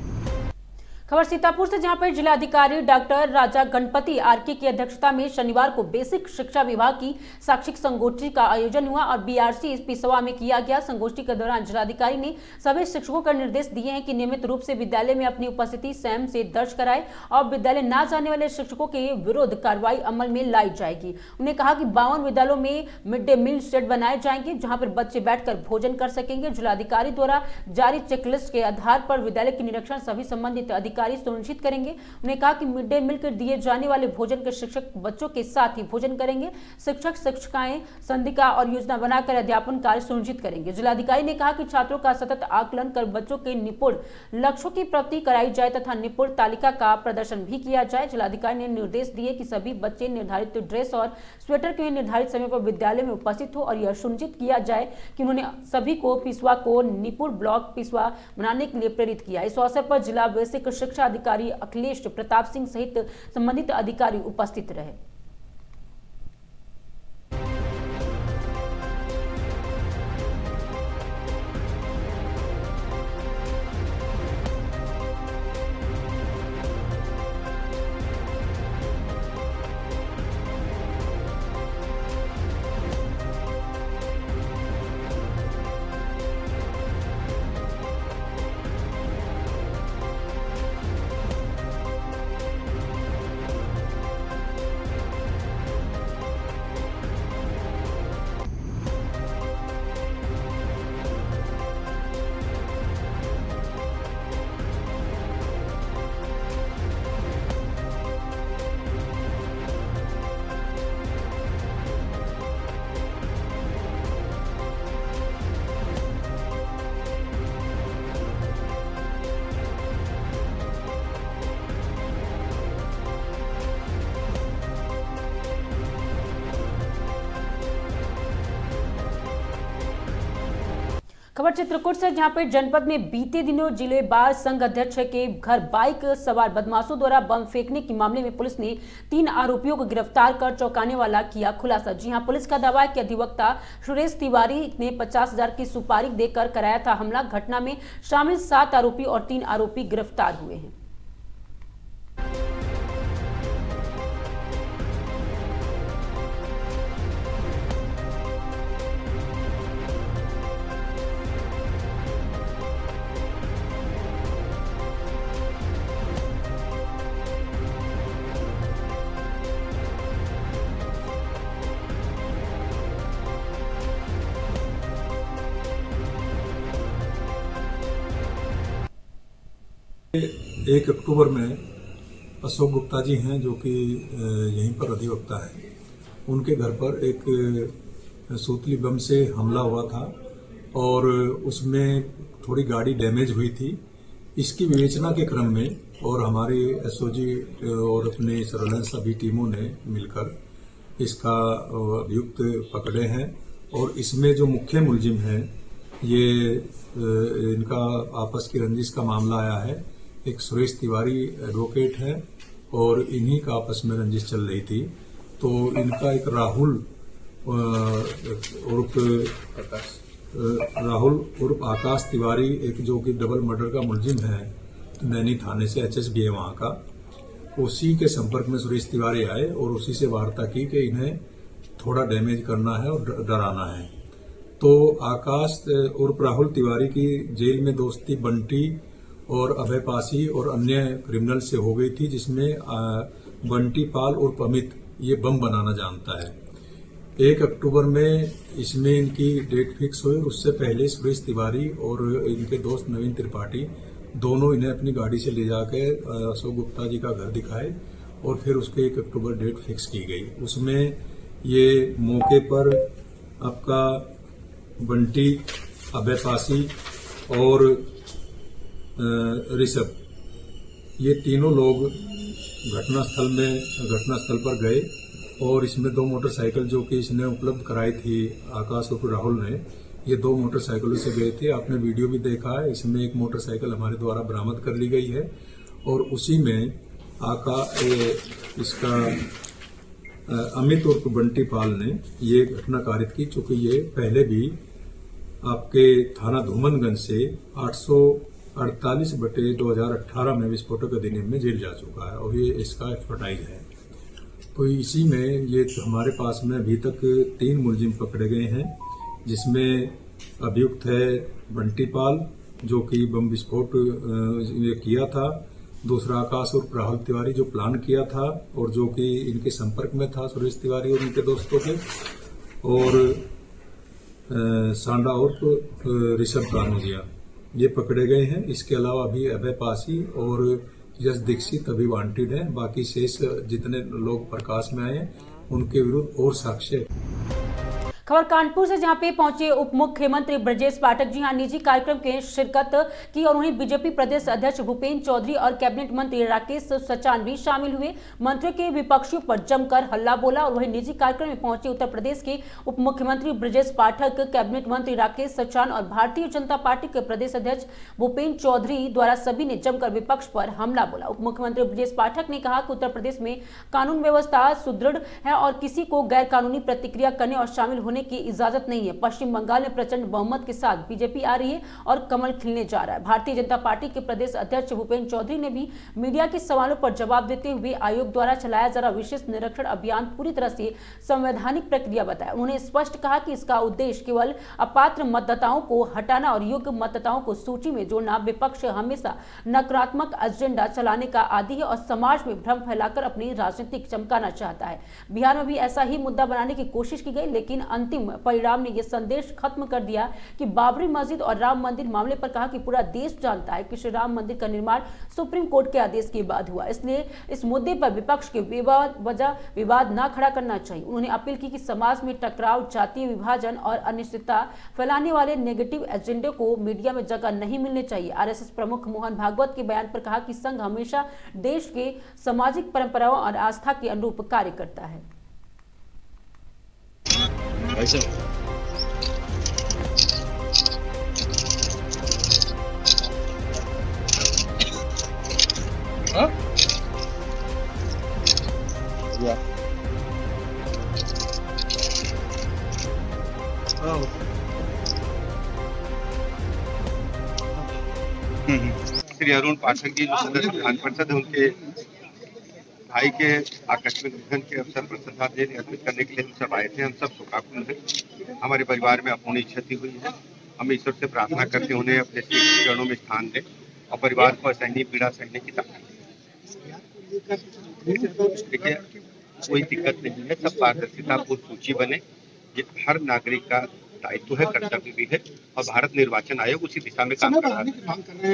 खबर सीतापुर से, जहां पर जिलाधिकारी डॉक्टर राजा गणपति आरके की अध्यक्षता में शनिवार को बेसिक शिक्षा विभाग की शैक्षिक संगोष्ठी का आयोजन हुआ और बीआरसी पिसवा में किया गया। संगोष्ठी के दौरान जिलाधिकारी ने सभी शिक्षकों को निर्देश दिए हैं कि नियमित रूप से विद्यालय में अपनी उपस्थिति स्वयं से दर्ज कराएं और विद्यालय न जाने वाले शिक्षकों के विरुद्ध कार्रवाई अमल में लाई जाएगी। उन्होंने कहा कि 52 विद्यालयों में मिड डे मील शेड बनाए जाएंगे, जहां पर बच्चे बैठकर भोजन कर सकेंगे। जिलाधिकारी द्वारा जारी चेकलिस्ट के आधार पर विद्यालय के निरीक्षण सभी संबंधित अधिकारी सुनिश्चित करेंगे। उन्होंने कहा कि मिड डे मील के दिए जाने वाले भोजन के शिक्षक बच्चों के साथ ही भोजन करेंगे। शिक्षक शिक्षिकाएं संदिका और योजना बनाकर अध्यापन कार्य सुनिश्चित करेंगे। जिलाधिकारी ने कहा कि छात्रों का सतत आकलन कर बच्चों के निपुण लक्ष्यों की प्राप्ति कराई जाए तथा निपुण तालिका का प्रदर्शन भी किया जाए। जिलाधिकारी ने निर्देश दिए कि सभी बच्चे निर्धारित ड्रेस और स्वेटर के निर्धारित समय पर विद्यालय में उपस्थित हो और यह सुनिश्चित किया जाए कि उन्होंने सभी को पिसवा को निपुण ब्लॉक पिसवा बनाने के लिए प्रेरित किया। इस अवसर पर जिला बेसिक शिक्षा अधिकारी अखिलेश प्रताप सिंह सहित संबंधित अधिकारी उपस्थित रहे। खबर चित्रकूट से, जहां पर जनपद में बीते दिनों जिले बार संघ अध्यक्ष के घर बाइक सवार बदमाशों द्वारा बम फेंकने के मामले में पुलिस ने 3 आरोपियों को गिरफ्तार कर चौंकाने वाला किया खुलासा। जी हां, पुलिस का दावा है कि अधिवक्ता सुरेश तिवारी ने 50,000 की सुपारी देकर कराया था हमला। घटना में शामिल 7 आरोपी और 3 आरोपी गिरफ्तार हुए हैं। एक अक्टूबर में अशोक गुप्ता जी हैं जो कि यहीं पर अधिवक्ता है, उनके घर पर एक सूतली बम से हमला हुआ था और उसमें थोड़ी गाड़ी डैमेज हुई थी। इसकी विवेचना के क्रम में और हमारी एसओजी और अपने सर्वेलेंस सभी टीमों ने मिलकर इसका अभियुक्त पकड़े हैं और इसमें जो मुख्य मुलजिम हैं ये इनका आपस की रंजिश का मामला आया है। एक सुरेश तिवारी एडवोकेट है और इन्हीं का आपस में रंजिश चल रही थी, तो इनका एक राहुल उर्फ आकाश तिवारी, एक जो कि डबल मर्डर का मुलजिम है नैनी थाने से, एचएसबी है वहां का, उसी के संपर्क में सुरेश तिवारी आए और उसी से वार्ता की कि इन्हें थोड़ा डैमेज करना है और डराना है। तो आकाश उर्फ राहुल तिवारी की जेल में दोस्ती बंटी और अभय पासी और अन्य क्रिमिनल से हो गई थी, जिसमें बंटी पाल उर्फ अमित ये बम बनाना जानता है। 1 अक्टूबर में इसमें इनकी डेट फिक्स हुई। उससे पहले सुरेश तिवारी और इनके दोस्त नवीन त्रिपाठी दोनों इन्हें अपनी गाड़ी से ले जाकर अशोक गुप्ता जी का घर दिखाए और फिर उसके 1 अक्टूबर डेट फिक्स की गई। उसमें ये मौके पर आपका बंटी, अभय पासी और ऋषभ, ये तीनों लोग घटनास्थल पर गए और इसमें 2 मोटरसाइकिल जो कि इसने उपलब्ध कराई थी आकाश उर्फ राहुल ने, ये 2 मोटरसाइकिलों से गए थे। आपने वीडियो भी देखा है, इसमें एक मोटरसाइकिल हमारे द्वारा बरामद कर ली गई है और उसी में इसका अमित उर्फ बंटी पाल ने ये घटना कारित की, चूंकि ये पहले भी आपके थाना धूमनगंज से 48/2018 में विस्फोटक अधिनियम में जेल जा चुका है और ये इसका एक्सपर्टाइज है। तो इसी में ये हमारे पास में अभी तक 3 मुलजिम पकड़े गए हैं, जिसमें अभियुक्त है बंटी पाल जो कि बम विस्फोट ये किया था, दूसरा आकाश और राहुल तिवारी जो प्लान किया था और जो कि इनके संपर्क में था सुरेश तिवारी और इनके दोस्तों के, और सांडा और ऋषभ कानूजिया ये पकड़े गए हैं। इसके अलावा अभी अभय पासी और यश दीक्षित अभी वांटेड है। बाकी शेष जितने लोग प्रकाश में आए हैं उनके विरुद्ध और साक्ष्य। खबर कानपुर से जहां पे पहुंचे उप मुख्यमंत्री ब्रजेश पाठक जी हां निजी कार्यक्रम के शिरकत की और उन्हें बीजेपी प्रदेश अध्यक्ष भूपेंद्र चौधरी और कैबिनेट मंत्री राकेश सचान भी शामिल हुए। मंत्रियों के विपक्षियों पर जमकर हल्ला बोला और वहीं निजी कार्यक्रम में पहुंचे उत्तर प्रदेश के उप मुख्यमंत्री ब्रजेश पाठक, कैबिनेट मंत्री राकेश सचान और भारतीय जनता पार्टी के प्रदेश अध्यक्ष भूपेंद्र चौधरी द्वारा सभी ने जमकर विपक्ष पर हमला बोला। उप मुख्यमंत्री ब्रजेश पाठक ने कहा कि उत्तर प्रदेश में कानून व्यवस्था सुदृढ़ है और किसी को गैर कानूनी प्रतिक्रिया करने और शामिल होने की इजाजत नहीं है। पश्चिम बंगाल में प्रचंड बहुमत के साथ बीजेपी आ रही है और कमल खिलने जा रहा है। भारतीय जनता पार्टी के प्रदेश अध्यक्ष भूपेंद्र चौधरी ने भी मीडिया के सवालों पर जवाब देते हुए आयोग द्वारा चलाया जा रहा विशेष निरीक्षण अभियान पूरी तरह से संवैधानिक प्रक्रिया बताया। उन्होंने स्पष्ट कहा कि इसका उद्देश्य केवल अपात्र मतदाताओं को हटाना और योग्य मतदाताओं को सूची में जोड़ना। विपक्ष हमेशा नकारात्मक एजेंडा चलाने का आदी है और समाज में भ्रम फैलाकर अपनी राजनीति चमकाना चाहता है। बिहार में भी ऐसा ही मुद्दा बनाने की कोशिश की गई, लेकिन अंतिम परिणाम ने यह संदेश खत्म कर दिया कि बाबरी मस्जिद और राम मंदिर मामले पर कहा कि पूरा देश जानता है कि श्री राम मंदिर का निर्माण सुप्रीम कोर्ट के आदेश के बाद हुआ, इसलिए इस मुद्दे पर विपक्ष के विवाद न खड़ा करना चाहिए। उन्होंने अपील की कि समाज में टकराव, जातीय विभाजन और अनिश्चितता फैलाने वाले नेगेटिव एजेंडे को मीडिया में जगह नहीं मिलनी चाहिए। आरएसएस प्रमुख मोहन भागवत के बयान पर कहा कि संघ हमेशा देश के सामाजिक परंपराओं और आस्था के अनुरूप कार्य करता है। श्री अरुण पाठक जी जो सदस्य विधान परिषद है, उनके भाई के आकस्मिक निधन के अवसर पर श्रद्धांजलि अर्पित करने के लिए हम सब आए थे। हम सब शोकाकुल हैं। हमारे परिवार में अपूर्णीय क्षति हुई है। हम ईश्वर से प्रार्थना करते हैं उन्हें अपने चरणों में स्थान दें और परिवार को असहनीय पीड़ा सहने की ताकत दें। देखिए, कोई दिक्कत नहीं है, सब पारदर्शिता पूर्ण सूची बने, ये हर नागरिक का दायित्व है, कर्तव्य भी है और भारत निर्वाचन आयोग उसी दिशा में काम कर रहा है।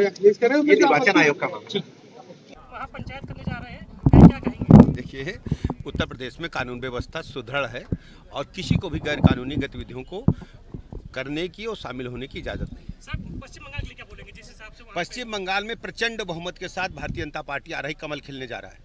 ये निर्वाचन आयोग का मामला है। पंचायत करने जा रहे हैं, क्या कहेंगे? देखिए, उत्तर प्रदेश में कानून व्यवस्था सुदृढ़ है और किसी को भी गैर कानूनी गतिविधियों को करने की और शामिल होने की इजाजत नहीं है। सर, पश्चिम बंगाल के लिए क्या बोलेंगे? जिस हिसाब से पश्चिम बंगाल में प्रचंड बहुमत के साथ भारतीय जनता पार्टी आ रही, कमल खिलने जा रहा है।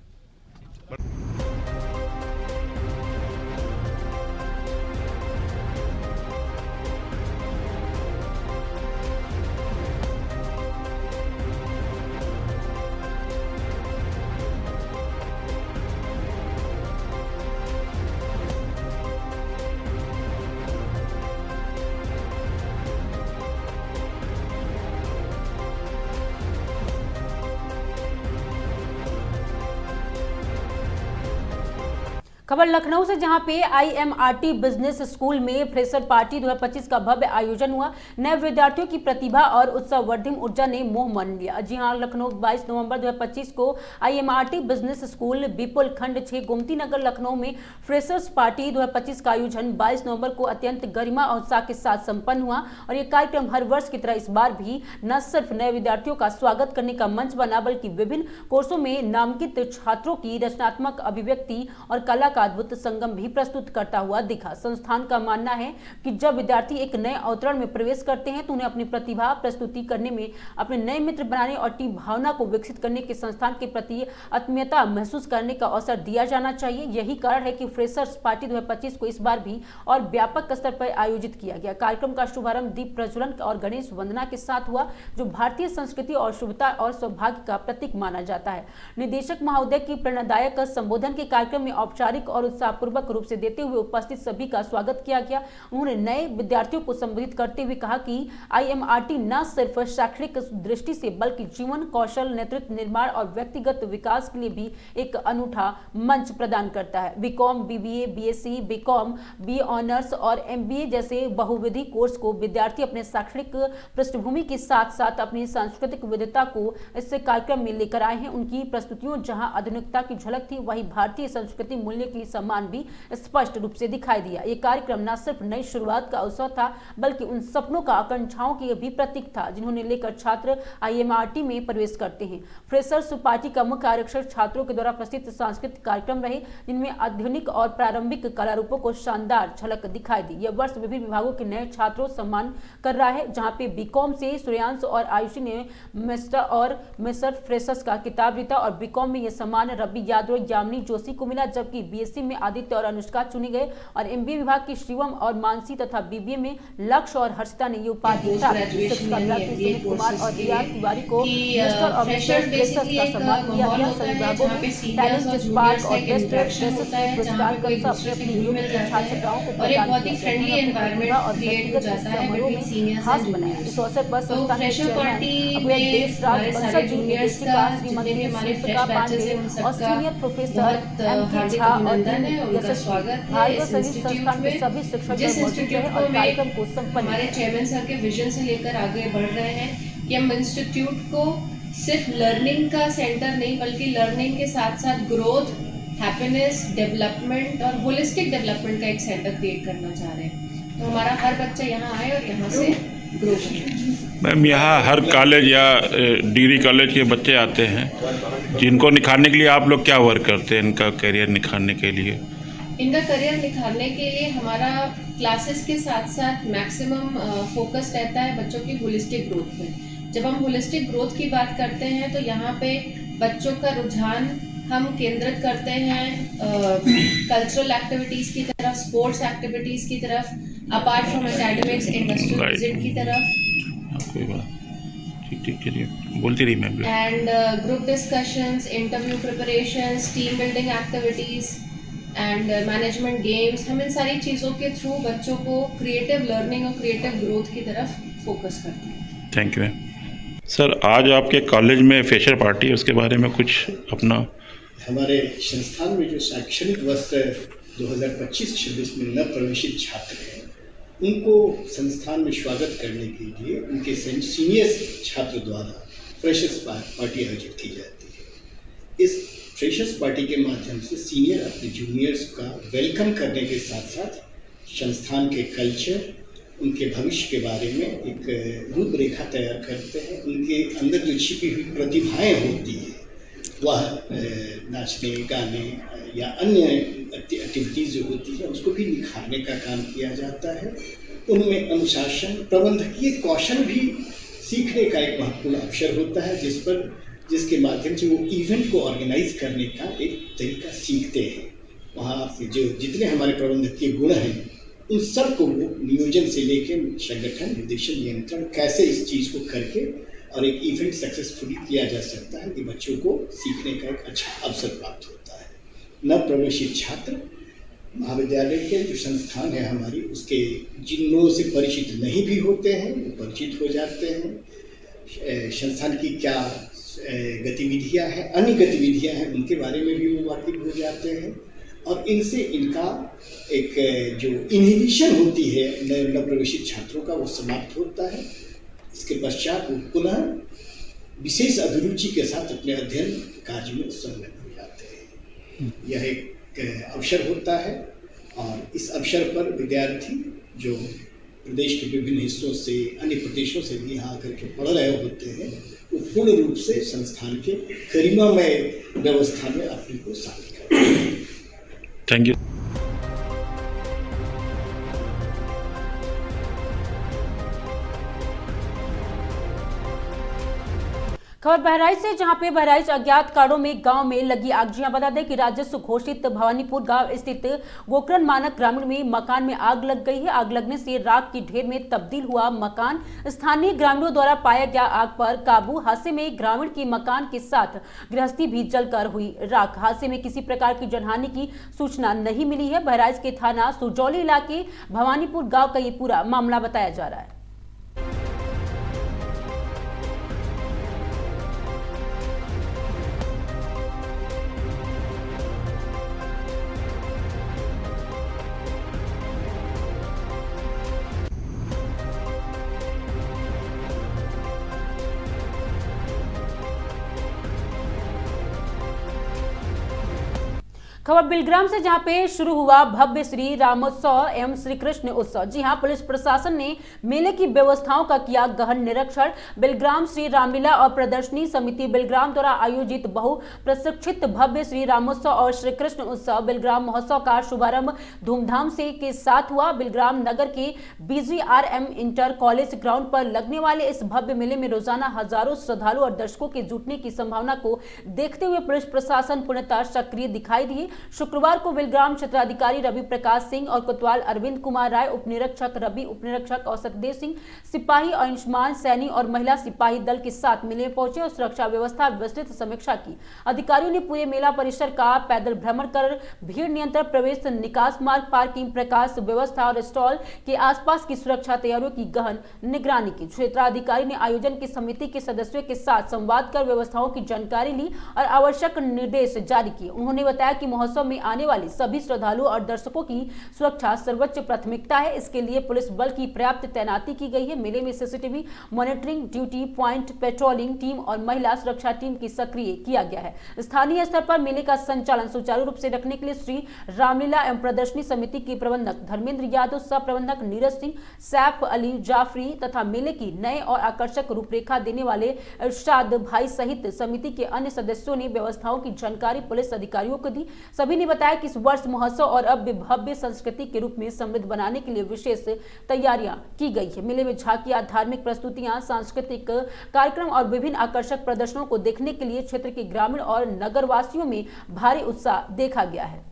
खबर लखनऊ से, जहां पे IMRT बिजनेस स्कूल में फ्रेशर पार्टी 2025 का भव्य आयोजन हुआ। नए विद्यार्थियों की प्रतिभा और उत्सववर्धक ऊर्जा ने मोह मान लिया। जी हां, लखनऊ 22 नवंबर 2025 को IMRT बिजनेस स्कूल बीपुल खंड 6 गोमती नगर लखनऊ में फ्रेशर्स पार्टी 2025 का आयोजन 22 नवंबर को अत्यंत गरिमा और उत्साह के साथ संपन्न हुआ और ये कार्यक्रम हर वर्ष की तरह इस बार भी न सिर्फ नए विद्यार्थियों का स्वागत करने का मंच बना, बल्कि विभिन्न कोर्सों में नामांकित छात्रों की रचनात्मक अभिव्यक्ति और कला अद्भुत संगम भी प्रस्तुत करता हुआ दिखा। संस्थान का मानना है कि जब विद्यार्थी एक नए अवतरण में प्रवेश करते हैं तो उन्हें अपनी प्रतिभा प्रस्तुति करने में, अपने नए मित्र बनाने और टीम भावना को विकसित करने के संस्थान के प्रति आत्मीयता महसूस करने का अवसर दिया जाना चाहिए। यही कारण है कि फ्रेशर्स पार्टी 2025 को इस बार भी और व्यापक स्तर पर आयोजित किया गया। कार्यक्रम का शुभारंभ दीप प्रज्वलन और गणेश वंदना के साथ हुआ, जो भारतीय संस्कृति और शुभता और सौभाग्य का प्रतीक माना जाता है। निदेशक महोदय की प्रेरणादायक संबोधन के कार्यक्रम में औपचारिक स्वागत और उत्साहपूर्वक रूप से देते हुए उपस्थित सभी का स्वागत किया गया। उन्होंने नए विद्यार्थियों को संबोधित करते हुए कहा कि IMRT न सिर्फ शैक्षणिक दृष्टि से बल्कि जीवन कौशल, नेतृत्व निर्माण और व्यक्तिगत विकास के लिए भी एक अनूठा मंच प्रदान करता है। BCom, BBA, BSc, BCom, BA honours और MBA जैसे बहुविधि कोर्स को विद्यार्थी अपने शैक्षणिक पृष्ठभूमि के साथ साथ अपनी सांस्कृतिक विविधता को इस कार्यक्रम में लेकर आए हैं। उनकी प्रस्तुतियों जहां आधुनिकता की झलक थी, वहीं भारतीय संस्कृति मूल्य की सम्मान भी स्पष्ट रूप से दिखाई दिया। ये कार्यक्रम न सिर्फ नई शुरुआत का अवसर था बल्कि उन सपनों का, आकांक्षाओं की भी प्रतीक था जिन्होंने लेकर छात्र IMRT में प्रवेश करते हैं। फ्रेशर्स पार्टी का मुख्य आकर्षण छात्रों के द्वारा प्रस्तुत सांस्कृतिक कार्यक्रम रहे, जिनमें आधुनिक और प्रारंभिक कलारूपों को शानदार झलक दिखाई दी। यह वर्ष विभिन्न विभागों के नए छात्रों सम्मान कर रहा है, जहां पे BCom से सूर्यांश और आयुषी ने मिस्टर और मिसर फ्रेशर्स का किताब जीता और BCom में यह सम्मान रवि यादव, यामिनी जोशी को मिला, जबकि BSc में आदित्य और अनुष्का चुने गए और MBA विभाग की शिवम और मानसी तथा BBA में लक्ष्य और हर्षिता ने ये उपाधि प्राप्त की। सुमित कुमार और रिया तिवारी को मिस्टर और मिसेस फ्रेशर्स का सम्मान किया गया। सभी विभागों में टैलेंट स्पार्क और बेस्ट फ्रेशर्स के पुरस्कार कर अपने अपने योग्य छात्र-छात्राओं को प्रदान किया और व्यक्तिगत समारोह में खास बनाया। इस अवसर पर संस्था के चेयरमैन देशराज बंसल जी, निदेशिका श्रीमती शिल्पिका पांडे और सीनियर प्रोफेसर MK झा और भार्गव सहित संस्थान के सभी शिक्षक मौजूद रहे और कार्यक्रम को संपन्न हमारे चेयरमैन सर के विजन से लेकर आगे बढ़ रहे हैं कि हम इंस्टीट्यूट को सिर्फ लर्निंग का सेंटर नहीं बल्कि लर्निंग के साथ साथ ग्रोथ, हैप्पीनेस, डेवलपमेंट और होलिस्टिक डेवलपमेंट का एक सेंटर क्रिएट करना चाह रहे हैं। तो हमारा हर बच्चा यहाँ आए और यहाँ से ग्रो करे। मैम, यहाँ हर कॉलेज या डिग्री कॉलेज के बच्चे आते हैं, जिनको निखारने के लिए आप लोग क्या वर्क करते हैं इनका करियर निखारने के लिए? इनका करियर निखारने के लिए हमारा क्लासेस के साथ साथ मैक्सिमम फोकस रहता है बच्चों की होलिस्टिक ग्रोथ पे। जब हम होलिस्टिक ग्रोथ की बात करते हैं तो यहाँ पे बच्चों का रुझान हम केंद्रित करते हैं कल्चरल एक्टिविटीज़ की तरफ, स्पोर्ट्स एक्टिविटीज़ की तरफ, apart from academics industrial visit की तरफ, बोलती रही ma'am, and group discussions, interview preparations, team building activities and management games. हम इन सारी चीज़ों के थ्रू बच्चों को क्रिएटिव लर्निंग और क्रिएटिव ग्रोथ की तरफ फोकस करते हैं। Thank you sir. आज आपके कॉलेज में फ्रेशर पार्टी है, उसके बारे में कुछ अपना। हमारे संस्थान में जो शैक्षणिक वर्ष 2025-26 में नव प्रवेशित छात्र हैं, उनको संस्थान में स्वागत करने के लिए उनके सीनियर छात्र द्वारा फ्रेशर्स पार्टी आयोजित की जाती है। इस फ्रेशर्स पार्टी के माध्यम से सीनियर अपने जूनियर्स का वेलकम करने के साथ साथ संस्थान के कल्चर, उनके भविष्य के बारे में एक रूपरेखा तैयार करते हैं। उनके अंदर जो छिपी हुई प्रतिभाएं होती हैं, वह नाचने, गाने या अन्य एक्टिविटीज़ जो होती है उसको भी निखारने का काम किया जाता है। उनमें अनुशासन, प्रबंधकीय कौशल भी सीखने का एक महत्वपूर्ण अवसर होता है, जिसके माध्यम से वो इवेंट को ऑर्गेनाइज करने का एक तरीका सीखते हैं। वहाँ जो जितने हमारे प्रबंधकीय गुण हैं उन सब को वो नियोजन से लेकर संगठन, निर्देशन, नियंत्रण कैसे इस चीज़ को करके और एक इवेंट सक्सेसफुली किया जा सकता है कि बच्चों को सीखने का एक अच्छा अवसर प्राप्त होता है। नव प्रवेशित छात्र महाविद्यालय के जो संस्थान है हमारी, उसके जिन लोगों से परिचित नहीं भी होते हैं वो परिचित हो जाते हैं। संस्थान की क्या गतिविधियां हैं, अन्य गतिविधियां हैं, उनके बारे में भी वो वाकिफ हो जाते हैं और इनसे इनका एक जो इनहिबिशन होती है नव प्रवेशित छात्रों का, वो समाप्त होता है। इसके पश्चात वो पुनः विशेष अभिरुचि के साथ अपने अध्ययन कार्य में संलग्न हो जाते हैं। यह एक अवसर होता है और इस अवसर पर विद्यार्थी जो प्रदेश के विभिन्न हिस्सों से, अन्य प्रदेशों से भी यहाँ आकर के पढ़ रहे होते हैं, वो पूर्ण रूप से संस्थान के गरिमामय व्यवस्था में अपने को शामिल करते हैं। Thank you. खबर बहराइच से, जहां पे बहराइच अज्ञात कारणों में गांव में लगी आग। जी बता दें कि राजस्व घोषित भवानीपुर गांव स्थित गोकरण मानक ग्रामीण में मकान में आग लग गई है। आग लगने से राख की ढेर में तब्दील हुआ मकान। स्थानीय ग्रामीणों द्वारा पाया गया आग पर काबू। हादसे में ग्रामीण की मकान के साथ गृहस्थी भी जलकर हुई राख। हादसे में किसी प्रकार की जनहानि की सूचना नहीं मिली है। बहराइच के थाना सुजौली इलाके भवानीपुर गाँव का ये पूरा मामला बताया जा रहा है। खबर बिलग्राम से, जहां पे शुरू हुआ भव्य श्री रामोत्सव एवं श्री कृष्ण उत्सव। जी हां, पुलिस प्रशासन ने मेले की व्यवस्थाओं का किया गहन निरीक्षण। बिलग्राम श्री रामलीला और प्रदर्शनी समिति बिलग्राम द्वारा आयोजित बहु प्रशिक्षित भव्य श्री रामोत्सव और श्री कृष्ण उत्सव बिलग्राम महोत्सव का शुभारंभ धूमधाम से के साथ हुआ। बिलग्राम नगर के BGRM इंटर कॉलेज ग्राउंड पर लगने वाले इस भव्य मेले में रोजाना हजारों श्रद्धालु और दर्शकों के जुटने की संभावना को देखते हुए पुलिस प्रशासन पूर्णतः सक्रिय दिखाई दिए। शुक्रवार को बिलग्राम क्षेत्राधिकारी रवि प्रकाश सिंह और कोतवाल अरविंद कुमार राय, उप निरीक्षक रवि, उप निरीक्षक और सतदेव सिंह, सिपाही अंशुमान सैनी और महिला सिपाही दल के साथ मेले में पहुंचे और सुरक्षा व्यवस्था विस्तृत समीक्षा की। अधिकारियों ने पूरे मेला परिसर का पैदल भ्रमण कर भीड़ नियंत्रण, प्रवेश निकास मार्ग, पार्किंग, प्रकाश व्यवस्था और स्टॉल के आसपास की सुरक्षा तैयारियों की गहन निगरानी की। क्षेत्राधिकारी ने आयोजन की समिति के सदस्यों के साथ संवाद कर व्यवस्थाओं की जानकारी ली और आवश्यक निर्देश जारी किए। उन्होंने बताया कि महोत्सव में आने वाले सभी श्रद्धालुओं और दर्शकों की सुरक्षा सर्वोच्च प्राथमिकता है। इसके लिए पुलिस बल की पर्याप्त तैनाती की गई है। मेले में CCTV monitoring, duty point, patrolling team और महिला सुरक्षा टीम की सक्रिय किया गया है। स्थानीय स्तर पर मेले का संचालन सुचारू रूप से रखने के लिए श्री रामलीला एवं प्रदर्शनी समिति के प्रबंधक धर्मेंद्र यादव, सह प्रबंधक नीरज सिंह, सैफ अली जाफरी तथा मेले की नए और आकर्षक रूपरेखा देने वाले इरशाद भाई सहित समिति के अन्य सदस्यों ने व्यवस्थाओं की जानकारी पुलिस अधिकारियों को दी। सभी ने बताया कि इस वर्ष महोत्सव और अब भव्य संस्कृति के रूप में समृद्ध बनाने के लिए विशेष तैयारियां की गई है। मेले में झांकियां, धार्मिक प्रस्तुतियां, सांस्कृतिक कार्यक्रम और विभिन्न आकर्षक प्रदर्शनों को देखने के लिए क्षेत्र के ग्रामीण और नगरवासियों में भारी उत्साह देखा गया है।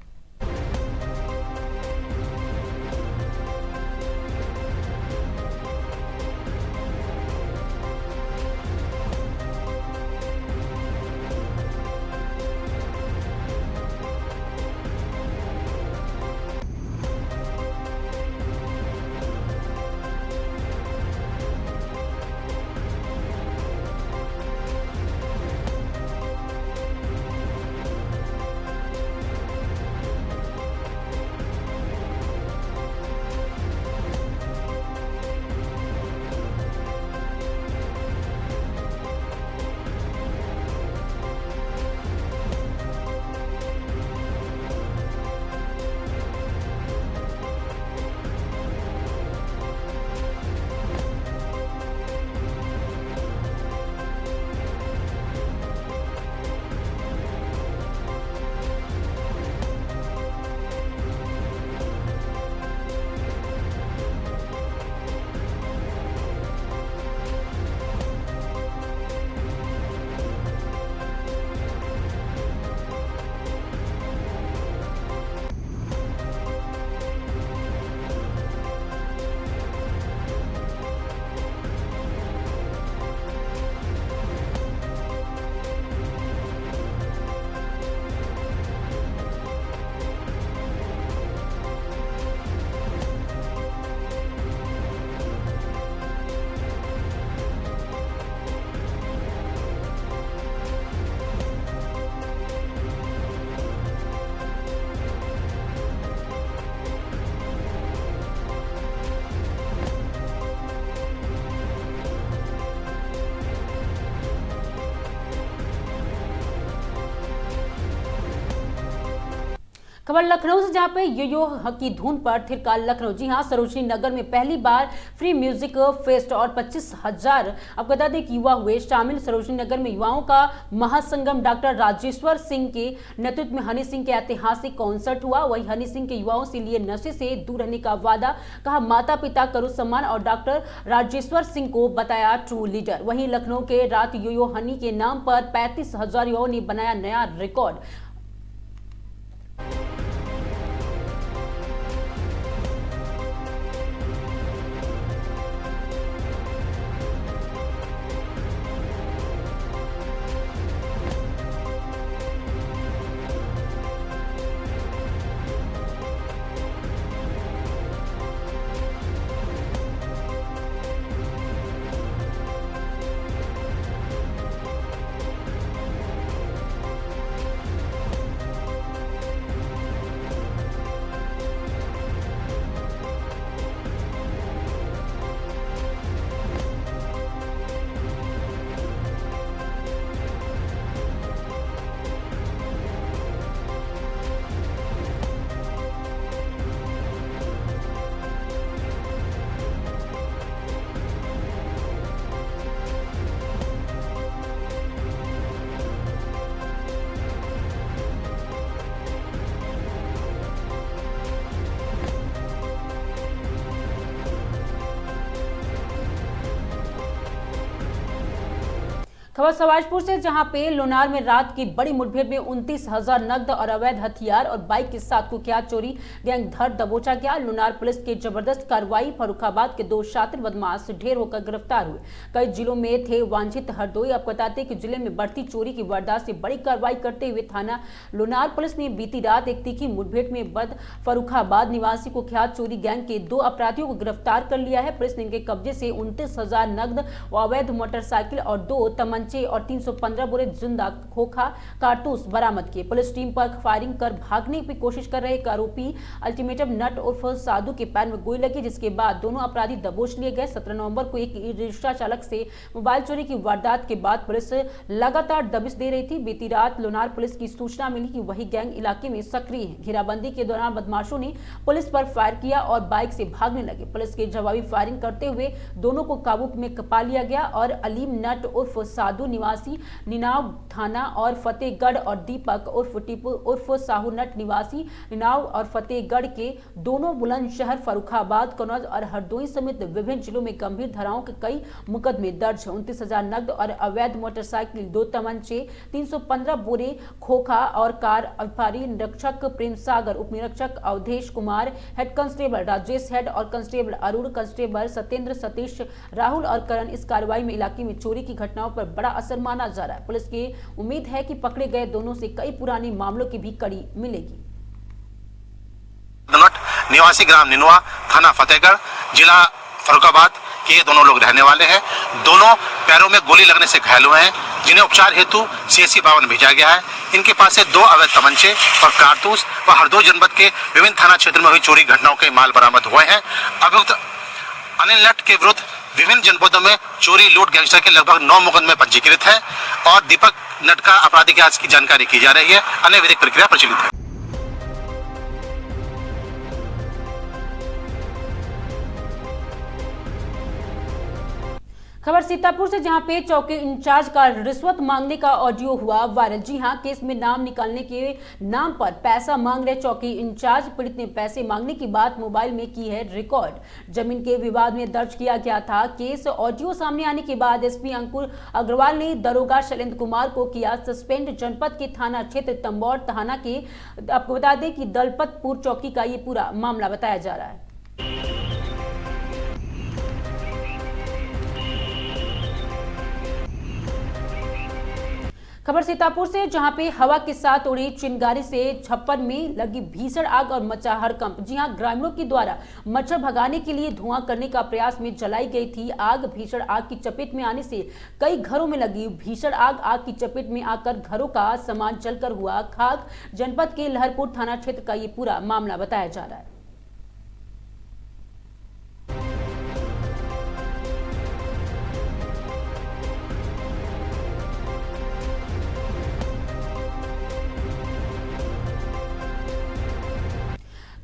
खबर लखनऊ से, जहां पे यो की धुन पर थिरका लखनऊ। जी हां, सरोजनी नगर में पहली बार फ्री म्यूजिक फेस्ट और 25,000 आपको बता दें कि युवा हुए शामिल। सरोजनी नगर में युवाओं का महासंगम डॉक्टर राजेश्वर सिंह के नेतृत्व में हनी सिंह के ऐतिहासिक कॉन्सर्ट हुआ। वहीं हनी सिंह के युवाओं से लिए नशे से दूर रहने का वादा, कहा माता पिता करो सम्मान और डॉक्टर राजेश्वर सिंह को बताया ट्रू लीडर। वहीं लखनऊ के रात यो हनी के नाम पर 35,000 युवाओं ने बनाया नया रिकॉर्ड। खबर सवाजपुर से, जहां पे लोनार में रात की बड़ी मुठभेड़ में 29,000 नकद और अवैध हथियार और बाइक के साथ कुख्यात चोरी गैंग धर दबोचा गया। लोनार पुलिस की जबरदस्त कार्रवाई, फर्रुखाबाद के 2 शातिर बदमाश ढेर होकर गिरफ्तार हुए। कई जिलों में थे वांछित हरदोई। आपको बताते कि जिले में बढ़ती चोरी की वारदात से बड़ी कार्रवाई करते हुए थाना लोनार पुलिस ने बीती रात एक तीखी मुठभेड़ में फर्रुखाबाद निवासी कुख्यात चोरी गैंग के 2 अपराधियों को गिरफ्तार कर लिया है। पुलिस ने इनके कब्जे से 29,000 नकद व अवैध मोटरसाइकिल और 2 तमंचे और 315 बोरे जिंदा खोखा कारतूस बरामद किए। पुलिस टीम पर फायरिंग कर भागने की कोशिश कर रहे एक आरोपी अल्टीमेटम नट उर्फ साधु के पैर में गोली लगी, जिसके बाद दोनों अपराधी दबोच लिए गए। 17 नवंबर को एक रिक्शा चालक से मोबाइल चोरी की वारदात के बाद पुलिस लगातार दबिश दे रही थी। बीती रात लोनार पुलिस की सूचना मिली कि वही गैंग इलाके में सक्रिय है। घेराबंदी के दौरान बदमाशों ने पुलिस पर फायर किया और बाइक से भागने लगे। पुलिस के जवाबी फायरिंग करते हुए दोनों को काबू में पा लिया गया और अलीम नट उर्फ साधु निवासी निनाव थाना और फतेहगढ़ और दीपक उर्फ टीपू उर्फ साहू नट निवासी निनाव और फतेहगढ़ के दोनों बुलंदशहर, फर्रुखाबाद, कन्नौज और हरदोई समेत विभिन्न जिलों में गंभीर धाराओं के कई मुकदमे दर्ज है। 29,000 नकद और अवैध मोटरसाइकिल, 2 तमंचे, 315 बोरे खोखा और कार। अभिभारी निरीक्षक प्रेम सागर, उप निरीक्षक Awadhesh Kumar, head constable Rajesh head और कांस्टेबल अरुण, कांस्टेबल सत्येंद्र, सतीश, राहुल और करण। इस कार्रवाई में इलाके में चोरी की घटनाओं पर बड़ा असर माना जा रहा है। पुलिस की उम्मीद है कि पकड़े गए दोनों से कई पुराने मामलों की भी कड़ी मिलेगी। निवासी ग्राम निनुआ, थाना फतेहगढ़, जिला फर्रुखाबाद के ये दोनों लोग रहने वाले हैं। दोनों पैरों में गोली लगने से घायल हुए हैं, जिन्हें उपचार हेतु CSC 52 भेजा गया है। इनके पास से 2 अवैध तमंचे और कारतूस व हरदोई जनपद के विभिन्न थाना क्षेत्र में हुई चोरी घटनाओं के माल बरामद हुए हैं। अभियुक्त अनिल नट के विरुद्ध विभिन्न जनपदों में चोरी लूट गैंगस्टर के लगभग 9 मुकदमे पंजीकृत है और दीपक नट का आपराधिक जांच की जानकारी की जा रही है। अन्य विधिक प्रक्रिया प्रचलित है। खबर सीतापुर से, जहां पे चौकी इंचार्ज का रिश्वत मांगने का ऑडियो हुआ वायरल। जी हां, केस में नाम निकालने के नाम पर पैसा मांग रहे चौकी इंचार्ज। पीड़ित ने पैसे मांगने की बात मोबाइल में की है रिकॉर्ड। जमीन के विवाद में दर्ज किया गया था केस। ऑडियो सामने आने के बाद SP अंकुर अग्रवाल ने दरोगा शैलेंद्र कुमार को किया सस्पेंड। जनपद के थाना क्षेत्र तंबौर थाना के आपको बता दें कि दलपतपुर चौकी का ये पूरा मामला बताया जा रहा है। खबर सीतापुर से, जहां पे हवा के साथ उड़ी चिंगारी से छप्पर में लगी भीषण आग और मचा हड़कंप। जी हां, ग्रामीणों के द्वारा मच्छर भगाने के लिए धुआं करने का प्रयास में जलाई गई थी आग। भीषण आग की चपेट में आने से कई घरों में लगी भीषण आग की चपेट में आकर घरों का सामान जलकर हुआ खाक। जनपद के लहरपुर थाना क्षेत्र का ये पूरा मामला बताया जा रहा है।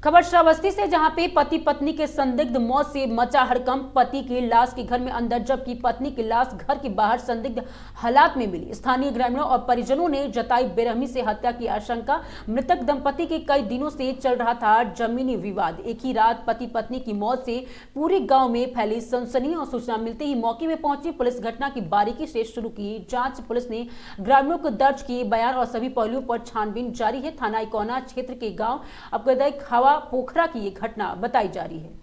खबर श्रावस्ती से, जहां पे पति पत्नी के संदिग्ध मौत से मचा हड़कंप। पति की लाश के घर में अंदर जबकि पत्नी की लाश घर के बाहर संदिग्ध हालात में मिली। स्थानीय ग्रामीणों और परिजनों ने जताई बेरहमी से हत्या की आशंका। मृतक दंपति के कई दिनों से चल रहा था जमीनी विवाद। एक ही रात पति पत्नी की मौत से पूरे गांव में फैली सनसनी और सूचना मिलते ही मौके में पहुंची पुलिस घटना की बारीकी से शुरू की जांच। पुलिस ने ग्रामीणों को दर्ज किए बयान और सभी पहलुओं पर छानबीन जारी है। थाना इकोना क्षेत्र के गाँव अबगदई खावा पोखरा की ये घटना बताई जा रही है।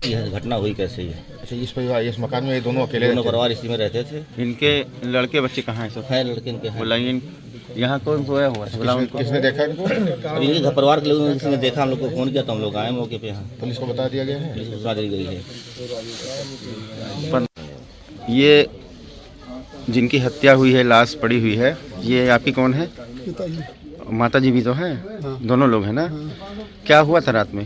यह घटना हुई कैसे है? अच्छा, इस परिवार इस मकान में ये दोनों अकेले दोनों परिवार इसी में रहते थे। इनके लड़के बच्चे कहाँ हैं? सब है लड़के इनके हैं। बुलाइए। यहाँ कौन सोया हुआ है? किसने देखा इनको? अब इनके घर परिवार के लोगों ने देखा, हम लोग को फोन किया तो हम लोग आए मौके पे। यहाँ पुलिस को बता दिया गया है? पुलिस को बता दी गई है। ये जिनकी हत्या हुई है, लाश पड़ी हुई है, ये आपकी कौन है? माता जी भी तो हैं? दोनों लोग हैं ना? क्या हुआ था रात में?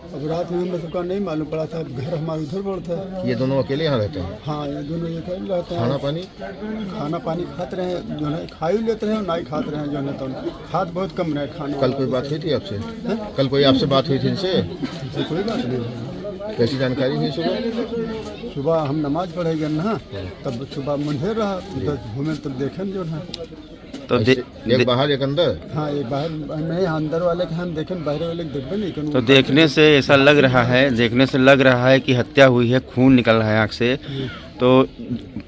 अब रात में हम सबका नहीं मालूम पड़ा था। घर हमारे उधर पड़ता है। ये दोनों अकेले यहाँ रहते हैं? हाँ, ये दोनों ये अकेले रहते हैं। खाना पानी खाते रहे जो है, खा ही लेते हैं और ना ही खाते रहे जो है, तो खाद बहुत कम रहे खाने। कल कोई बात हुई थी आपसे? कल कोई आपसे बात हुई थी इनसे? कोई बात नहीं। कैसी जानकारी हुई? सुबह हम नमाज पढ़े गए ना, तब सुबह मुंडेर रहा, घूमे तब देखे जो है। तो एक बाहर एक अंदर? हाँ, एक बाहर नहीं, अंदर वाले के हम देखें, बाहर वाले देखते नहीं। तो देखने से ऐसा लग रहा है कि हत्या हुई है, खून निकल रहा है आँख से। तो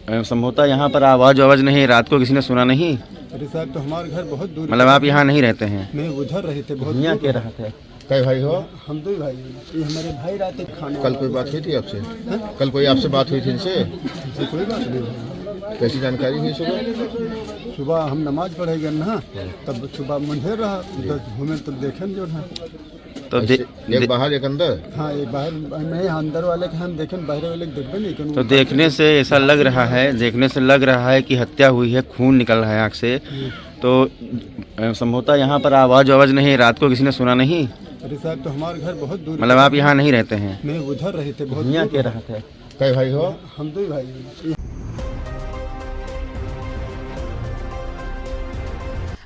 संभवतः यहाँ पर आवाज नहीं, रात को किसी ने सुना नहीं? अरे साहब, तो हमारे घर बहुत दूर। मतलब आप यहाँ नहीं रहते हैं? नहीं, उधर रहे थे। बहुत यहाँ के रहे थे। कई भाई हो? हम 2 भाई। ये हमारे भाई रहते खाने। कल कोई बात हुई थी आपसे? कल कोई आपसे बात हुई थी इनसे? कोई बात नहीं। कैसी जानकारी हुई? सुबह हम नमाज पढ़े गए ना, तब सुबह मुंडेर रहा, घूमे तब देखे जो है। तो एक बाहर एक अंदर? हाँ, एक बाहर नहीं, अंदर वाले के हम देखें, बाहर वाले देखते नहीं। तो देखने से ऐसा लग रहा है कि हत्या हुई है, खून निकल रहा है आँख से। तो संभवतः यहाँ पर आवाज नहीं, रात को किसी ने सुना नहीं? अरे साहब, तो हमारे घर बहुत दूर। मतलब आप यहाँ नहीं रहते हैं? नहीं, उधर रहे थे। बहुत यहाँ के रहे थे। कई भाई हो? हम 2 भाई।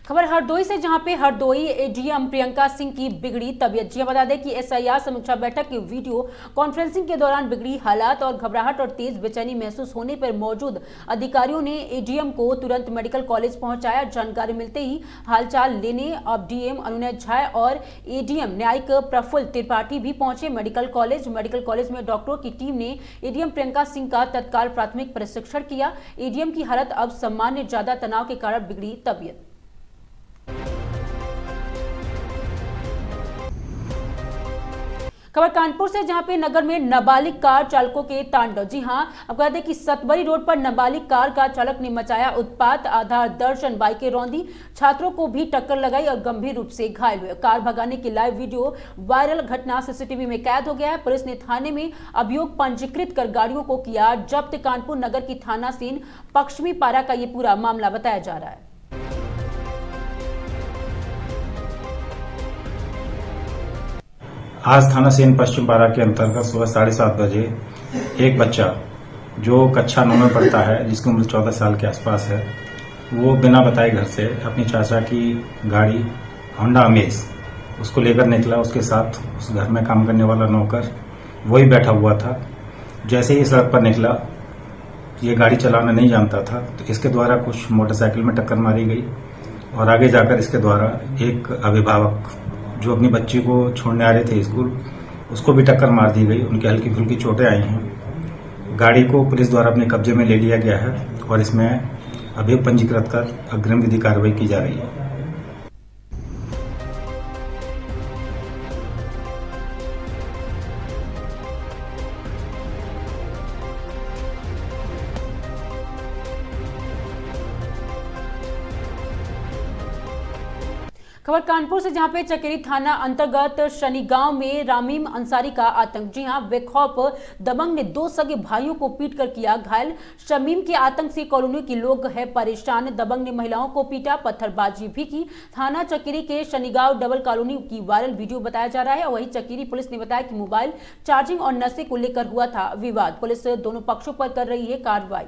खबर हरदोई से, जहां पे हरदोई एडीएम प्रियंका सिंह की बिगड़ी तबीयत। जी बता दें कि एसआईआर समीक्षा बैठक की वीडियो कॉन्फ्रेंसिंग के दौरान बिगड़ी हालात और घबराहट और तेज बेचैनी महसूस होने पर मौजूद अधिकारियों ने एडीएम को तुरंत मेडिकल कॉलेज पहुंचाया। जानकारी मिलते ही हालचाल लेने अब डीएम अनुनय झा और एडीएम न्यायिक प्रफुल्ल त्रिपाठी भी पहुंचे मेडिकल कॉलेज में डॉक्टरों की टीम ने एडीएम प्रियंका सिंह का तत्काल प्राथमिक परीक्षण किया। एडीएम की हालत अब सामान्य, ज्यादा तनाव के कारण बिगड़ी तबीयत। खबर कानपुर से, जहां पे नगर में नाबालिग कार चालकों के तांडव। जी हां, अब कहते हैं कि सतबरी रोड पर नाबालिग कार का चालक ने मचाया उत्पात। आधार दर्शन बाइकें रौंदी, छात्रों को भी टक्कर लगाई और गंभीर रूप से घायल हुए। कार भगाने की लाइव वीडियो वायरल, घटना सीसीटीवी में कैद हो गया है। पुलिस ने थाने में अभियोग पंजीकृत कर गाड़ियों को किया जब्त। कानपुर नगर की थाना सीन पश्चिमी पारा का ये पूरा मामला बताया जा रहा है। आज थाना सेन पश्चिम पारा के अंतर्गत सुबह 7:30 बजे एक बच्चा जो कक्षा 9 में पढ़ता है, जिसकी उम्र 14 साल के आसपास है, वो बिना बताए घर से अपनी चाचा की गाड़ी होंडा अमेज उसको लेकर निकला। उसके साथ उस घर में काम करने वाला नौकर वही बैठा हुआ था। जैसे ही सड़क पर निकला, ये गाड़ी चलाना नहीं जानता था, तो इसके द्वारा कुछ मोटरसाइकिल में टक्कर मारी गई और आगे जाकर इसके द्वारा एक अभिभावक जो अपनी बच्ची को छोड़ने आ रहे थे स्कूल, उसको भी टक्कर मार दी गई। उनकी हल्की फुल्की चोटें आई हैं। गाड़ी को पुलिस द्वारा अपने कब्जे में ले लिया गया है और इसमें अभियोग पंजीकृत कर अग्रिम विधि कार्रवाई की जा रही है। खबर कानपुर से, जहां पे चकेरी थाना अंतर्गत शनि गांव में रामीम अंसारी का आतंक। जी हां, बेखौफ दबंग ने 2 सगे भाइयों को पीटकर किया घायल। शमीम के आतंक से कॉलोनी के लोग हैं परेशान। दबंग ने महिलाओं को पीटा, पत्थरबाजी भी की। थाना चकेरी के शनिगांव डबल कॉलोनी की वायरल वीडियो बताया जा रहा है। वहीं चकेरी पुलिस ने बताया कि मोबाइल चार्जिंग और नशे को लेकर हुआ था विवाद। पुलिस दोनों पक्षों पर कर रही है कार्रवाई।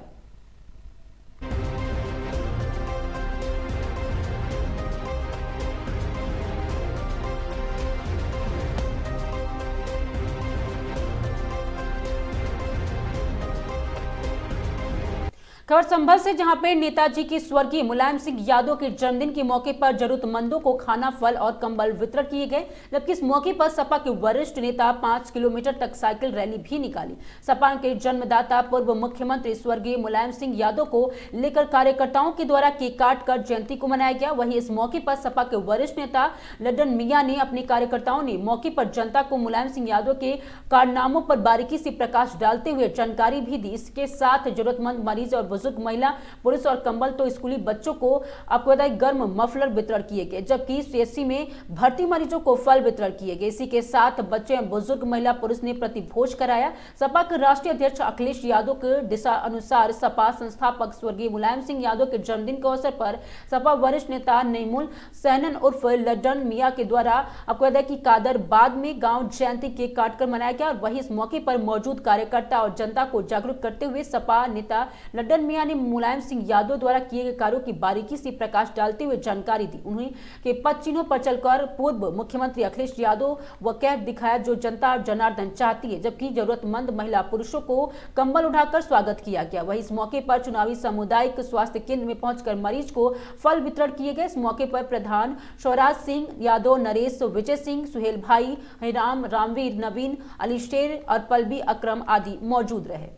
खबर संभल से, जहां पे नेताजी की स्वर्गीय मुलायम सिंह यादव के जन्मदिन के मौके पर जरूरतमंदों को खाना, फल और कंबल वितरण किए गए। जबकि इस मौके पर सपा के वरिष्ठ नेता 5 किलोमीटर तक साइकिल रैली भी निकाली। सपा के जन्मदाता पूर्व मुख्यमंत्री स्वर्गीय मुलायम सिंह यादव को लेकर कार्यकर्ताओं के द्वारा केक काटकर जयंती को मनाया गया। वहीं इस मौके पर सपा के वरिष्ठ नेता लड्डन मियां ने अपने कार्यकर्ताओं ने मौके पर जनता को मुलायम सिंह यादव के कारनामों पर बारीकी से प्रकाश डालते हुए जानकारी भी दी। इसके साथ जरूरतमंद मरीज और बुजुर्ग, महिला, पुरुष और कंबल तो स्कूली बच्चों को आपको गर्म मफलर वितरण किए गए। जबकि सीएचसी में भर्ती मरीजों को फल वितरण किए गए। इसी के साथ बच्चे, बुजुर्ग, महिला, पुरुष ने प्रतिभोज कराया। सपा के राष्ट्रीय अध्यक्ष अखिलेश यादव के दिशा अनुसार सपा संस्थापक स्वर्गीय मुलायम सिंह यादव के जन्मदिन के अवसर पर सपा वरिष्ठ नेता नईमुल सहनन उर्फ लड्डन मियां के द्वारा आपको की कादरबाद में गांव जयंती केक काटकर मनाया गया। और वहीं इस मौके पर मौजूद कार्यकर्ता और जनता को जागरूक करते हुए सपा नेता लड्डन मियां ने मुलायम सिंह यादव द्वारा किए गए कार्यों की बारीकी से प्रकाश डालते हुए जानकारी दी। उन्हीं के पद चिन्हों पर चलकर पूर्व मुख्यमंत्री अखिलेश यादव व कैफ दिखाया जो जनता जनार्दन चाहती है। जबकि जरूरतमंद महिला, पुरुषों को कंबल उठाकर स्वागत किया गया। वहीं इस मौके पर चुनावी सामुदायिक स्वास्थ्य केंद्र में पहुंचकर मरीज को फल वितरण किए गए। इस मौके पर प्रधान शौराज सिंह यादव, नरेश, विजय सिंह, सुहेल भाई, हरिराम, रामवीर, नवीन, अलीशेर और पलबी अक्रम आदि मौजूद रहे।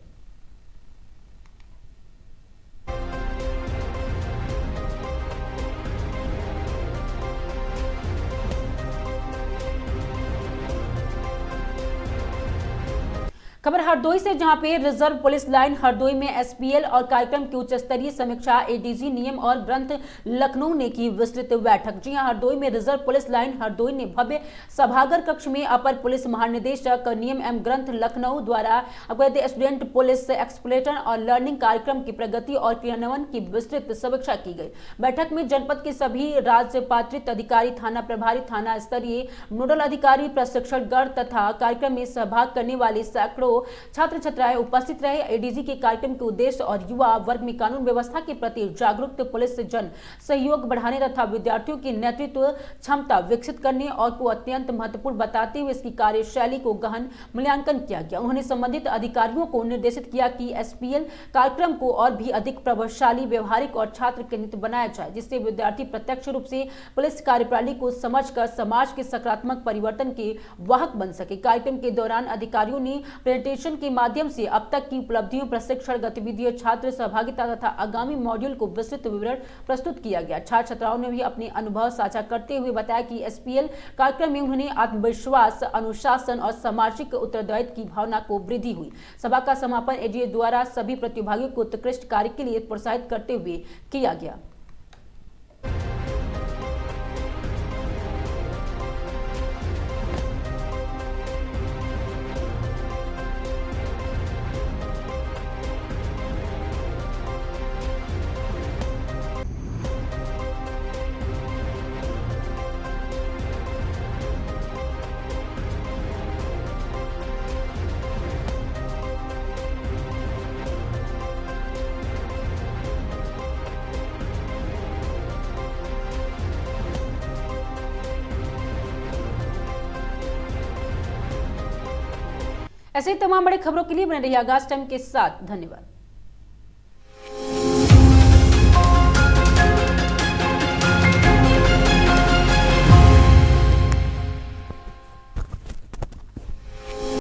खबर हरदोई से, जहां पे रिजर्व पुलिस लाइन हरदोई में एसपीएल और कार्यक्रम की उच्च स्तरीय समीक्षा एडीजी नियम और ग्रंथ लखनऊ ने की विस्तृत बैठक। जी हां, हरदोई में रिजर्व पुलिस लाइन हरदोई ने भव्य सभागार कक्ष में अपर पुलिस महानिदेशक नियम एवं ग्रंथ लखनऊ द्वारा स्टूडेंट पुलिस एक्सप्लेटर और लर्निंग कार्यक्रम की प्रगति और क्रियान्वयन की विस्तृत समीक्षा की गई। बैठक में जनपद के सभी राजपात्रित अधिकारी, थाना प्रभारी, थाना स्तरीय नोडल अधिकारी, प्रशिक्षण गण तथा कार्यक्रम में सहभाग करने वाले सैकड़ों छात्र छात्राएं उपस्थित रहे। एडीजी के कार्यक्रम के उद्देश्य और युवा वर्ग में कानून व्यवस्था के प्रति जागरूक, पुलिस जन सहयोग बढ़ाने तथा विद्यार्थियों की नेतृत्व क्षमता विकसित करने और को अत्यंत महत्वपूर्ण बताते हुए इसकी कार्यशैली को गहन मूल्यांकन किया गया। उन्होंने संबंधित अधिकारियों को निर्देशित किया कि एसपीएल कार्यक्रम को और भी अधिक प्रभावशाली, व्यवहारिक और छात्र केंद्रित बनाया जाए, जिससे विद्यार्थी प्रत्यक्ष रूप से पुलिस कार्यप्रणाली को समझकर समाज के सकारात्मक परिवर्तन के वाहक बन सके। कार्यक्रम के दौरान अधिकारियों ने प्रेजेंटेशन के माध्यम से अब तक की उपलब्धियों, प्रशिक्षण गतिविधियों, छात्र सहभागिता तथा आगामी मॉड्यूल को विस्तृत विवरण प्रस्तुत किया गया। छात्र छात्राओं ने भी अपने अनुभव साझा करते हुए बताया कि एसपीएल कार्यक्रम में उन्होंने आत्मविश्वास, अनुशासन और सामाजिक उत्तरदायित्व की भावना को वृद्धि हुई। सभा का समापन एडीए द्वारा सभी प्रतिभागियों को उत्कृष्ट कार्य के लिए प्रोत्साहित करते हुए किया गया। ऐसे ही तमाम बड़ी खबरों के लिए बने रहिए आगाज टाइम के साथ। धन्यवाद।